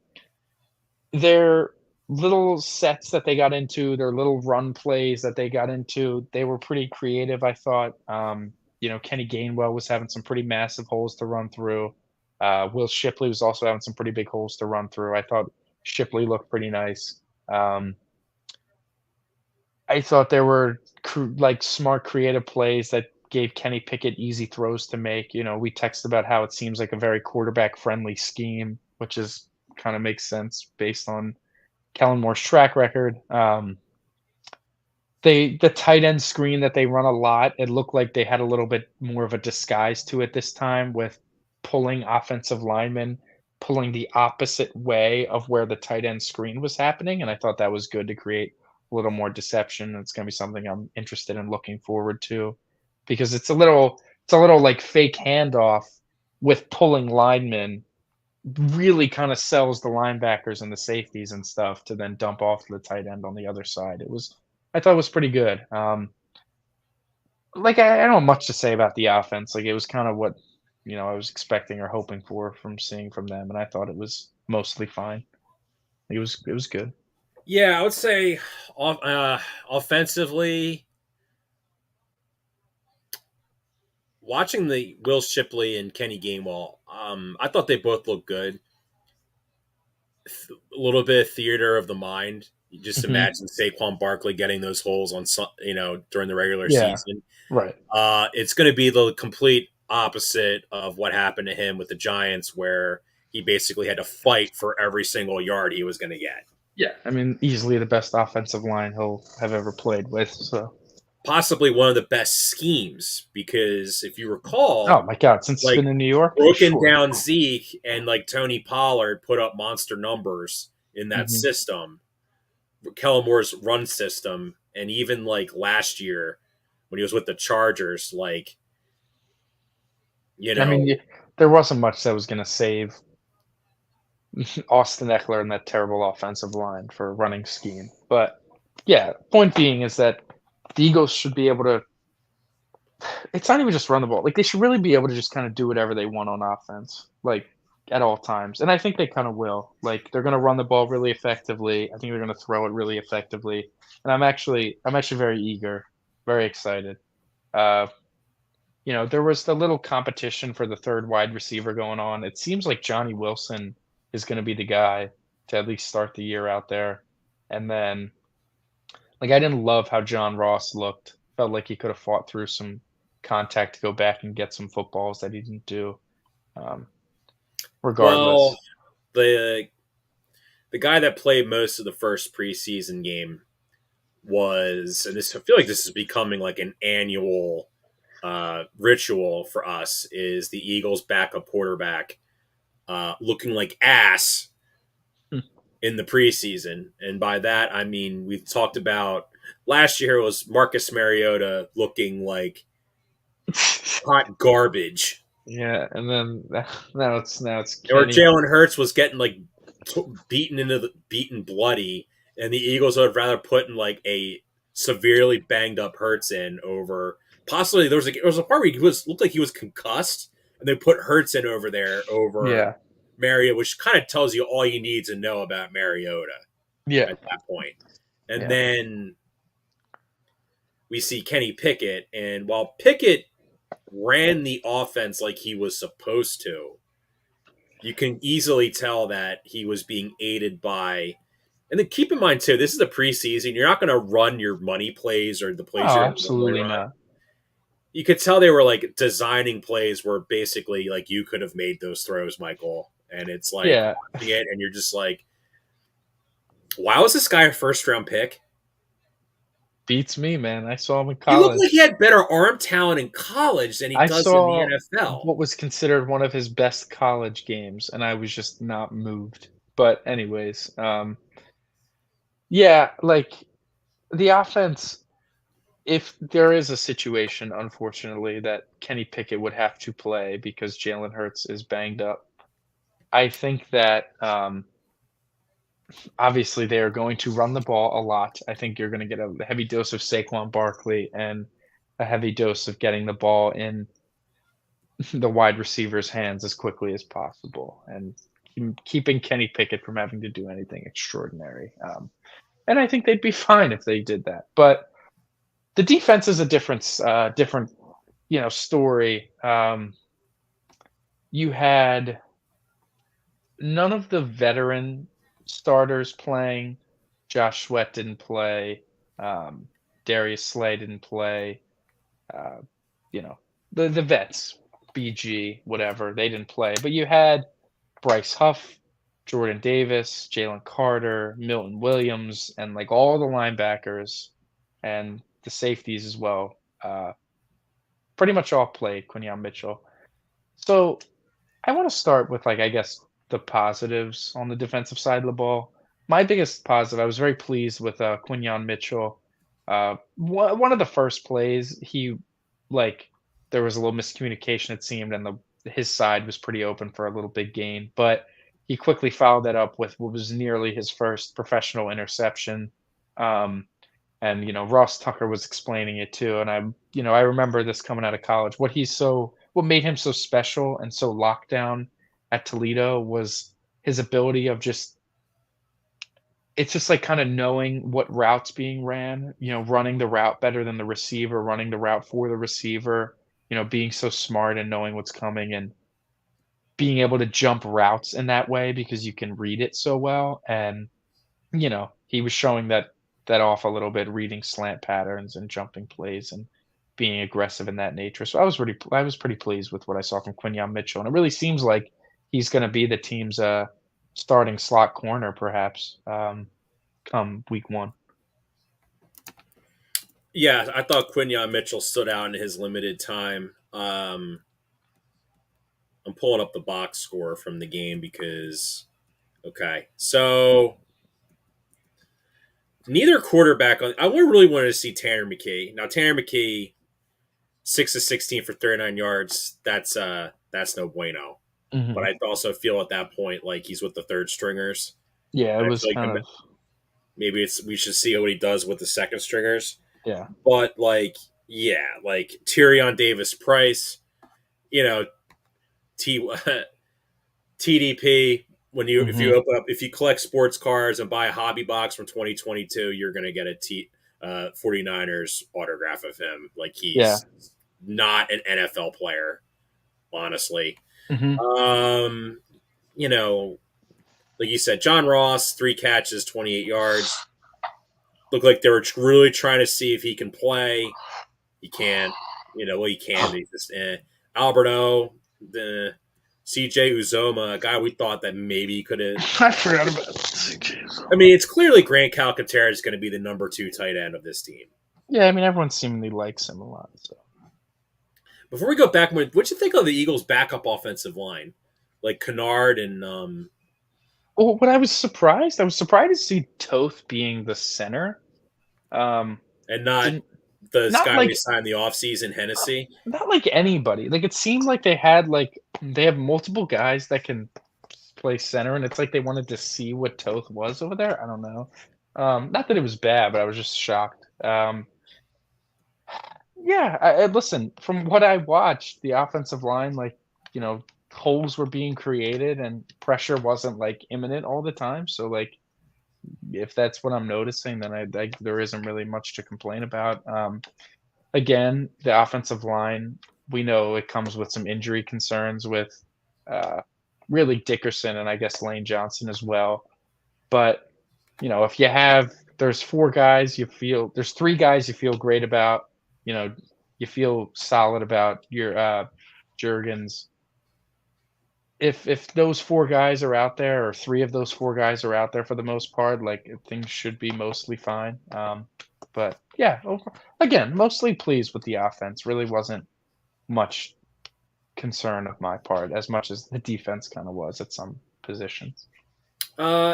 their little sets that they got into, their little run plays that they got into, they were pretty creative, I thought. Kenny Gainwell was having some pretty massive holes to run through. Will Shipley was also having some pretty big holes to run through. I thought Shipley looked pretty nice. I thought there were like smart, creative plays that gave Kenny Pickett easy throws to make. We texted about how it seems like a very quarterback-friendly scheme, which is kind of makes sense based on Kellen Moore's track record. The tight end screen that they run a lot, it looked like they had a little bit more of a disguise to it this time with pulling offensive linemen, pulling the opposite way of where the tight end screen was happening, and I thought that was good to create a little more deception. It's gonna be something I'm interested in looking forward to because it's a little like fake handoff with pulling linemen really kinda sells the linebackers and the safeties and stuff to then dump off to the tight end on the other side. I thought it was pretty good. Like, I don't have much to say about the offense. Like, it was kind of what, I was expecting or hoping for from seeing from them, and I thought it was mostly fine. It was good. Yeah, I would say offensively, watching the Will Shipley and Kenny Gainwell, I thought they both looked good. A little bit of theater of the mind. You just Mhm. imagine Saquon Barkley getting those holes on, during the regular Yeah, season. right. It's going to be the complete opposite of what happened to him with the Giants, where he basically had to fight for every single yard he was going to get. Yeah, I mean, easily the best offensive line he'll have ever played with, so Possibly one of the best schemes, because if you oh recall, my god, since it's like been in New York, for broken sure. down Zeke and like Tony Pollard put up monster numbers in that Mhm. system, Kellen Moore's run system, and even like last year when he was with the Chargers, like you I mean, know, there wasn't much that was gonna save Austin Eckler and that terrible offensive line for a running scheme. But yeah, point being is that the Eagles should be able to. It's not even just run the ball. Like they should really be able to just kind of do whatever they want on offense, like at all times. And I think they kind of will. Like they're going to run the ball really effectively. I think they're going to throw it really effectively. And I'm actually very eager, very excited. Uh, there was the little competition for the third wide receiver going on. It seems like Johnny Wilson is going to be the guy to at least start the year out there. And then, like, I didn't love how John Ross looked. Felt like he could have fought through some contact to go back and get some footballs that he didn't do. Um, well, regardless, the the guy that played most of the first preseason game was, and this I feel like this is becoming like an annual ritual for us, is the Eagles' backup quarterback looking like ass hmm. in the preseason. And by that, I mean, we've talked about last year it was Marcus Mariota looking like hot garbage. Yeah, and then now it's Or Kenny. Jalen Hurts was getting like beaten bloody, and the Eagles would rather put in like a severely banged up Hurts in over possibly there was a part where he looked like he was concussed, and they put Hurts in over there over Yeah, Mariota, which kind of tells you all you need to know about Mariota yeah, at that point. And yeah. then we see Kenny Pickett, and while Pickett ran the offense like he was supposed to, you can easily tell that he was being aided by. And then keep in mind too, this is the preseason. You're not going to run your money plays or the plays Oh, you're going to normally absolutely run. not. You could tell they were like designing plays where basically like you could have made those throws, Michael. And it's like Yeah, watching it, and you're just like, "Wow, is this guy a first round pick?" beats me, man. I saw him in He looked like he college. had better arm talent in college than he I does in the saw NFL. what was considered one of his best college games, and I was just not moved. But anyways, yeah, like the offense, if there is a situation, unfortunately, that Kenny Pickett would have to play because Jalen Hurts is banged up, I think that obviously they are going to run the ball a lot. I think you're going to get a heavy dose of Saquon Barkley and a heavy dose of getting the ball in the wide receiver's hands as quickly as possible and keeping Kenny Pickett from having to do anything extraordinary. And I think they'd be fine if they did that. But the defense is a different story. You had none of the veteran starters playing. Josh Sweat didn't play. Darius Slay didn't play. Uh, the vets, BG, whatever, they didn't play. But you had Bryce Huff, Jordan Davis, Jalen Carter, Milton Williams, and like all the linebackers and the safeties as well. Pretty much all played Quinyon Mitchell. So I want to start with I guess the positives on the defensive side of the ball. My biggest positive, I was very pleased with Quinyon Mitchell. One of the first plays, there was a little miscommunication it seemed, and his side was pretty open for a little big gain, but he quickly followed that up with what was nearly his first professional interception. And Ross Tucker was explaining it too, and I remember this coming out of college. What made him so special and so locked down at Toledo was his ability of it's just like kind of knowing what routes being ran, running the route better than the receiver, running the route for the receiver, being so smart and knowing what's coming and being able to jump routes in that way because you can read it so well. And, he was showing that off a little bit, reading slant patterns and jumping plays and being aggressive in that nature. So I was pretty pleased with what I saw from Quinyon Mitchell. And it really seems like he's going to be the team's starting slot corner, perhaps, come week 1. Yeah, I thought Quinyon Mitchell stood out in his limited time. I'm pulling up the box score from the game because, so neither quarterback I really wanted to see Tanner McKee. Now Tanner McKee, 6 of 16 for 39 yards. That's no bueno. Mm-hmm. But I also feel at that point like he's with the third stringers. Yeah, it was kind of. Maybe we should see what he does with the second stringers. Yeah. But Tyrion Davis Price, TDP. When you if you collect sports cards and buy a hobby box from 2022, you're gonna get a 49ers autograph of him. Like he's not an NFL player, honestly. Mm-hmm. Like you said, John Ross, 3 catches, 28 yards. Looked like they were really trying to see if he can play. He can't. He can. He's just Alberto, the CJ Uzoma, a guy we thought that maybe could have. I forgot about CJ Uzoma. I mean, it's clearly Grant Calcaterra is going to be the number 2 tight end of this team. Yeah, I mean, everyone seemingly likes him a lot. So. Before we go back, what'd you think of the Eagles' backup offensive line? Like Kennard and Well, what I was surprised to see Toth being the center. And not this guy we signed the offseason, Hennessy. Not like anybody. Like it seemed like they have multiple guys that can play center, and it's like they wanted to see what Toth was over there. I don't know. Not that it was bad, but I was just shocked. Listen, from what I watched, the offensive line, holes were being created and pressure wasn't imminent all the time. So if that's what I'm noticing, then there isn't really much to complain about. Again, the offensive line, we know it comes with some injury concerns with really Dickerson and I guess Lane Johnson as well. But if there's 3 guys you feel great about, you feel solid about your Juergens. If those 4 guys are out there, or 3 of those 4 guys are out there for the most part, things should be mostly fine. But yeah, again, mostly pleased with the offense. Really wasn't much concern of my part, as much as the defense kind of was at some positions.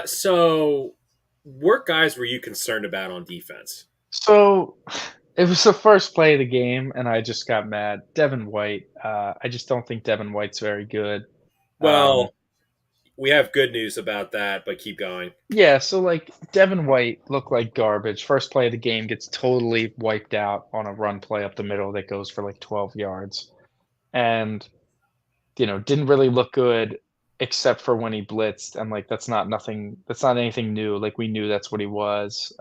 So what guys were you concerned about on defense? So it was the first play of the game, and I just got mad. Devin White. I just don't think Devin White's very good. Well, we have good news about that, but keep going. Yeah, so, like, Devin White looked like garbage. First play of the game gets totally wiped out on a run play up the middle that goes for, like, 12 yards, and, didn't really look good except for when he blitzed, and, like, that's not anything new, like, we knew that's what he was.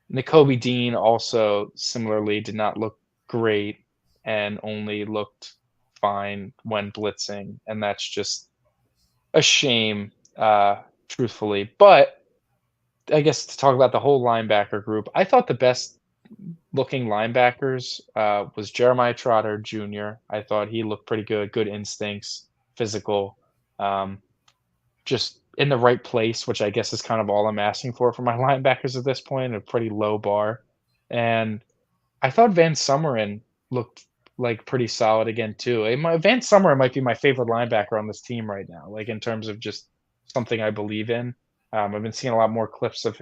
Nakobe Dean also similarly did not look great and only looked fine when blitzing, and that's just a shame, truthfully. But I guess to talk about the whole linebacker group, I thought the best looking linebackers was Jeremiah Trotter Jr. I thought he looked pretty good, good instincts, physical, um, just in the right place, which I guess is kind of all I'm asking for my linebackers at this point, a pretty low bar. And I thought Van Sumeren looked like pretty solid again too. Van Sumeren might be my favorite linebacker on this team right now, like in terms of just something I believe in. I've been seeing a lot more clips of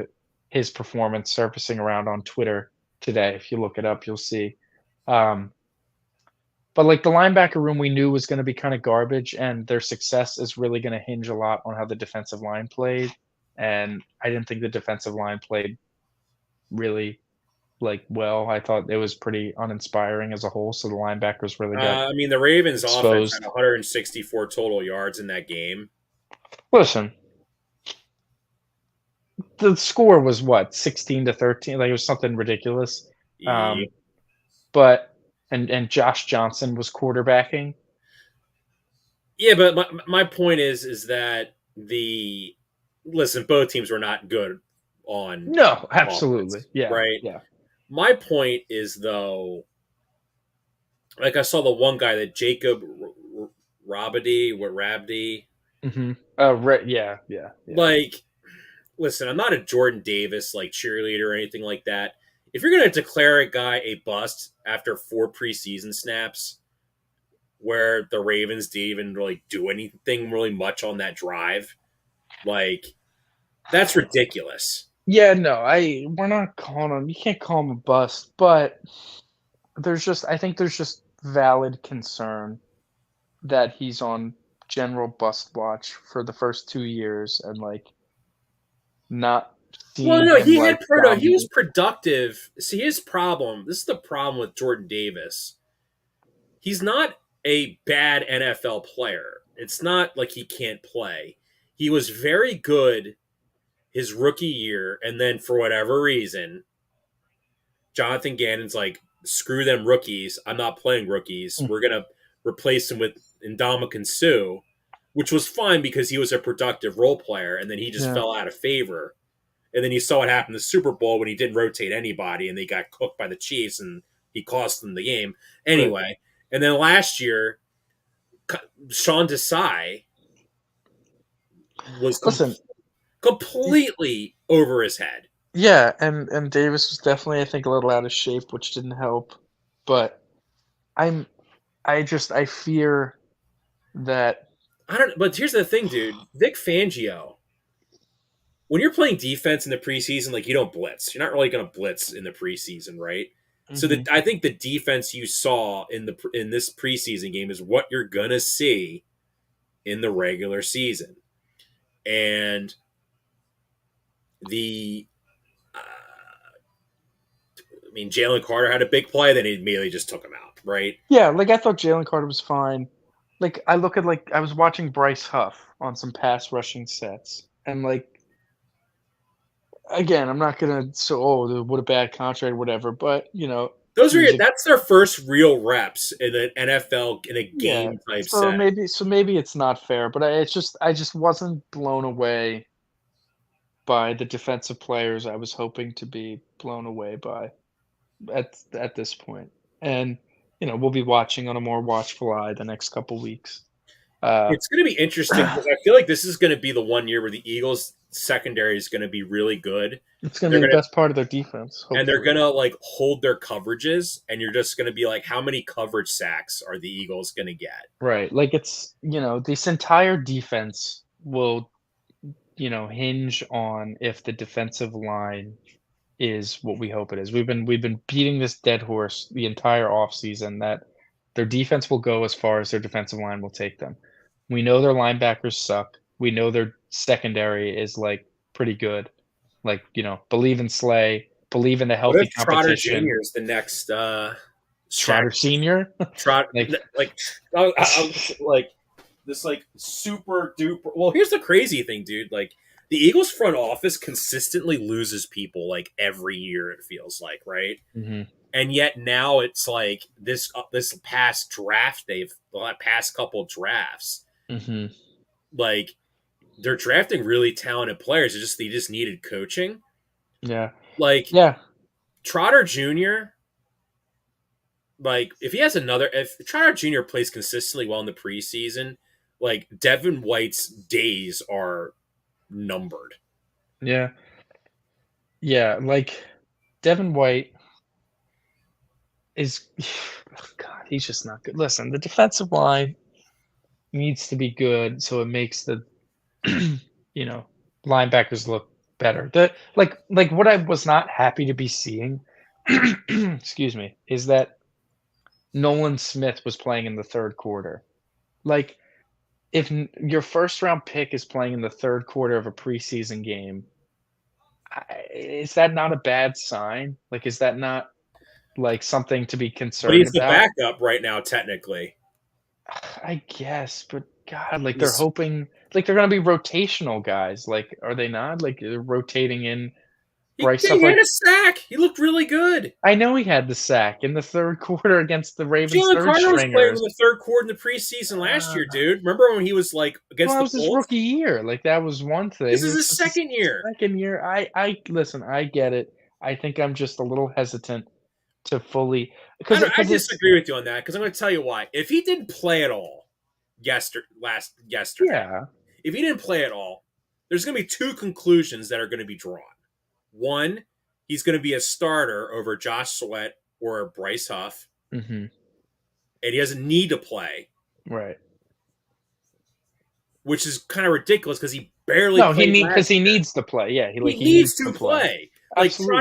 his performance surfacing around on Twitter today. If you look it up, you'll see. Um, but like the linebacker room, we knew was going to be kind of garbage, and their success is really going to hinge a lot on how the defensive line played. And I didn't think the defensive line played really well. I thought it was pretty uninspiring as a whole, so the linebackers really got I mean, the Ravens' offense had exposed. 164 total yards in that game. Listen, the score was what, 16-13? Like, it was something ridiculous. Yeah, Um, but and Josh Johnson was quarterbacking. yeah, but my point is that both teams were not good on No, absolutely. offense, Yeah, right? yeah. My point is though, like I saw the one guy that Jacob Rabdi, Mhm. Yeah, yeah, yeah. like listen, I'm not a Jordan Davis like cheerleader or anything like that. If you're going to declare a guy a bust after 4 preseason snaps, where the Ravens didn't even really do anything really much on that drive, like that's ridiculous. Yeah, no, we're not calling him, you can't call him a bust, but I think there's just valid concern that he's on general bust watch for the first 2 years and, like, not Well, seeing no, him, he like, had he was dominate. productive. See, his problem. This is the problem with Jordan Davis. He's not a bad NFL player. It's not like he can't play. He was very good his rookie year, and then for whatever reason, Jonathan Gannon's like, screw them rookies. I'm not playing rookies. Mm, We're gonna replace him with Ndamukong Suh, which was fine because he was a productive role player, and then he just yeah, fell out of favor. And then you saw what happened in the Super Bowl when he didn't rotate anybody, and they got cooked by the Chiefs, and he cost them the game right. anyway. And then last year, Sean Desai was Listen, y completely over his head. yeah, and Davis was definitely, I think, a little out of shape, which didn't help, but I'm I fear that. I don't. But here's the thing, dude. Vic Fangio, when you're playing defense in the preseason, like you don't blitz. You're not really going to blitz in the preseason, right? So Mhm. I think the defense you saw in this preseason game is what you're going to see in the regular season. And the I mean, Jalen Carter had a big play, then he immediately just took him out, right? Yeah, like, I thought Jalen Carter was fine. Like, I look at, like, I was watching Bryce Huff on some pass rushing sets, and, like, again, I'm not gonna say, "Oh, what a bad contract," whatever, but, Those he are was a. that's their first real reps in an NFL in a Yeah, game type so setting. maybe it's not fair, but I just wasn't blown away by the defensive players I was hoping to be blown away by at this point. And, we'll be watching on a more watchful eye the next couple weeks. Uh, It's going to be interesting because I feel like this is going to be the one year where the Eagles secondary is going to be really good. it's gonna They're be the going to best part of their defense, and they're hopefully. going to like hold their coverages, and you're just going to be like, how many coverage sacks are the Eagles going to get? Right, like, it's this entire defense will, hinge on if the defensive line is what we hope it is. We've been beating this dead horse the entire offseason that their defense will go as far as their defensive line will take them. We know their linebackers suck. We know their secondary is, like, pretty good. Like, believe in Slay, believe in the What healthy if Trotter competition. Jr. is the next sack? Trotter Senior? Trot Like like I like this like super duper. Well, here's the crazy thing, dude. Like the Eagles front office consistently loses people like every year. It feels like, right? Mhm, And yet now it's like this past draft, the past couple drafts, mhm. like they're drafting really talented players. They just needed coaching. Yeah. Like Yeah. Trotter Jr. Like if Trotter Jr. plays consistently well in the preseason, like Devin White's days are numbered. Yeah. Yeah, like, Devin White is God, he's just not good. Listen, the defensive line needs to be good so it makes the, you know, linebackers look better. Like, what I was not happy to be seeing, excuse me, is that Nolan Smith was playing in the 3rd quarter. Like, if n your first round pick is playing in the 3rd quarter of a preseason game, is that not a bad sign? Like, is that not, like, something to be But concerned he's the about? backup right now, technically. I guess, but God, like, they're He's, hoping like, they're gonna be rotational guys, like, are they not? Like, they're rotating in Bryce stuff he had like a sack. He looked really good. I know he had the sack in the 3rd quarter against the Ravens' Jalen 3rd Carter was playing in stringers. the third quarter in the preseason last Uh, year, dude. Remember when he was like well, against that the was his Colts? rookie year, like, that was one This thing. is This his was his second year. 2nd year. I listen, I get it. I think I'm just a little hesitant to fully I don't, I because it's disagree with you on that because I'm going to tell you why. If he didn't play at all yesterday, yeah. if he didn't play at all, there's going to be two conclusions that are going to be drawn. One, he's going to be a starter over Josh Sweat or Bryce Huff, Mhm. and he doesn't need to play, Right. which is kind of ridiculous because he barely No, he played need because last he year. needs to play. Yeah, He he needs needs to to play. play. Like Absolutely.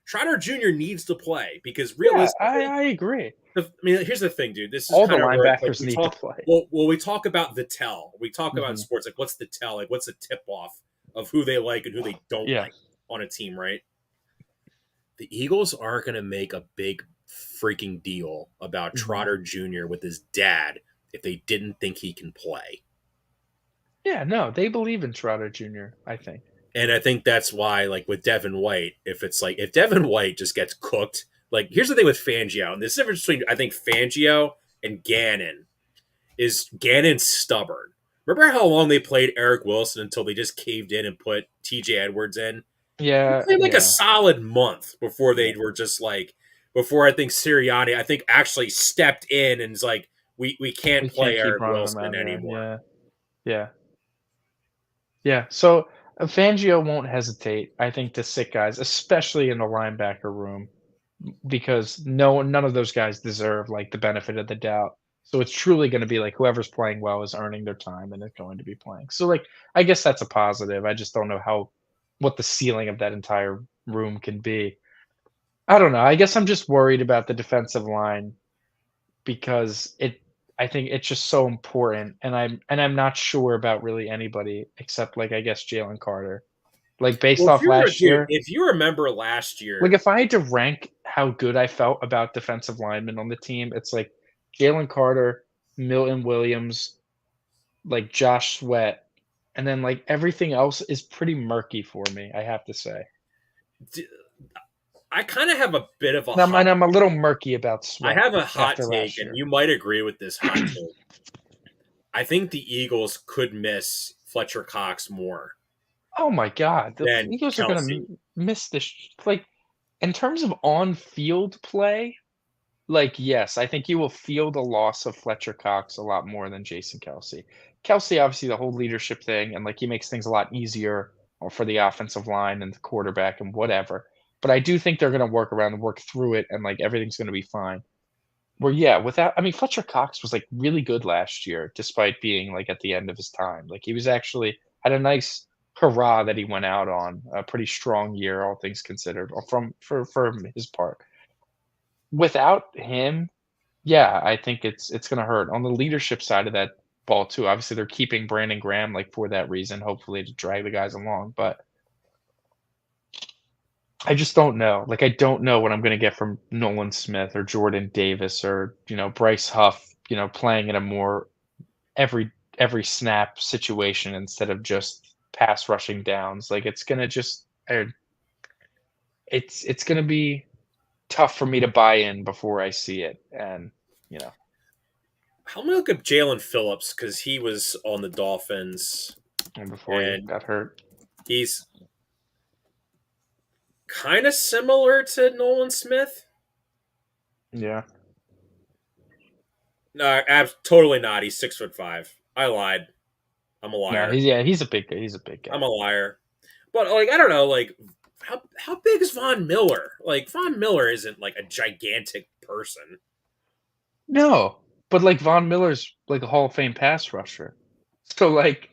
Trotter Jr. needs to play because Yeah, realistically, I agree. I mean, here's the thing, dude. This is All the kind of where like linebackers we need to talk. play. Well, we talk about the tell. We talk about Mhm. sports. Like, what's the tell? Like, what's the tip off of who they like and who they don't Yeah. like on a team, right? The Eagles aren't going to make a big freaking deal about Mhm. Trotter Jr. with his dad if they didn't think he can play. Yeah, no, they believe in Trotter Jr., I think. And I think that's why, like with Devin White, if Devin White just gets cooked, like here's the thing with Fangio, and the difference between I think Fangio and Gannon is Gannon's stubborn. Remember how long they played Eric Wilson until they just caved in and put TJ Edwards in? They Yeah, played like a yeah, solid month before yeah. they were just like before I think Sirianni actually stepped in and was like, we can't We can't play keep Eric running them Wilson out of there. anymore. Yeah, yeah, yeah. So, Fangio won't hesitate, I think, to sit guys, especially in the linebacker room, because none of those guys deserve, like, the benefit of the doubt. So it's truly gonna be, like, whoever's playing well is earning their time and is going to be playing. So, like, I guess that's a positive. I just don't know what the ceiling of that entire room can be. I don't know. I guess I'm just worried about the defensive line because I think it's just so important, and I'm not sure about really anybody except, like, I guess Jalen Carter. Like, based Well, off last year, if you remember last like, year, if I had to rank how good I felt about defensive linemen on the team, it's like Jalen Carter, Milton Williams, like Josh Sweat, and then, like, everything else is pretty murky for me, I have to say. I kind of have a bit of a And hot. I'm a little murky about I Sweat have a hot after take, last and year. you might agree with this hot take. I think the Eagles could miss Fletcher Cox more Oh my god, the than Eagles are gonna Kelsey. miss this like, in terms of on-field play, like, yes, I think you will feel the loss of Fletcher Cox a lot more than Jason Kelsey. Kelsey, obviously, the whole leadership thing, and, like, he makes things a lot easier, for the offensive line and the quarterback and whatever, but I do think they're gonna work around and work through it, and, like, everything's gonna be fine. Where, yeah, without I mean, Fletcher Cox was, like, really good last year despite being, like, at the end of his time. Like, he was actually had a nice hurrah that he went out on, a pretty strong year, all things considered, or for his part. Without him, yeah, I think it's gonna hurt. On the leadership side of that, ball too. Obviously, they're keeping Brandon Graham like for that reason, hopefully to drag the guys along. But I just don't know. Like, I don't know what I'm going to get from Nolan Smith or Jordan Davis or Bryce Huff. Playing in a more every snap situation instead of just pass rushing downs. Like, it's gonna just it's gonna be tough for me to buy in before I see it. And How many look at Jalen Phillips because he was on the Dolphins and before he and got hurt. he's kind of similar to Nolan Smith. Yeah. No, totally not. He's 6'5". I lied. I'm a No, liar. he's a big guy. He's a big guy. I'm a liar. But like, I don't know. Like, how big is Von Miller? Like, Von Miller isn't like a gigantic person. No, but like Von Miller's like a Hall of Fame pass rusher. So like,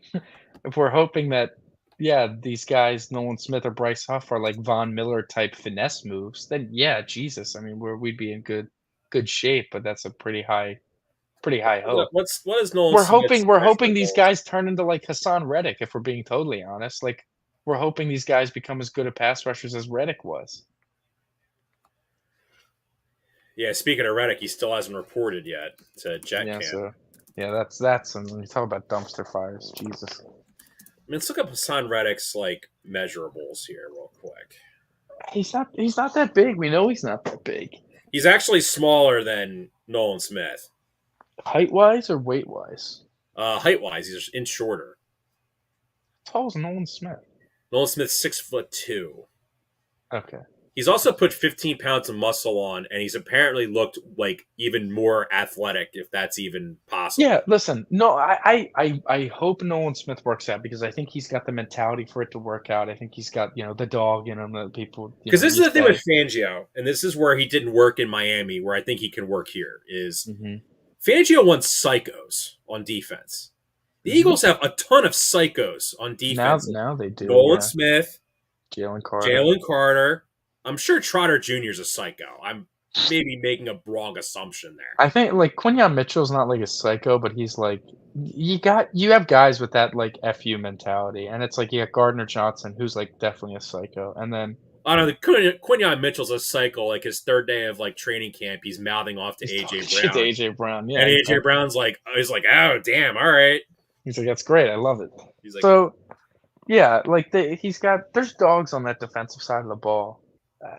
if we're hoping that these guys, Nolan Smith or Bryce Huff, are like Von Miller type finesse moves, then Jesus, I mean, we'd be in good shape. But that's a pretty high hope. What is Nolan We're Smith's hoping these measurables? guys turn into like Hassan Reddick. If we're being totally honest, like we're hoping these guys become as good a pass rushers as Reddick was. Yeah, speaking of Reddick, he still hasn't reported yet to Jet Yeah, Camp. so that's and when you talk about dumpster fires, Jesus. I mean, let's look up Hassan Reddick's like measurables here real quick. He's not that big. We know he's not that big. He's actually smaller than Nolan Smith. Height wise or weight wise? Height wise, he's an inch shorter. How tall is Nolan Smith? Nolan Smith's 6'2". Okay. He's also put 15 pounds of muscle on, and he's apparently looked even more athletic, if that's even possible. Yeah, listen, no, I hope Nolan Smith works out because I think he's got the mentality for it to work out. I think he's got, the dog in him that people. Because this is the thing with Fangio, and this is where he didn't work in Miami, where I think he can work here, is Fangio wants psychos on defense. The Eagles have a ton of psychos on defense. Now they do. Nolan Smith, Jalen Carter. I'm sure Trotter Jr. is a psycho. I'm maybe making a wrong assumption there. I think like Quinyon Mitchell's not like a psycho, but he's like you have guys with that like FU mentality, and it's like you got Gardner Johnson who's like definitely a psycho, and then I don't know. Quinyon Mitchell's a psycho. Like his third day of like training camp, he's mouthing off to AJ Brown. Yeah, and AJ Brown's like, oh damn, all right. He's like, that's great, I love it. He's like, so yeah, like there's dogs on that defensive side of the ball.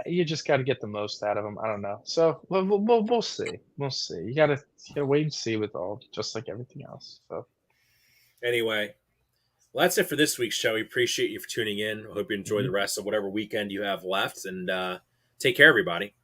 You just got to get the most out of them. I don't know. So we'll see. We'll see. You gotta wait and see with all, just like everything else. So anyway, well, that's it for this week's show. We appreciate you for tuning in. I hope you enjoy the rest of whatever weekend you have left, and take care, everybody.